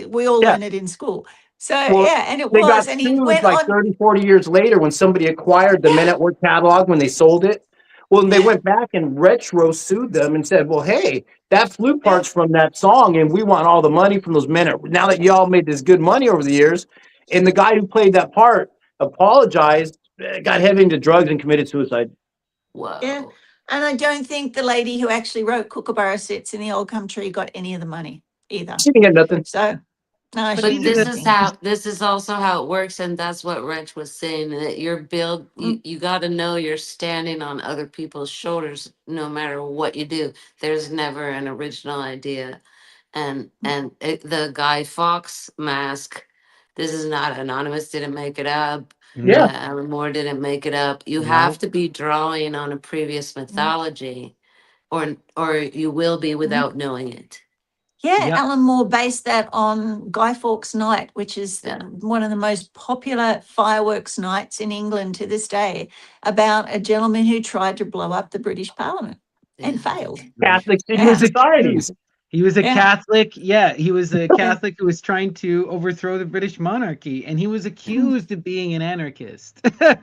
We all Yeah. learn it in school. So Well, yeah, and it they got was, and he sued went like on. 30, 40 years later when somebody acquired the Men Yeah, at Work catalog when they sold it. Well, they yeah, went back and retro sued them and said, well, hey, that flute yeah, part's from that song, and we want all the money from those men. Now that y'all made this good money over the years, and the guy who played that part apologized, got heavy into drugs, and committed suicide. yeah. whoa. And I don't think the lady who actually wrote Kookaburra sits in the old gum tree got any of the money either. She didn't get nothing. So no, But she But these are didn't get the anything. this is also how it works, and that's what Wrench was saying, that Mm, you gotta know you're standing on other people's shoulders no matter what you do. There's never an original idea. The Guy Fawkes mask, this is not anonymous, didn't make it up. Yeah. no, Alan Moore didn't make it up. You have no. to be drawing on a previous mm, mythology, or you will be mm. without knowing it. Yeah, Yep. Alan Moore based that on Guy Fawkes Night, which is Yeah. one of the most popular fireworks nights in England to this day, about a gentleman who tried to blow up the British Parliament and Yeah. failed. Right. Catholic He secret was Yeah, societies. accused. He was a yeah, Catholic. Yeah, he was a yeah, Catholic who was trying to overthrow the British monarchy, and he was mm, accused of being an anarchist.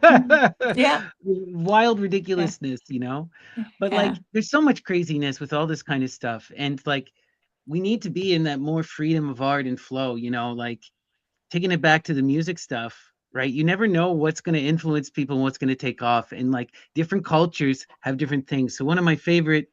mm, yeah, Wild yeah, ridiculousness, you know? But yeah, like, there's so much craziness with all this kind of stuff. And like, we need to be in that more freedom of art and flow, you know, like taking it back to the music stuff, right? You never know what's going to influence people and what's going to take off. And like different cultures have different things. So one of my favorite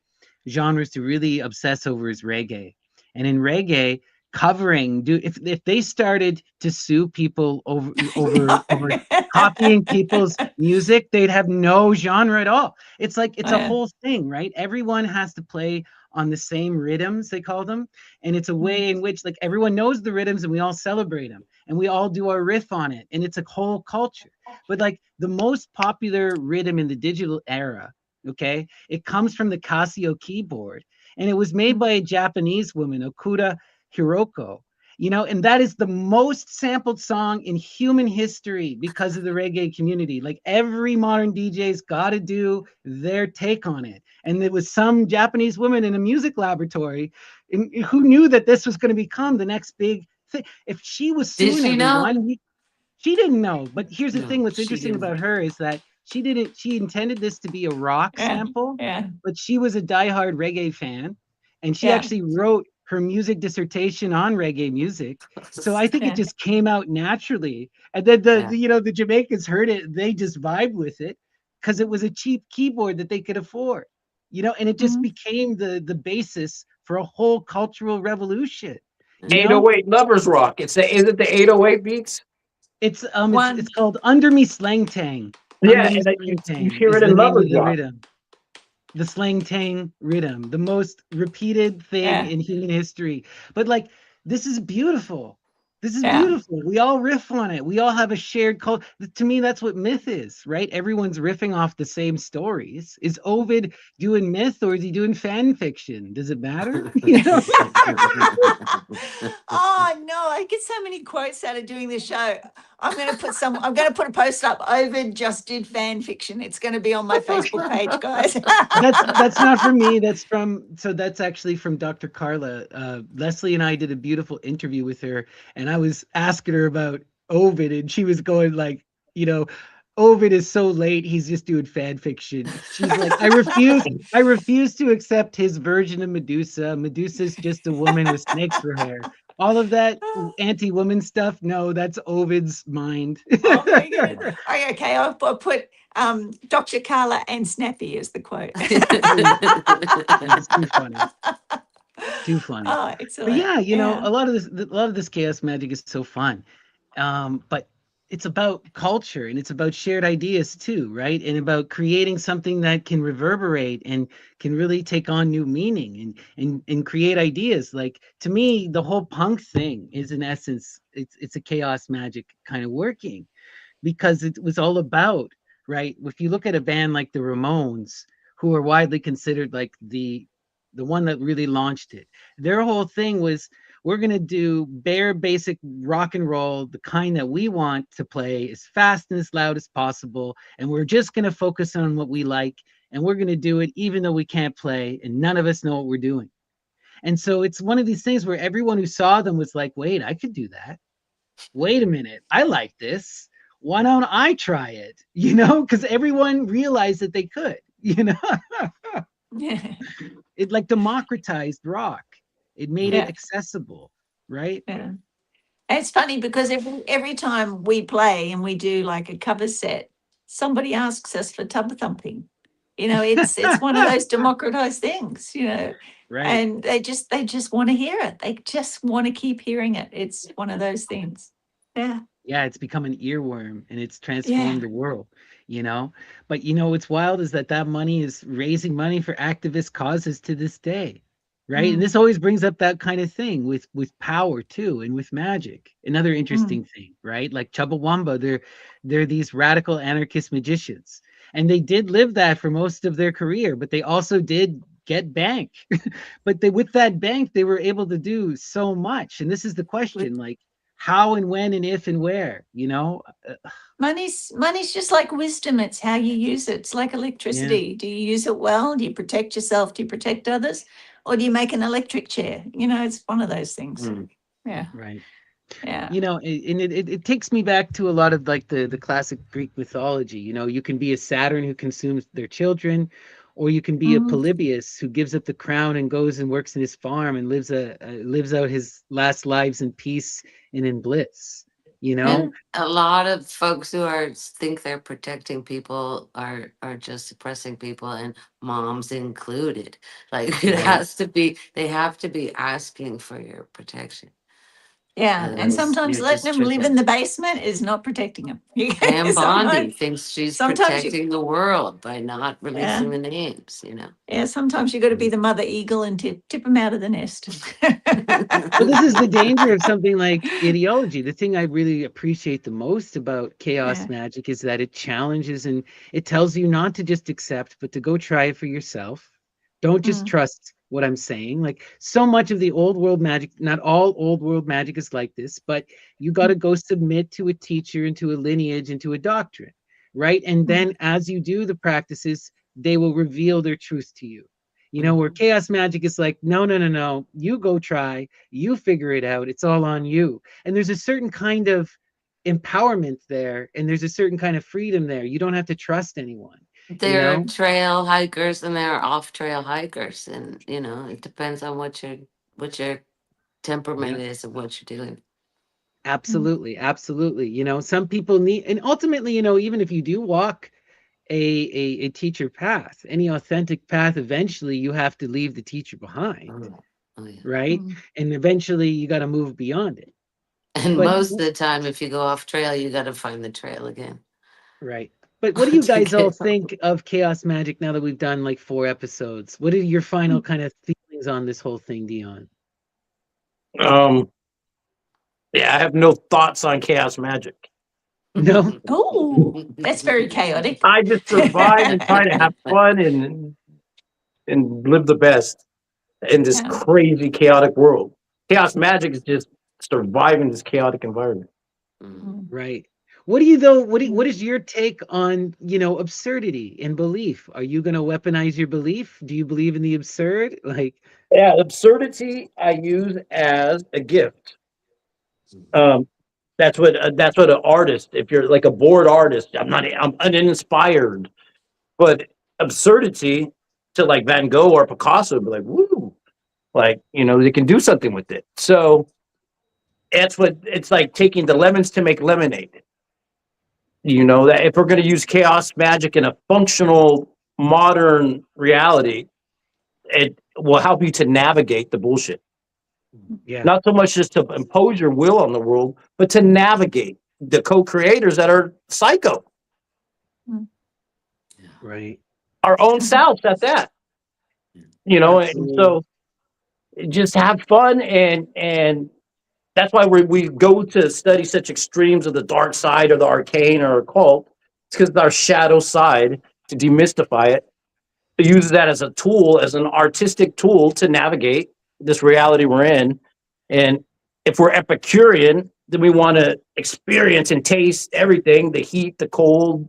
genres to really obsess over is reggae. And in reggae, covering if they started to sue people over copying people's music, they'd have no genre at all. It's like it's a yeah, whole thing, right? Everyone has to play on the same rhythms, they call them, and it's a mm, way in which like everyone knows the rhythms and we all celebrate them and we all do our riff on it, and it's a whole culture. But like the most popular rhythm in the digital era, okay, it comes from the Casio keyboard, and it was made mm, by a Japanese woman, Okuda Hiroko, you know, and that is the most sampled song in human history because of the reggae community. Like every modern DJ's got to do their take on it. And there was some Japanese woman in a music laboratory who knew that this was going to become the next big thing. If she was Did suing she know? everyone, she didn't know. But here's the thing: No, what's she interesting didn't. about her is that she didn't. She intended this to be a rock yeah, sample, yeah, but she was a diehard reggae fan, and she yeah, actually wrote her music dissertation on reggae music. So I think it just came out naturally. And then the Jamaicans heard it, they just vibed with it because it was a cheap keyboard that they could afford. And it just became the basis for a whole cultural revolution. 808 lovers rock. Is it the 808 beats? It's called Under Me Slang Tang. Yeah, Under Me and Slang you Tang hear is it the in name lovers of the rock. rhythm. The slang tang rhythm, the most repeated thing in human history. But like, this is beautiful. This is beautiful. We all riff on it. We all have a shared culture. To me, that's what myth is, right? Everyone's riffing off the same stories. Is Ovid doing myth or is he doing fan fiction? Does it matter? Oh no, I get so many quotes out of doing this show. I'm going to put a post up. Ovid just did fan fiction. It's going to be on my Facebook page, guys. That's not from me. That's actually from Dr. Carla. Leslie and I did a beautiful interview with her, and I was asking her about Ovid, and she was going like, Ovid is so late, he's just doing fan fiction. She's like, I refuse to accept his version of Medusa. Medusa's just a woman with snakes for hair. All of that anti-woman stuff, no, that's Ovid's mind. Oh my goodness. Okay, I'll put Dr. Carla and Snappy as the quote. It's too funny. Too funny. Oh, excellent. But yeah, a lot of this chaos magic is so fun. But it's about culture and it's about shared ideas too, right? And about creating something that can reverberate and can really take on new meaning and create ideas. Like, to me, the whole punk thing is, in essence, it's a chaos magic kind of working, because it was all about, right? If you look at a band like the Ramones, who are widely considered like the one that really launched it, their whole thing was, we're going to do bare basic rock and roll, the kind that we want to play as fast and as loud as possible. And we're just going to focus on what we like. And we're going to do it even though we can't play and none of us know what we're doing. And so it's one of these things where everyone who saw them was like, wait, I could do that. Wait a minute, I like this. Why don't I try it? Because everyone realized that they could, It like democratized rock. It made it accessible, right? Yeah. It's funny because every time we play and we do like a cover set, somebody asks us for tub thumping. It's one of those democratized things, Right. And they just want to hear it. They just want to keep hearing it. It's one of those things. Yeah. Yeah, it's become an earworm and it's transformed the world, But what's wild is that money is raising money for activist causes to this day. Right. And this always brings up that kind of thing with power too, and with magic. Another interesting thing, right? Like Chumbawamba, they're these radical anarchist magicians. And they did live that for most of their career, but they also did get bank. But with that bank, they were able to do so much. And this is the question, like, how and when and if and where, Money's just like wisdom. It's how you use it. It's like electricity. Do you use it well? Do you protect yourself? Do you protect others? Or do you make an electric chair? It's one of those things. Yeah. Right. Yeah. And it takes me back to a lot of like the classic Greek mythology. You can be a Saturn who consumes their children, or you can be a Polybius who gives up the crown and goes and works in his farm and lives out his last lives in peace and in bliss. And a lot of folks who think they're protecting people are just suppressing people, and moms included. Like, they have to be asking for your protection. Yeah, and sometimes letting them live in the basement is not protecting them. Pam Bondi thinks she's protecting the world by not releasing the names, Yeah, sometimes you got to be the mother eagle and tip them out of the nest. Well, this is the danger of something like ideology. The thing I really appreciate the most about chaos magic is that it challenges and it tells you not to just accept, but to go try it for yourself. Don't just trust what I'm saying. Like, so much of the old world magic, not all old world magic is like this, but you got to go submit to a teacher and to a lineage and to a doctrine, right? And then as you do the practices, they will reveal their truth to you. Where chaos magic is like, no, you go try, you figure it out. It's all on you. And there's a certain kind of empowerment there, and there's a certain kind of freedom there. You don't have to trust anyone. There are trail hikers and there are off trail hikers, and it depends on what you're what your temperament is and what you're doing. Absolutely, absolutely. You know, some people need, and ultimately, you know, even if you do walk a teacher path, any authentic path, eventually you have to leave the teacher behind, Oh, yeah. right? And eventually you got to move beyond it. And But most of the time, if you go off trail, you got to find the trail again. right. But what do you To guys all get home. think of Chaos Magic now that we've done like 4 episodes? What are your final kind of feelings on this whole thing, Dion? Yeah, I have no thoughts on Chaos Magic. No? Oh, that's very chaotic. I just survive and try to have fun and live the best in this Yeah. crazy, chaotic world. Chaos Magic is just surviving this chaotic environment. Right. What do you though? What is your take on, you know, absurdity and belief? Are you going to weaponize your belief? Do you believe in the absurd? Like, Yeah, absurdity I use as a gift. That's what an artist. If you're like a bored artist, I'm uninspired, but absurdity to like Van Gogh or Picasso, be like, woo, like they can do something with it. So that's what it's like taking the lemons to make lemonade. That if we're going to use chaos magic in a functional modern reality, it will help you to navigate the bullshit. yeah, Not so much just to impose your will on the world, but to navigate the co-creators that are psycho, right. our own selves at that. And Absolutely. so just have fun, and that's why we go to study such extremes of the dark side or the arcane or occult. It's because it's our shadow side to demystify it, to use that as a tool, as an artistic tool to navigate this reality we're in. And if we're Epicurean, then we want to experience and taste everything, the heat, the cold,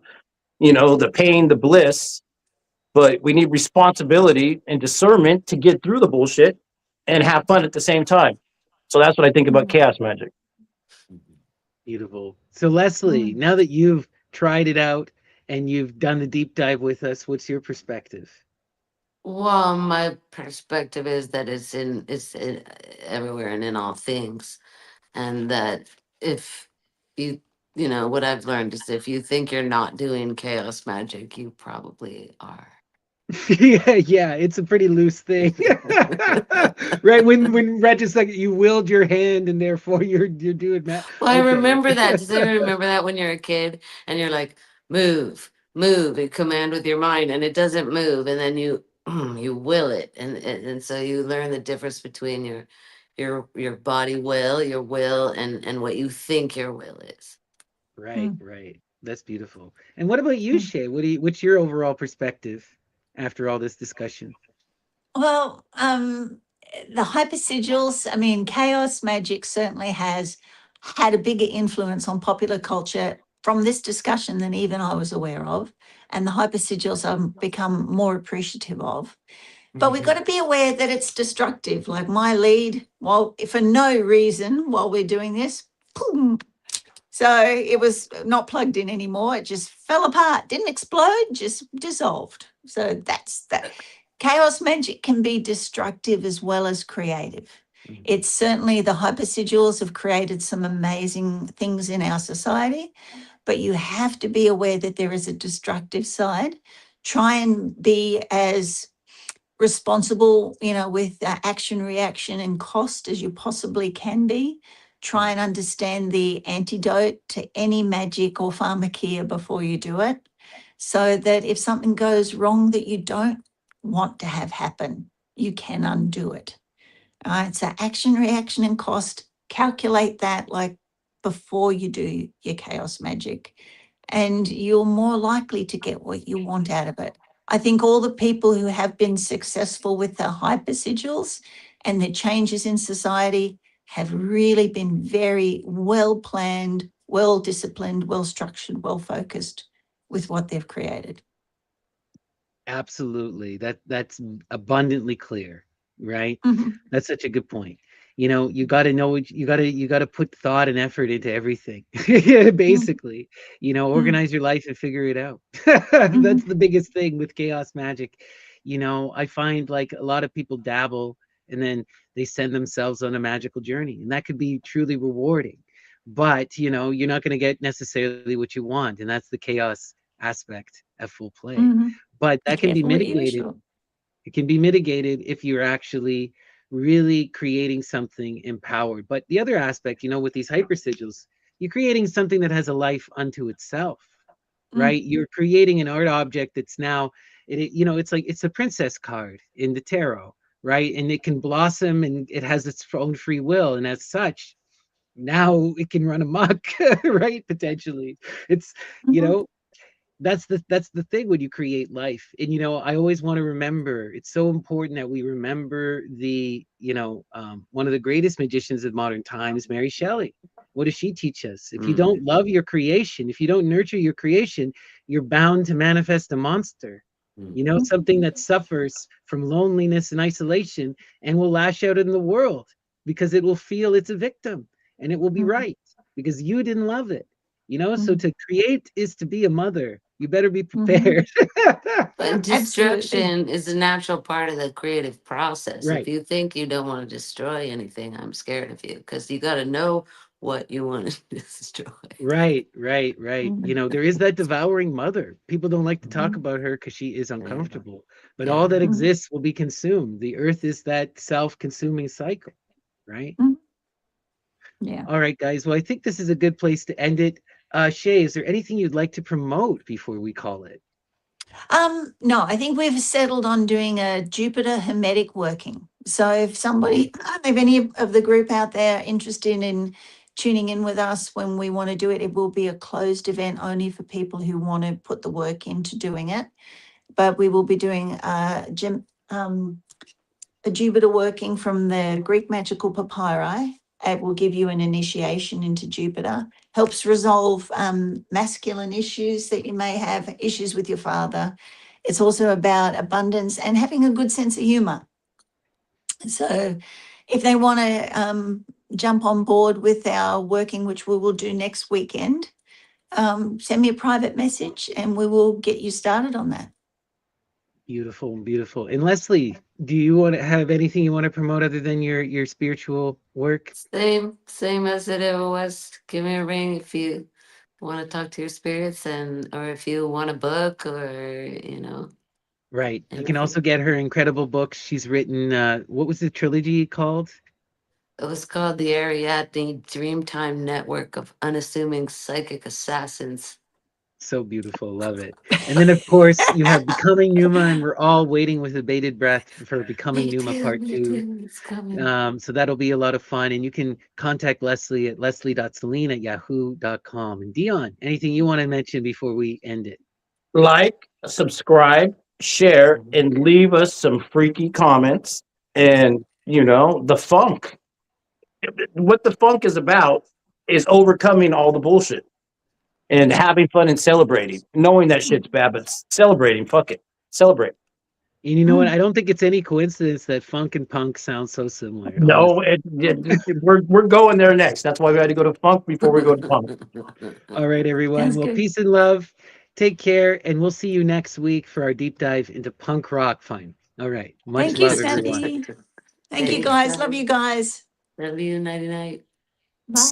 the pain, the bliss. But we need responsibility and discernment to get through the bullshit and have fun at the same time. So that's what I think about chaos magic. Beautiful. So Leslie, now that you've tried it out and you've done the deep dive with us, what's your perspective? Well, my perspective is that it's in everywhere and in all things, and that if you what I've learned is if you think you're not doing chaos magic, you probably are. Yeah, it's a pretty loose thing. Right, when Reg is like you willed your hand and therefore you're doing that. Well, I Okay. remember that. Does anyone remember that when you're a kid and you're like, move, move, and command with your mind, and it doesn't move, and then you you will it, and so you learn the difference between your body will, your will, and what you think your will is. Right, right. That's beautiful. And what about you, Shay? What's your overall perspective after all this discussion? Well, the hypersigils, I mean, chaos magic certainly has had a bigger influence on popular culture from this discussion than even I was aware of. And the hypersigils I've become more appreciative of. But we've got to be aware that it's destructive. Like my lead, well, for no reason while we're doing this, boom. So it was not plugged in anymore. It just fell apart, didn't explode, just dissolved. So that's that. Chaos magic can be destructive as well as creative. It's certainly the hypersigils have created some amazing things in our society, but you have to be aware that there is a destructive side. Try and be as responsible, with action, reaction, and cost as you possibly can be. Try and understand the antidote to any magic or pharmakia before you do it, so that if something goes wrong that you don't want to have happen, you can undo it. All right. So action, reaction, and cost, calculate that like before you do your chaos magic, and you're more likely to get what you want out of it. I think all the people who have been successful with the hyper sigils and the changes in society have really been very well planned, well disciplined, well structured, well focused with what they've created. Absolutely. That's abundantly clear, right? Mhm. That's such a good point. You got to know you got to put thought and effort into everything. Basically, Mm. organize your life and figure it out. Mhm. That's the biggest thing with chaos magic. I find like a lot of people dabble and then they send themselves on a magical journey, and that could be truly rewarding. But you know, you're not going to get necessarily what you want, and that's the chaos aspect at full play. Mhm. But Be that can be careful what you wish mitigated. for. It can be mitigated if you're actually really creating something empowered. But the other aspect, you know, with these hyper sigils, you're creating something that has a life unto itself, right? You're creating an art object that's now, you know, it's like it's a princess card in the tarot, right? And it can blossom and it has its own free will. And as such, now it can run amok, right? Potentially. It's, you Mhm. know, that's the thing when you create life. And you know, I always want to remember, it's so important that we remember the, you know, one of the greatest magicians of modern times, Mary Shelley. What does she teach us? If you Mm. don't love your creation, if you don't nurture your creation, you're bound to manifest a monster, you know, Mm. something that suffers from loneliness and isolation and will lash out in the world because it will feel it's a victim, and it will be Mhm. right because you didn't love it. You know, so Mhm. to create is to be a mother. You better be Mhm. prepared. But Absolutely. destruction is a natural part of the creative process. If Right, you think you don't want to destroy anything, I'm scared of you because you got to know what you want to destroy. right. You Mhm. know, there is that devouring mother. People don't like to talk Mhm. about her because she is Yeah. uncomfortable. But all Yeah. that Mhm. exists will be consumed. The earth is that self-consuming cycle, right? Mhm. Yeah. All right, guys. Well, I think this is a good place to end it. Shay, is there anything you'd like to promote before we call it? No, I think we've settled on doing a Jupiter Hermetic working. So if somebody, if any of the group out there are interested in tuning in with us when we want to do it, it will be a closed event only for people who want to put the work into doing it. But we will be doing a Jupiter working from the Greek magical papyri. It will give you an initiation into Jupiter, helps resolve masculine issues that you may have, issues with your father. It's also about abundance and having a good sense of humor. So if they want to jump on board with our working, which we will do next weekend, send me a private message and we will get you started on that. Beautiful, beautiful. And Leslie, do you want to have anything you want to promote other than your spiritual work? Same as it ever was. Give me a ring if you want to talk to your spirits, and or if you want a book, or Right. You can also anything. get her incredible books. She's written, what was the trilogy called? It was called the Ariadne Dreamtime Network of Unassuming Psychic Assassins. So beautiful. Love it. And then, of course, you have Becoming Numa, and we're all waiting with bated breath for Becoming Me Numa too, Part me 2. too. It's coming. So that'll be a lot of fun. And you can contact Leslie at leslie.celine@yahoo.com. And Dion, anything you want to mention before we end it? Like, subscribe, share, and leave us some freaky comments. And, you know, the funk. What the funk is about is overcoming all the bullshit and having fun and celebrating, knowing that shit's bad, but celebrating, fuck it. Celebrate. And you know what? I don't think it's any coincidence that funk and punk sound so similar, No, honestly. we're going there next. That's why we had to go to funk before we go to punk. All right, everyone. Sounds Well, good. peace and love. Take care, and we'll see you next week for our deep dive into punk rock fun. All right. Much Thank you, love, everyone. Sandy. Thank you, Thanks, guys. Love you guys. guys. Love you, nighty night. Bye.